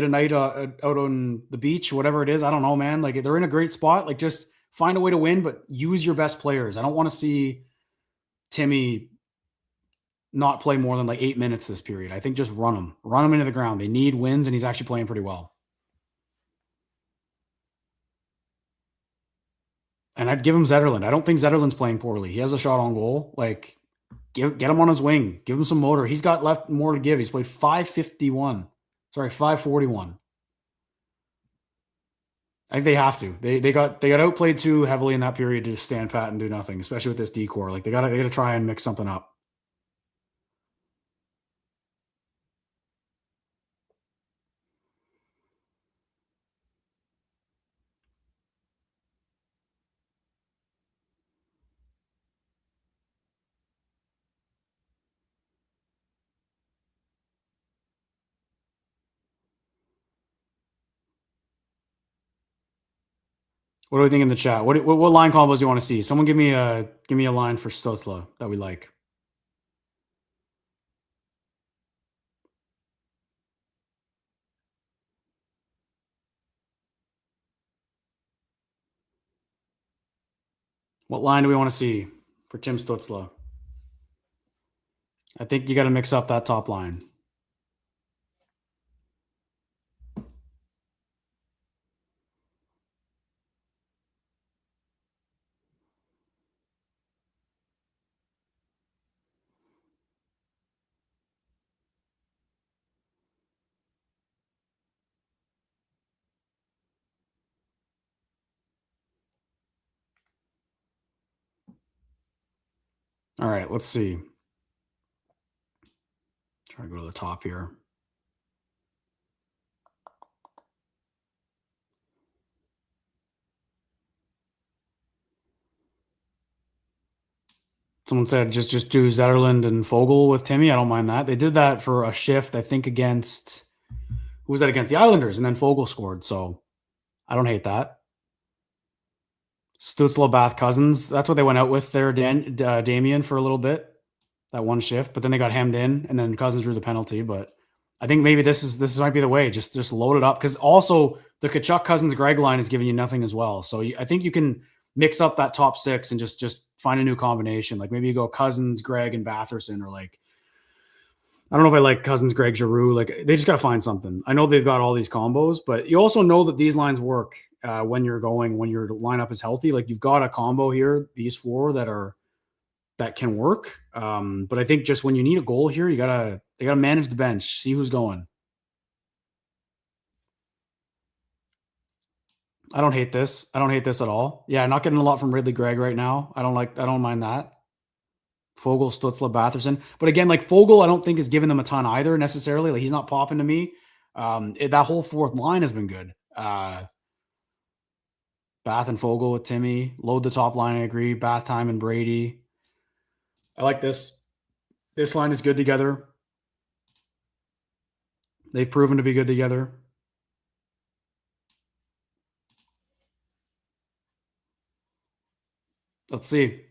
night out on the beach, whatever it is. I don't know, man. Like, they're in a great spot. Like, just find a way to win, but use your best players. I don't want to see Timmy not play more than like 8 minutes this period. I think just run him into the ground. They need wins, and he's actually playing pretty well. And I'd give him Zetterlund. I don't think Zetterlund's playing poorly. He has a shot on goal. Like, get him on his wing. Give him some motor. He's got left more to give. He's played 541. I think they have to. They got outplayed too heavily in that period to stand pat and do nothing, especially with this decor. Like, they gotta try and mix something up. What do we think in the chat? What line combos do you want to see? Someone give me a line for Stutzla that we like. What line do we want to see for Tim Stutzla? I think you got to mix up that top line. All right, let's see. Try to go to the top here. Someone said just do Zetterlund and Fogle with Timmy. I don't mind that. They did that for a shift, I think, against who was that against? The Islanders, and then Fogle scored. So I don't hate that. Stutzla, Bath, Cousins. That's what they went out with there, Damien, for a little bit. That one shift, but then they got hemmed in, and then Cousins drew the penalty. But I think maybe this might be the way. Just load it up, because also the Tkachuk, Cousins, Greg line is giving you nothing as well. So I think you can mix up that top six and just find a new combination. Like maybe you go Cousins, Greg, and Batherson, or like, I don't know if I like Cousins, Greg, Giroux. Like, they just got to find something. I know they've got all these combos, but you also know that these lines work when your lineup is healthy. Like, you've got a combo here, these four that can work. But I think just when you need a goal here, they gotta manage the bench, see who's going. I don't hate this. I don't hate this at all. Yeah, not getting a lot from Ridley Gregg right now. I don't mind that. Fogle, Stutzla, Batherson. But again, like, Fogle, I don't think is giving them a ton either necessarily. Like, he's not popping to me. That whole fourth line has been good. Bath and Fogle with Timmy. Load the top line, I agree. Bath, Time, and Brady. I like this. This line is good together. They've proven to be good together. Let's see.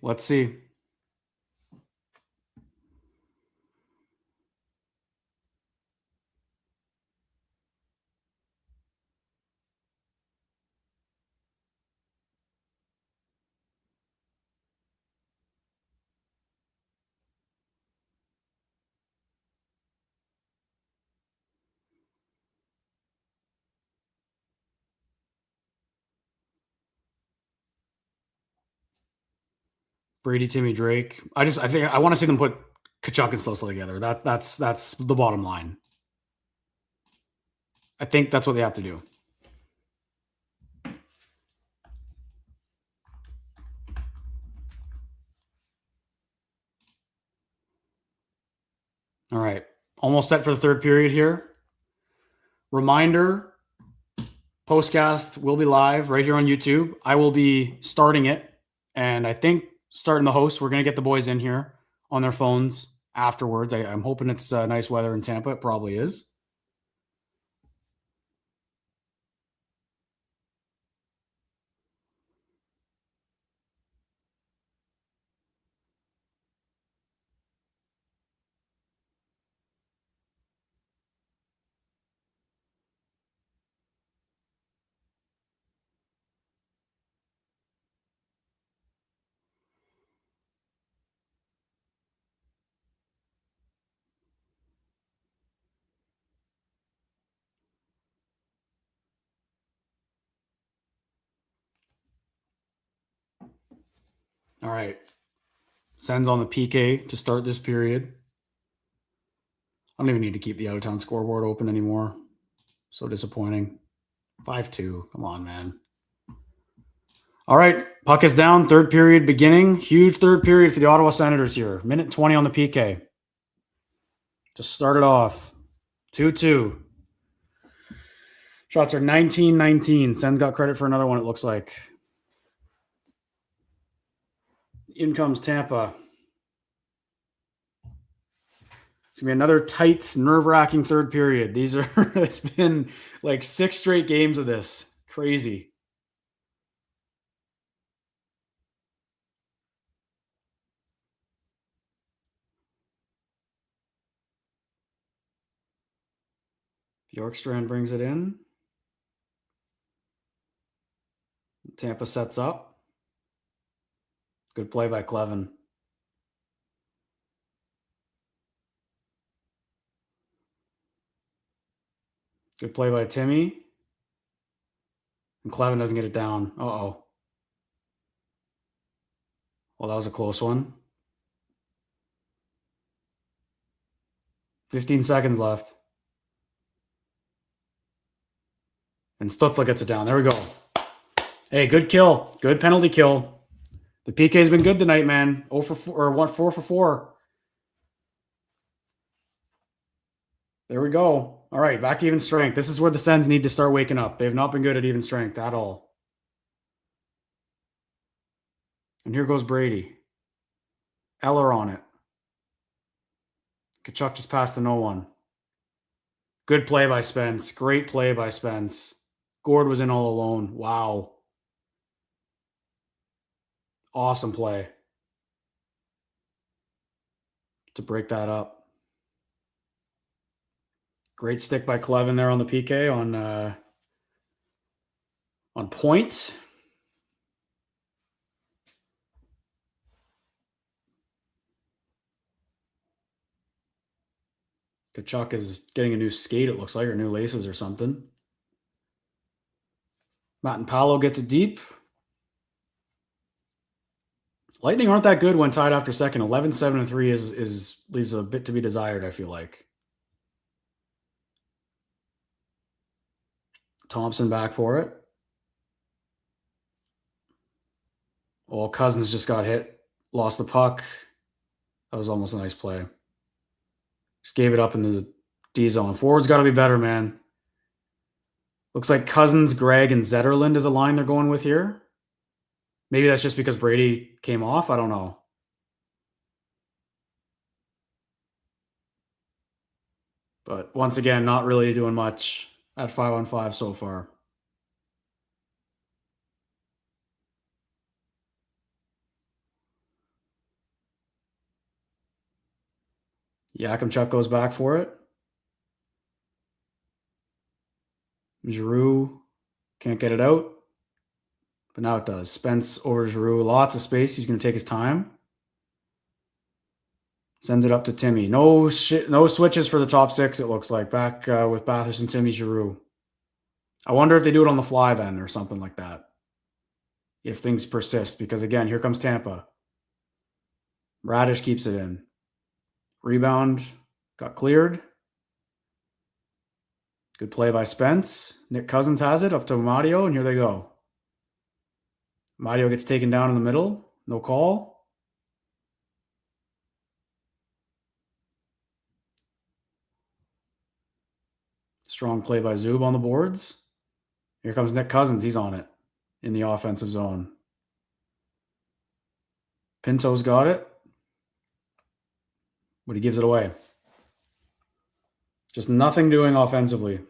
Brady, Timmy, Drake. I think I want to see them put Tkachuk and Stutzla together. That's the bottom line. I think that's what they have to do. All right. Almost set for the third period here. Reminder, postcast will be live right here on YouTube. I will be starting it, and I think starting the host. We're going to get the boys in here on their phones afterwards. I'm hoping it's nice weather in Tampa. It probably is. All right. Sens on the PK to start this period. I don't even need to keep the out-of-town scoreboard open anymore. So disappointing. 5-2. Come on, man. All right. Puck is down. Third period beginning. Huge third period for the Ottawa Senators here. Minute 20 on the PK. To start it off. 2-2. Shots are 19-19. Sens got credit for another one, it looks like. In comes Tampa. It's going to be another tight, nerve-wracking third period. It's been like 6 straight games of this. Crazy. Bjorkstrand brings it in. Tampa sets up. Good play by Clevin. Good play by Timmy. And Clevin doesn't get it down. Uh-oh. Well, that was a close one. 15 seconds left. And Stutzla gets it down. There we go. Hey, good kill. Good penalty kill. The PK's been good tonight, man. 0 for 4 or 4 for 4. There we go. All right, back to even strength. This is where the Sens need to start waking up. They have not been good at even strength at all. And here goes Brady. Eller on it. Kachuk just passed to no one. Good play by Spence. Great play by Spence. Gord was in all alone. Wow. Awesome play to break that up. Great stick by Clevin there on the PK on point. Kachuk is getting a new skate, it looks like, or new laces or something. Matt Paolo gets it deep. Lightning aren't that good when tied after second. 11-7-3 is leaves a bit to be desired, I feel like. Thompson back for it. Oh, Cousins just got hit. Lost the puck. That was almost a nice play. Just gave it up in the D zone. Forward's got to be better, man. Looks like Cousins, Gregg, and Zetterlund is a line they're going with here. Maybe that's just because Brady came off. I don't know. But once again, not really doing much at 5-on-5 so far. Yakimchuk goes back for it. Giroux can't get it out. But now it does. Spence over Giroux. Lots of space. He's going to take his time. Sends it up to Timmy. No switches for the top 6, it looks like. Back with Batherson, Timmy, Giroux. I wonder if they do it on the fly then or something like that. If things persist. Because, again, here comes Tampa. Radish keeps it in. Rebound. Got cleared. Good play by Spence. Nick Cousins has it up to Mario, and here they go. Mario gets taken down in the middle. No call. Strong play by Zub on the boards. Here comes Nick Cousins. He's on it in the offensive zone. Pinto's got it. But he gives it away. Just nothing doing offensively.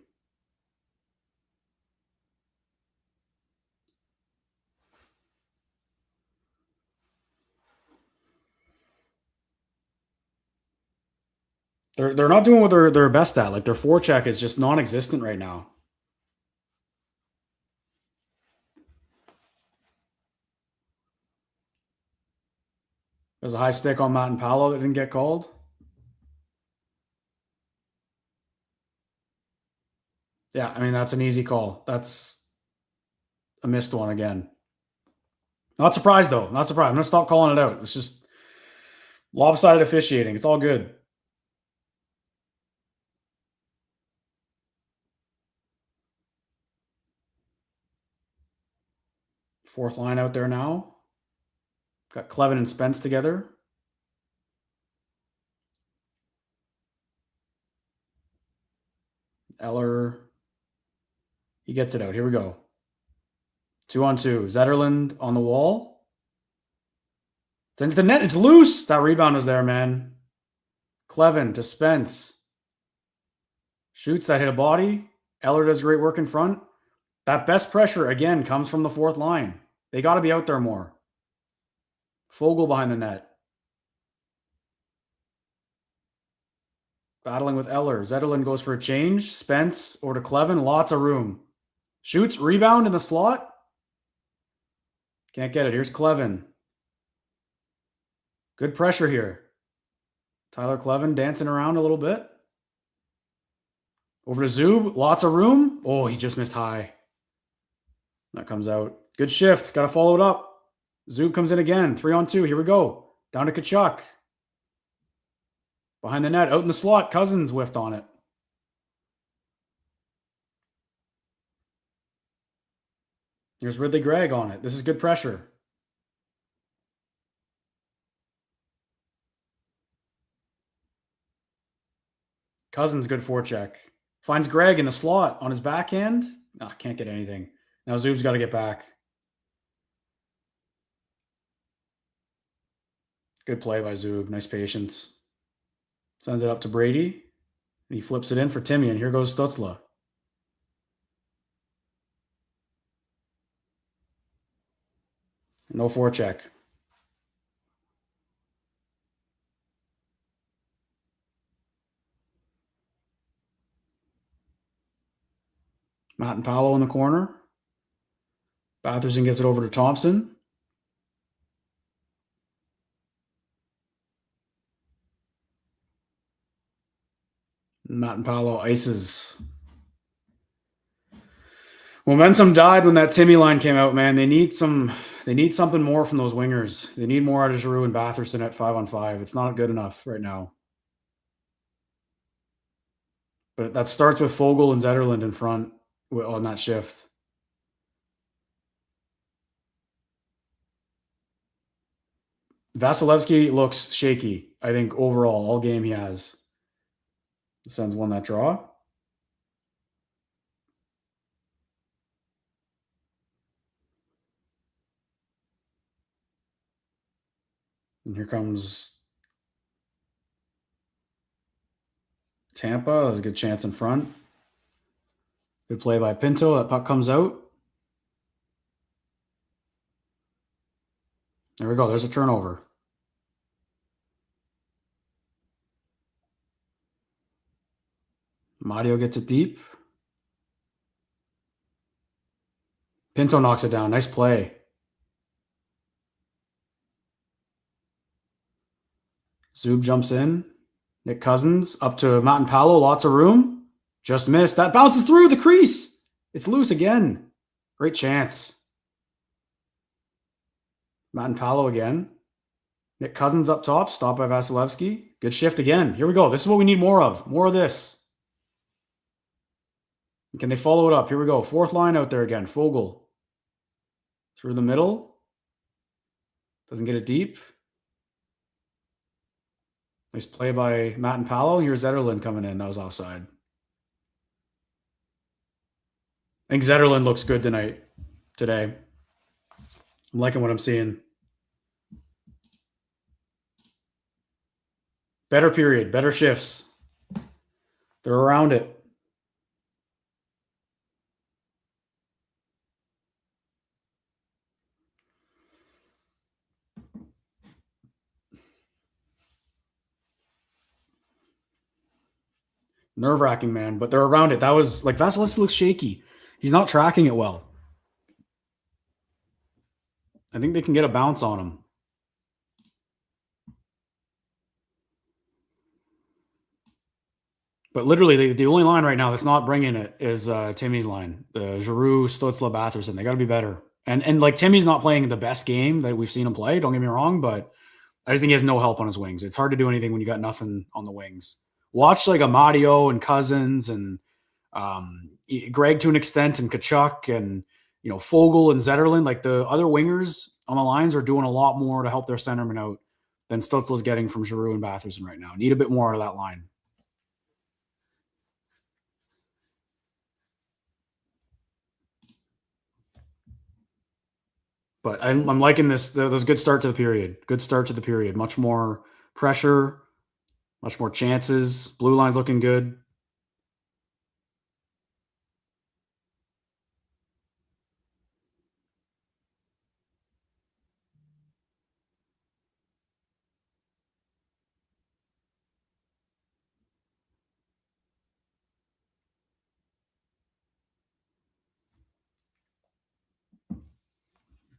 They're not doing what they're best at. Like, their forecheck is just non-existent right now. There's a high stick on Matt and Paolo that didn't get called. Yeah, I mean, that's an easy call. That's a missed one again. Not surprised, though. Not surprised. I'm going to stop calling it out. It's just lopsided officiating. It's all good. Fourth line out there now. Got Clevin and Spence together. Eller. He gets it out. Here we go. 2-on-2. Zetterlund on the wall. Sends the net. It's loose. That rebound was there, man. Clevin to Spence. Shoots. That hit a body. Eller does great work in front. That best pressure, again, comes from the fourth line. They got to be out there more. Foegele behind the net. Battling with Eller. Zetterlund goes for a change. Spence over to Clevin. Lots of room. Shoots. Rebound in the slot. Can't get it. Here's Clevin. Good pressure here. Tyler Clevin dancing around a little bit. Over to Zub. Lots of room. Oh, he just missed high. That comes out. Good shift. Got to follow it up. Zub comes in again. 3-on-2. Here we go. Down to Tkachuk. Behind the net. Out in the slot. Cousins whiffed on it. Here's Ridley Gregg on it. This is good pressure. Cousins, good forecheck. Finds Gregg in the slot on his backhand. Can't get anything. Now Zub's got to get back. Good play by Zub. Nice patience. Sends it up to Brady. And he flips it in for Timmy, and here goes Stützle. No forecheck. Matt and Paolo in the corner. Batherson gets it over to Thompson. Matt and Paolo ices. Momentum died when that Timmy line came out, man. They need something more from those wingers. They need more out of Giroux and Batherson at 5-on-5. It's not good enough right now. But that starts with Foegele and Zetterlund in front on that shift. Vasilevsky looks shaky, I think, overall, all game he has. The Sens won that draw. And here comes Tampa. There's a good chance in front. Good play by Pinto. That puck comes out. There we go. There's a turnover. Mario gets it deep. Pinto knocks it down. Nice play. Zub jumps in. Nick Cousins up to Matt and Paolo. Lots of room. Just missed. That bounces through the crease. It's loose again. Great chance. Matt and Paolo again. Nick Cousins up top. Stopped by Vasilevsky. Good shift again. Here we go. This is what we need more of. More of this. Can they follow it up? Here we go. Fourth line out there again. Foegele. Through the middle. Doesn't get it deep. Nice play by Matt and Paolo. Here's Zetterlund coming in. That was offside. I think Zetterlund looks good today. I'm liking what I'm seeing. Better period. Better shifts. They're around it. Nerve-wracking, man, but they're around it. That was like Vasilevsky looks shaky. He's not tracking it well. I think they can get a bounce on him. But literally, the only line right now that's not bringing it is Timmy's line. The Giroux, Stützle, Batherson. They got to be better. And like Timmy's not playing the best game that we've seen him play. Don't get me wrong, but I just think he has no help on his wings. It's hard to do anything when you got nothing on the wings. Watch like Amadio and Cousins and Greg to an extent and Kachuk and Fogle and Zetterlund. Like the other wingers on the lines are doing a lot more to help their centerman out than Stützle's getting from Giroux and Batherson right now. Need a bit more out of that line. But I'm liking this. There's a good start to the period. Good start to the period. Much more pressure, much more chances. Blue line's looking good.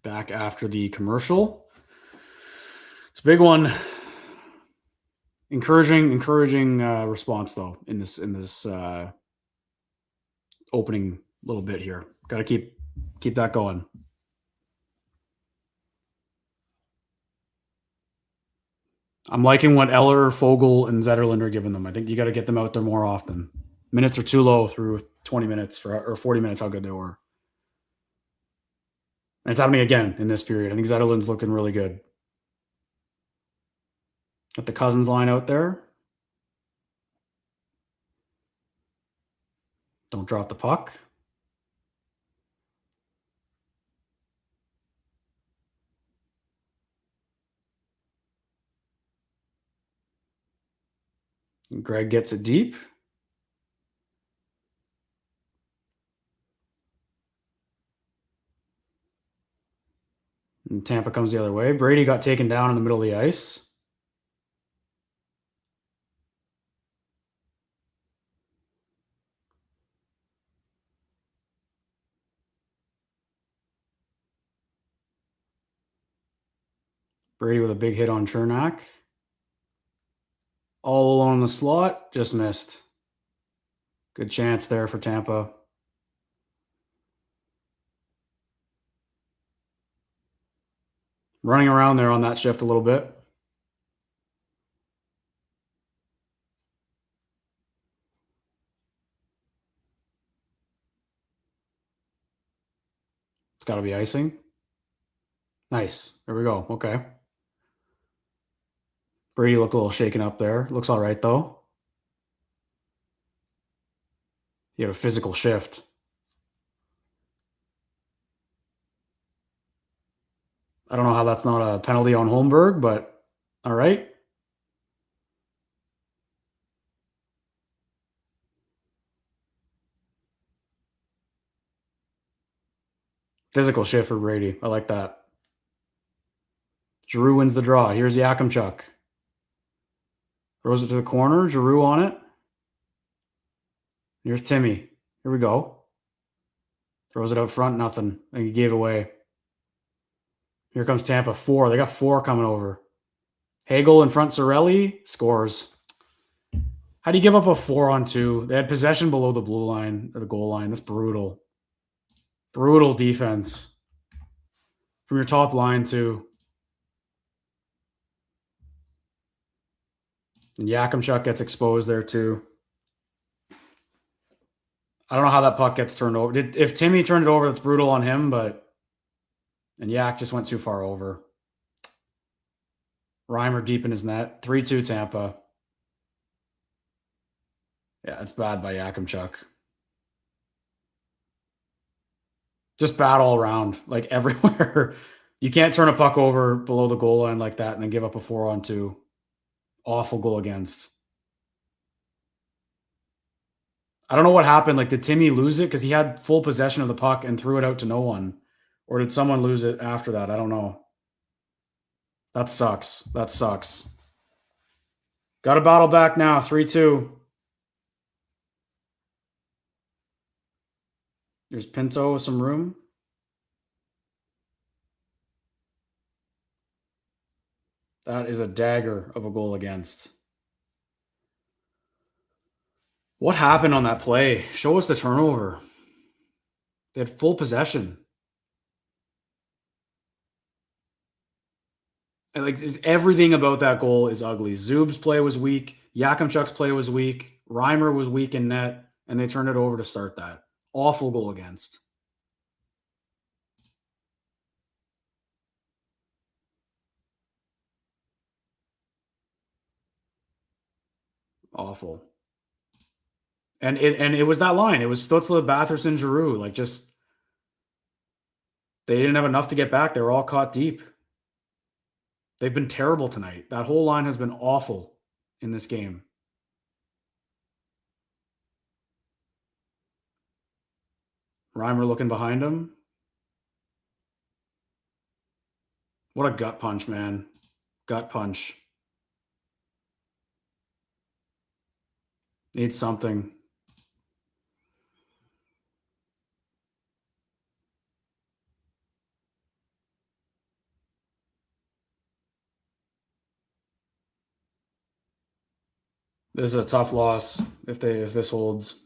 Back after the commercial. It's a big one. Encouraging response though in this opening little bit here. Got to keep that going. I'm liking what Eller, Fogle, and Zetterlund are giving them. I think you got to get them out there more often. Minutes are too low through 20 minutes or 40 minutes. How good they were. And it's happening again in this period. I think Zetterlund's looking really good. Got the Cousins line out there. Don't drop the puck. And Greg gets it deep. And Tampa comes the other way. Brady got taken down in the middle of the ice. Brady with a big hit on Chernak. All alone in the slot. Just missed. Good chance there for Tampa. Running around there on that shift a little bit. It's got to be icing. Nice. There we go. Okay. Brady looked a little shaken up there. Looks all right, though. He had a physical shift. I don't know how that's not a penalty on Holmberg, but all right. Physical shift for Brady. I like that. Giroux wins the draw. Here's Yakimchuk. Throws it to the corner. Giroux on it. Here's Timmy. Here we go. Throws it out front. Nothing. I think he gave it away. Here comes Tampa. 4. They got 4 coming over. Hagel in front. Cirelli scores. How do you give up a 4-on-2? They had possession below the blue line or the goal line. That's brutal. Brutal defense. From your top line, too. And Yakimchuk gets exposed there, too. I don't know how that puck gets turned over. If Timmy turned it over, that's brutal on him, but... And Yak just went too far over. Reimer deep in his net. 3-2 Tampa. Yeah, it's bad by Yakimchuk. Just bad all around, like everywhere. You can't turn a puck over below the goal line like that and then give up a 4-on-2. Awful goal against. I don't know what happened. Like, did Timmy lose it? Because he had full possession of the puck and threw it out to no one. Or did someone lose it after that? I don't know. That sucks. That sucks. Got to battle back now. 3-2. There's Pinto with some room. That is a dagger of a goal against. What happened on that play? Show us the turnover. They had full possession. like everything about that goal is ugly. Zub's play was weak. Yakimchuk's play was weak. Reimer was weak in net, and they turned it over to start that. Awful goal against. Awful. And it was that line. It was Stützle, Batherson, Giroux. Like, just they didn't have enough to get back. They were all caught deep. They've been terrible tonight. That whole line has been awful in this game. Reimer looking behind him. What a gut punch, man. Gut punch. Needs something. This is a tough loss if this holds.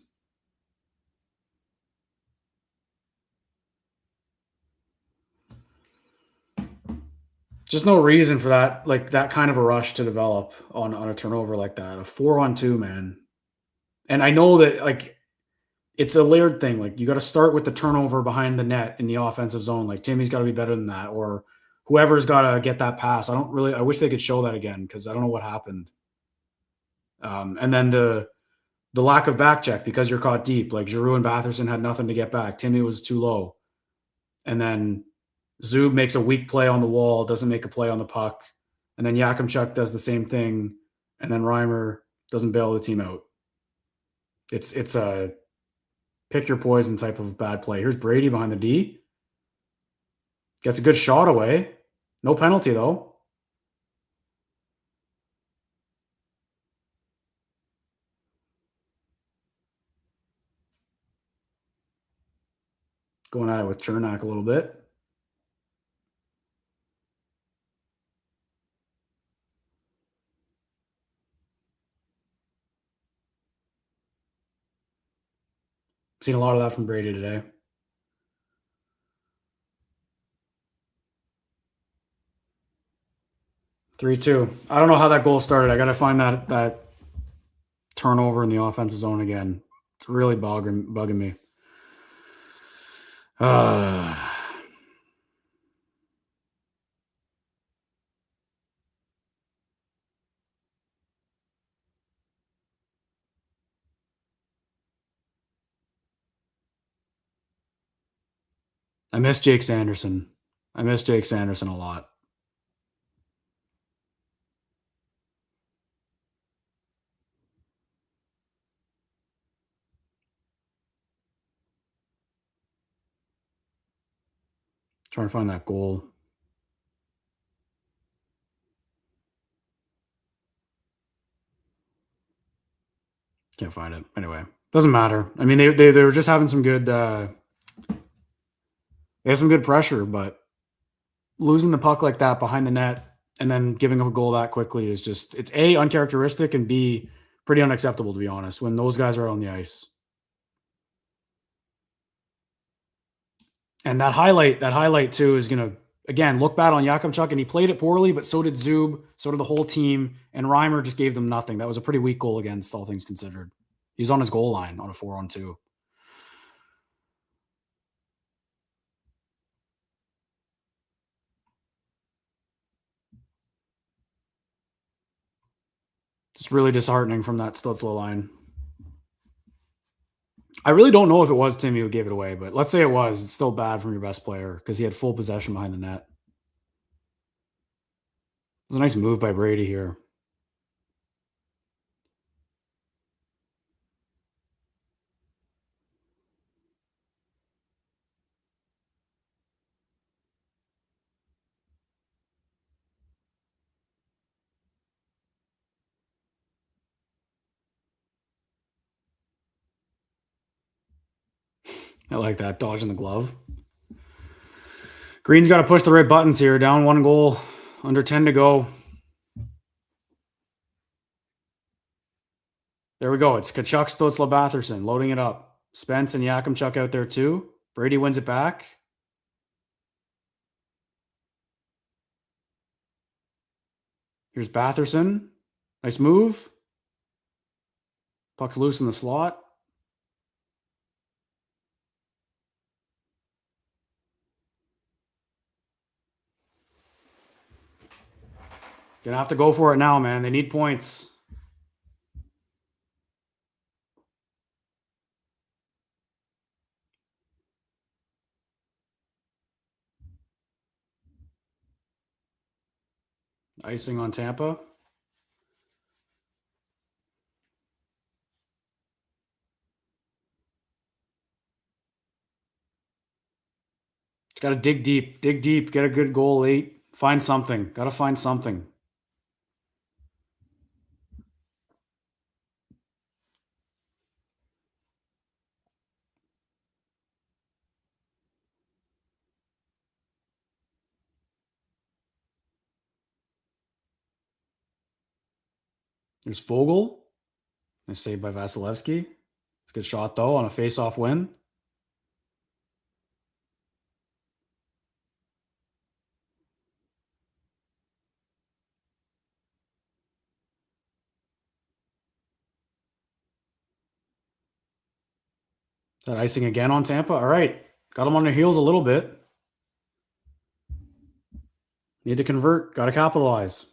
Just no reason for that, like that kind of a rush to develop on a turnover like that. A 4-on-2, man. And I know that, like, it's a layered thing. Like, you got to start with the turnover behind the net in the offensive zone. Like, Timmy's got to be better than that, or whoever's got to get that pass. I wish they could show that again, because I don't know what happened. And then the lack of back check because you're caught deep. Like, Giroux and Batherson had nothing to get back. Timmy was too low. And then Zub makes a weak play on the wall, doesn't make a play on the puck. And then Yakimchuk does the same thing. And then Reimer doesn't bail the team out. It's a pick your poison type of bad play. Here's Brady behind the D. Gets a good shot away. No penalty, though. Going at it with Chernak a little bit. Seen a lot of that from Brady today. (3-2). I don't know how that goal started. I got to find that turnover in the offensive zone again. It's really bugging me. I miss Jake Sanderson. I miss Jake Sanderson a lot. Trying to find that goal. Can't find it. Anyway, doesn't matter. I mean, they were just having some good. They had some good pressure, but losing the puck like that behind the net and then giving up a goal that quickly is just, it's A, uncharacteristic, and B, pretty unacceptable, to be honest, when those guys are on the ice. And that highlight too is going to, again, look bad on Yakimchuk, and he played it poorly, but so did Zub, so did the whole team, and Reimer just gave them nothing. That was a pretty weak goal against, all things considered. He was on his goal line on a 4-on-2. It's really disheartening from that Stützle line. I really don't know if it was Timmy who gave it away, but let's say it was. It's still bad from your best player because he had full possession behind the net. It was a nice move by Brady here. I like that, dodging the glove. Green's got to push the right buttons here. Down 1 goal, under 10 to go. There we go. It's Tkachuk, Stützle, Batherson loading it up. Spence and Yakimchuk out there too. Brady wins it back. Here's Batherson. Nice move. Puck's loose in the slot. Gonna have to go for it now, man. They need points. Icing on Tampa. Got to dig deep, get a good goal late. Find something. Got to find something. There's Vogel. Nice save by Vasilevsky. It's a good shot, though, on a face-off win. That icing again on Tampa. All right. Got them on their heels a little bit. Need to convert. Got to capitalize.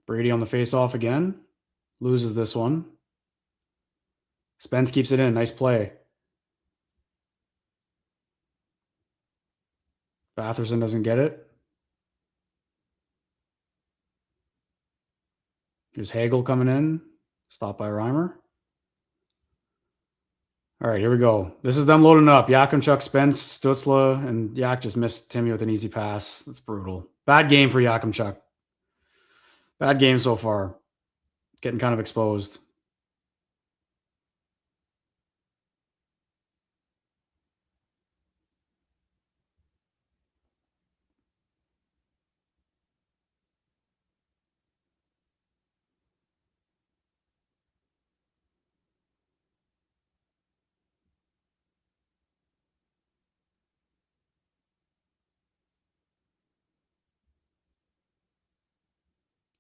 Brady on the face-off again. Loses this one. Spence keeps it in. Nice play. Batherson doesn't get it. Here's Hagel coming in. Stopped by Reimer. All right, here we go. This is them loading up. Yakimchuk, Spence, Stutzla, and Yak just missed Timmy with an easy pass. That's brutal. Bad game for Yakimchuk. Bad game so far. Getting kind of exposed.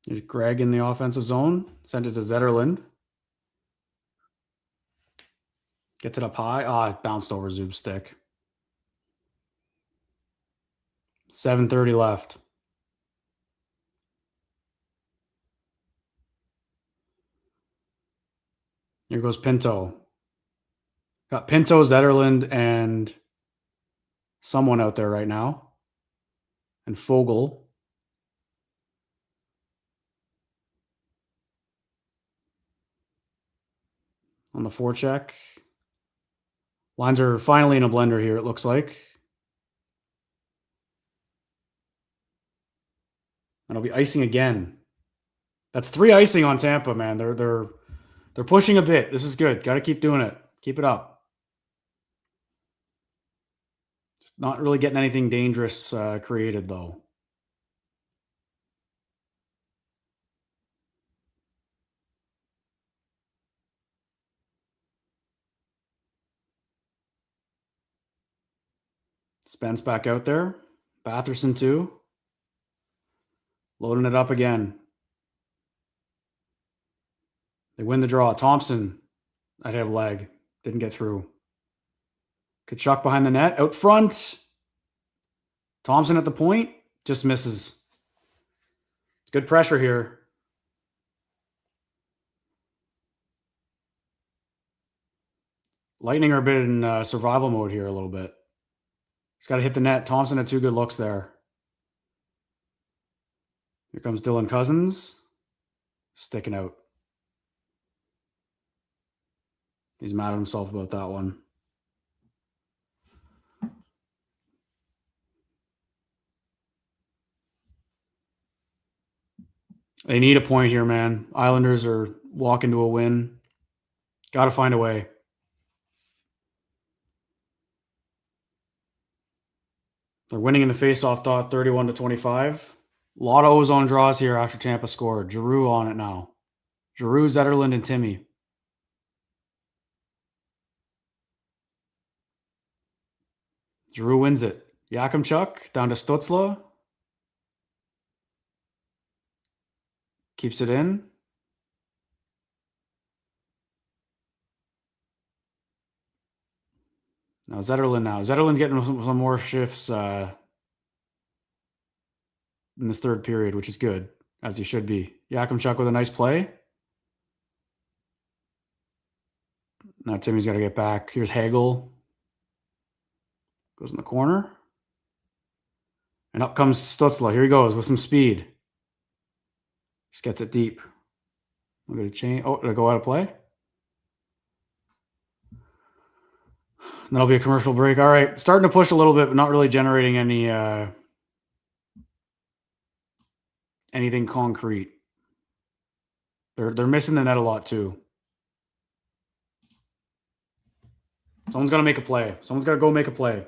There's Greg in the offensive zone. Sent it to Zetterlund. Gets it up high. It bounced over Zub's stick. 7:30 left. Here goes Pinto. Got Pinto, Zetterlund, and someone out there right now. And Fogel. On the forecheck. Lines are finally in a blender here, it looks like. And it'll be icing again. That's 3 icing on Tampa, man. They're pushing a bit. This is good. Got to keep doing it. Keep it up. Just not really getting anything dangerous created, though. Spence back out there. Batherson too. Loading it up again. They win the draw. Thompson, I'd have leg. Didn't get through. Kachuk behind the net. Out front. Thompson at the point. Just misses. It's good pressure here. Lightning are a bit in survival mode here a little bit. He's got to hit the net. Thompson had 2 good looks there. Here comes Dylan Cousins. Sticking out. He's mad at himself about that one. They need a point here, man. Islanders are walking to a win. Got to find a way. They're winning in the faceoff dot 31-25. A lot of ozone draws here after Tampa scored. Giroux on it now. Giroux, Zetterlund, and Timmy. Giroux wins it. Yakimchuk down to Stutzla. Keeps it in. Now Zetterlund getting some more shifts in this third period, which is good, as he should be. Yakimchuk with a nice play. Now Timmy's got to get back. Here's Hagel. Goes in the corner. And up comes Stutzla. Here he goes with some speed. Just gets it deep. We're going to change. Oh, did I go out of play? That'll be a commercial break. All right. Starting to push a little bit, but not really generating any anything concrete. They're missing the net a lot too. Someone's got to make a play. Someone's got to go make a play.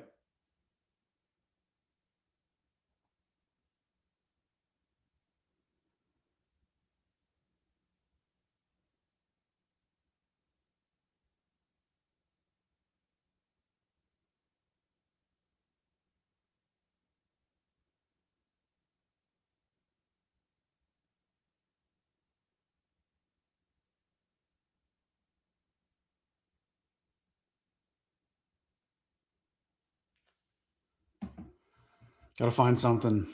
Got to find something.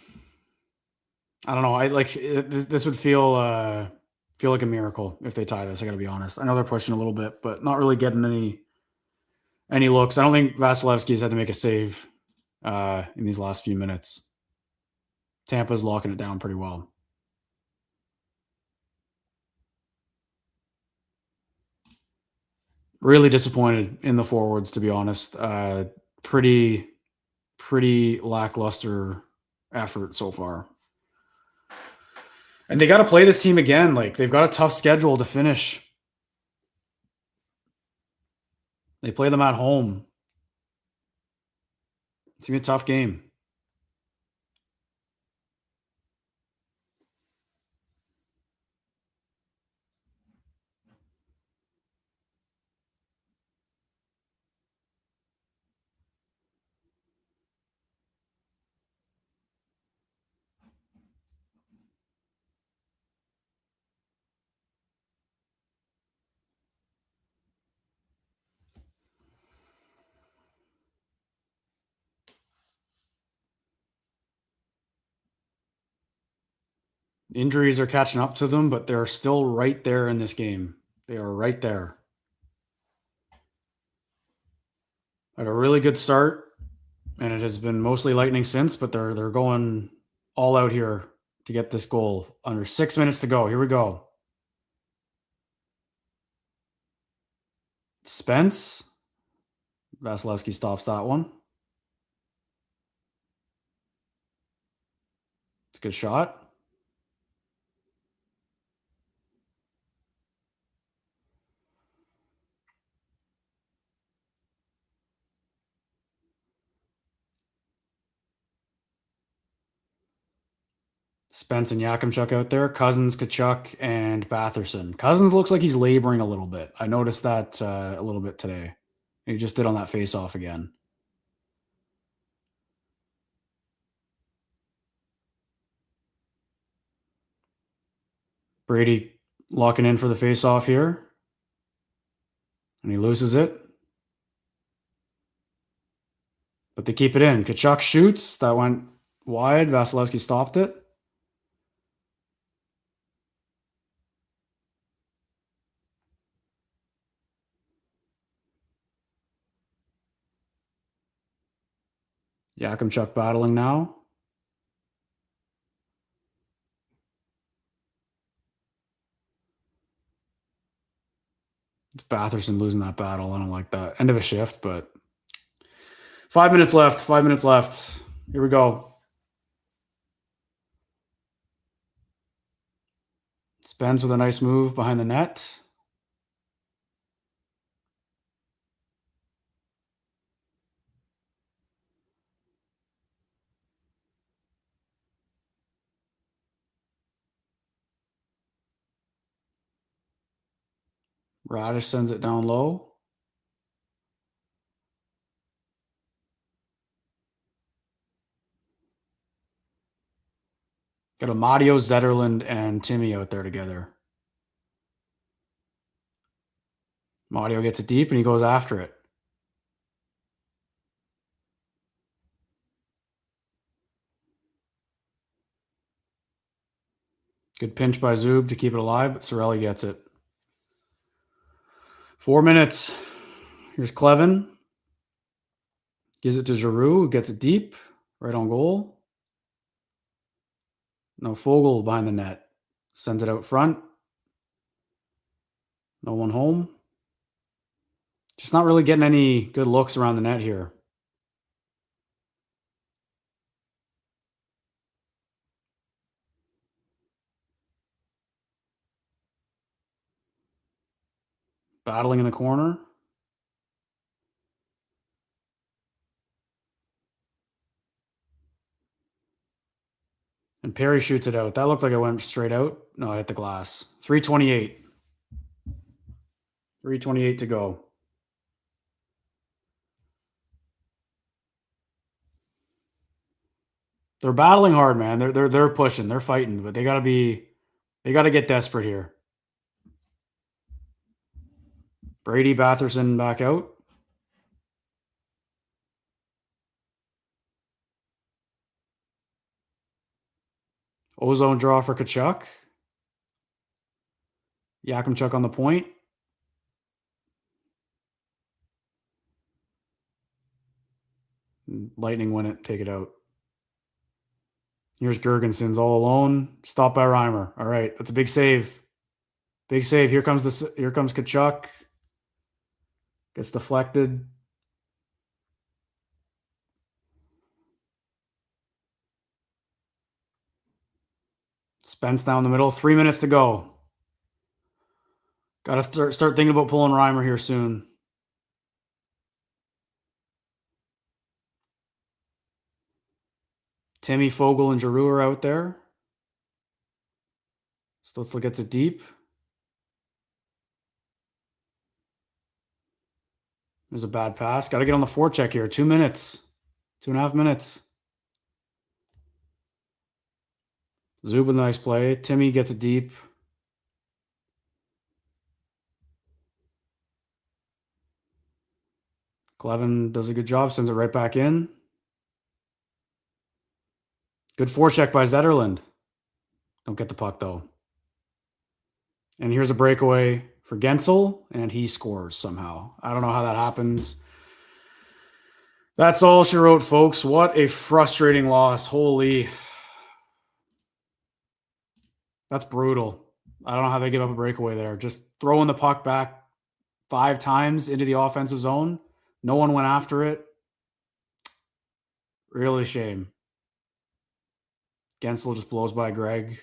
I don't know. I like this would feel like a miracle if they tie this. I got to be honest. I know they're pushing a little bit, but not really getting any looks. I don't think Vasilevsky's had to make a save in these last few minutes. Tampa's locking it down pretty well. Really disappointed in the forwards, to be honest. Pretty lackluster effort so far. And they got to play this team again. Like, they've got a tough schedule to finish. They play them at home. It's going to be a tough game. Injuries are catching up to them, but they're still right there in this game. They are right there. Had a really good start, and it has been mostly Lightning since, but they're going all out here to get this goal. Under 6 minutes to go. Here we go. Spence. Vasilevsky stops that one. It's a good shot. Spence and Yakimchuk out there. Cousins, Kachuk, and Batherson. Cousins looks like he's laboring a little bit. I noticed that a little bit today. He just did on that face-off again. Brady locking in for the face-off here. And he loses it. But they keep it in. Kachuk shoots. That went wide. Vasilevsky stopped it. Yakimchuk battling now. It's Batherson losing that battle. I don't like that. End of a shift, but 5 minutes left. 5 minutes left. Here we go. Spence with a nice move behind the net. Radish sends it down low. Got Amadio, Zetterlund, and Timmy out there together. Amadio gets it deep, and he goes after it. Good pinch by Zub to keep it alive, but Cirelli gets it. 4 minutes. Here's Clevin. Gives it to Giroux, gets it deep, right on goal. No, Fogle behind the net. Sends it out front. No one home. Just not really getting any good looks around the net here. Battling in the corner. And Perry shoots it out. That looked like it went straight out. No, it hit the glass. 3:28. 3:28 to go. They're battling hard, man. They're pushing. They're fighting, but they got to get desperate here. Brady Batherson back out. Ozone draw for Kachuk. Yakimchuk on the point. Lightning win it, take it out. Here's Gergensons all alone. Stopped by Reimer. All right, that's a big save. Big save. Here comes Kachuk. Gets deflected. Spence down the middle. 3 minutes to go. Got to start thinking about pulling Reimer here soon. Timmy, Fogle, and Giroux are out there. Stutzle gets it deep. There's a bad pass. Got to get on the forecheck here. 2 minutes. 2.5 minutes. Zubin, nice play. Timmy gets it deep. Clevin does a good job. Sends it right back in. Good forecheck by Zetterlund. Don't get the puck, though. And here's a breakaway for Gensel, and he scores somehow. I don't know how that happens. That's all she wrote, folks. What a frustrating loss. Holy. That's brutal. I don't know how they give up a breakaway there. Just throwing the puck back 5 times into the offensive zone. No one went after it. Really shame. Gensel just blows by Greg,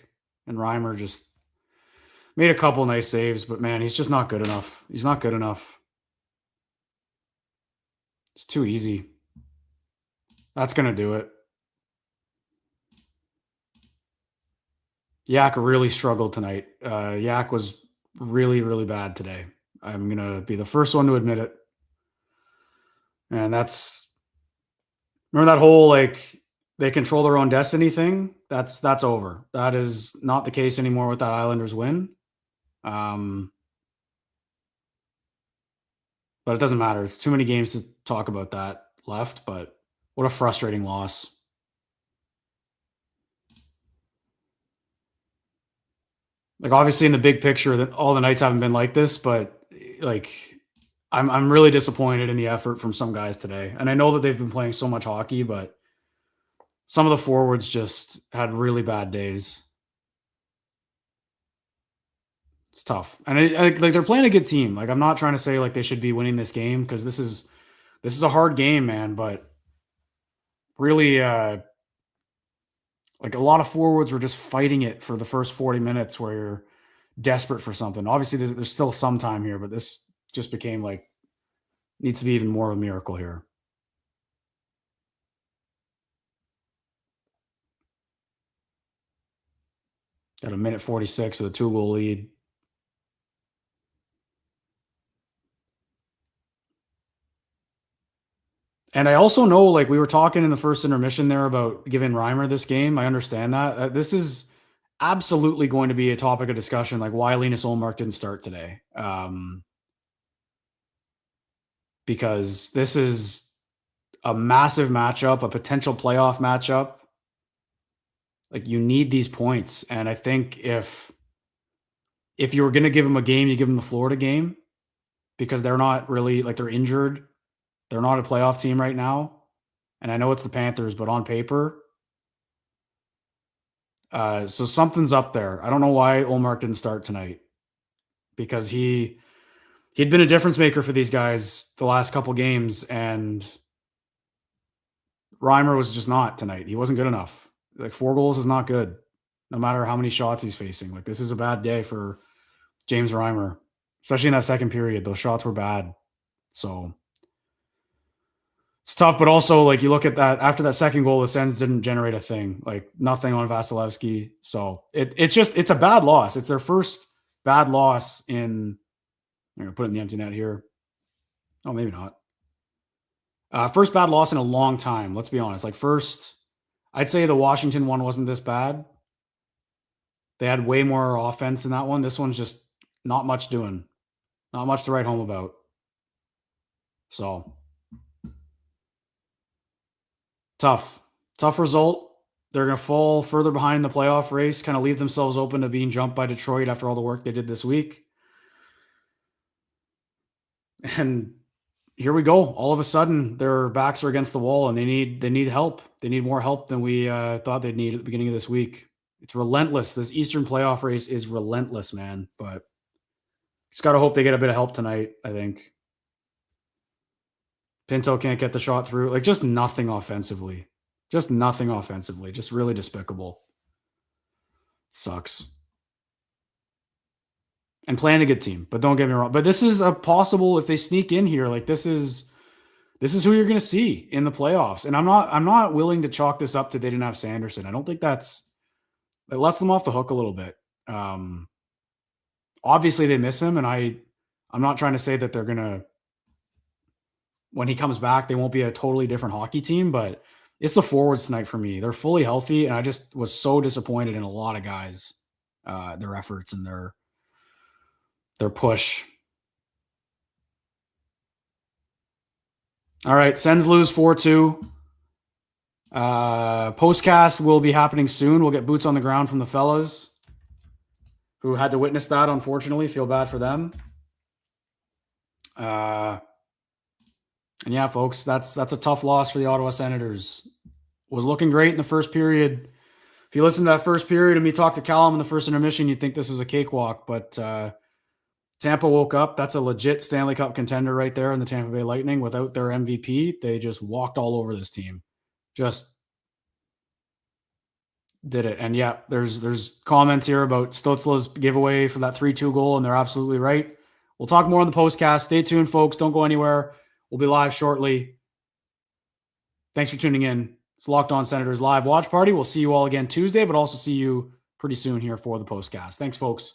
and Reimer just made a couple nice saves, but man, he's just not good enough. He's not good enough. It's too easy. That's going to do it. Yak really struggled tonight. Yak was really, really bad today. I'm going to be the first one to admit it. And that's, remember that whole, like, they control their own destiny thing? That's over. That is not the case anymore with that Islanders win. But it doesn't matter. It's too many games to talk about that left, but what a frustrating loss. Like, obviously in the big picture that all the nights haven't been like this, but like I'm really disappointed in the effort from some guys today. And I know that they've been playing so much hockey, but some of the forwards just had really bad days. It's tough. And like they're playing a good team. Like, I'm not trying to say like they should be winning this game, because this is a hard game, man, but really like a lot of forwards were just fighting it for the first 40 minutes where you're desperate for something. Obviously there's still some time here, but this just became like, needs to be even more of a miracle here. Got a minute 46 with a 2-goal lead. And I also know, like we were talking in the first intermission there about giving Reimer this game. I understand that. This is absolutely going to be a topic of discussion, like why Linus Ullmark didn't start today. Because this is a massive matchup, a potential playoff matchup. Like you need these points. And I think if you were going to give them a game, you give them the Florida game because they're not really like they're injured. They're not a playoff team right now. And I know it's the Panthers, but on paper. So something's up there. I don't know why Ullmark didn't start tonight because he'd been a difference maker for these guys the last couple games, and Reimer was just not tonight. He wasn't good enough. Like 4 goals is not good, no matter how many shots he's facing. Like this is a bad day for James Reimer, especially in that second period. Those shots were bad. So it's tough, but also like you look at that after that second goal, the Sens didn't generate a thing, like nothing on Vasilevsky. So it's a bad loss. It's their first bad loss in. I'm gonna put it in the empty net here. Oh, maybe not. First bad loss in a long time. Let's be honest. Like first, I'd say the Washington one wasn't this bad. They had way more offense in that one. This one's just not much doing, not much to write home about. So. Tough result. They're going to fall further behind in the playoff race, kind of leave themselves open to being jumped by Detroit after all the work they did this week. And here we go. All of a sudden, their backs are against the wall, and they need help. They need more help than we thought they'd need at the beginning of this week. It's relentless. This Eastern playoff race is relentless, man. But just got to hope they get a bit of help tonight, I think. Pinto can't get the shot through. Like, just nothing offensively. Just really despicable. Sucks. And playing a good team, but don't get me wrong. But this is a possible, if they sneak in here, like this is who you're going to see in the playoffs. And I'm not willing to chalk this up to they didn't have Sanderson. I don't think it lets them off the hook a little bit. Obviously they miss him, and I'm not trying to say that they're going to, when he comes back, they won't be a totally different hockey team, but it's the forwards tonight for me. They're fully healthy, and I just was so disappointed in a lot of guys, their efforts and their push. All right, Sens lose 4-2. Postcast will be happening soon. We'll get boots on the ground from the fellas who had to witness that, unfortunately. Feel bad for them. And yeah, folks, that's a tough loss for the Ottawa Senators. Was looking great in the first period. If you listen to that first period and me talk to Callum in the first intermission, you'd think this was a cakewalk. But Tampa woke up. That's a legit Stanley Cup contender right there in the Tampa Bay Lightning. Without their MVP, they just walked all over this team. Just did it. And yeah, there's comments here about Stützle's giveaway for that 3-2 goal, and they're absolutely right. We'll talk more on the postcast. Stay tuned, folks. Don't go anywhere. We'll be live shortly. Thanks for tuning in. It's Locked On Senators live watch party. We'll see you all again Tuesday, but also see you pretty soon here for the postcast. Thanks, folks.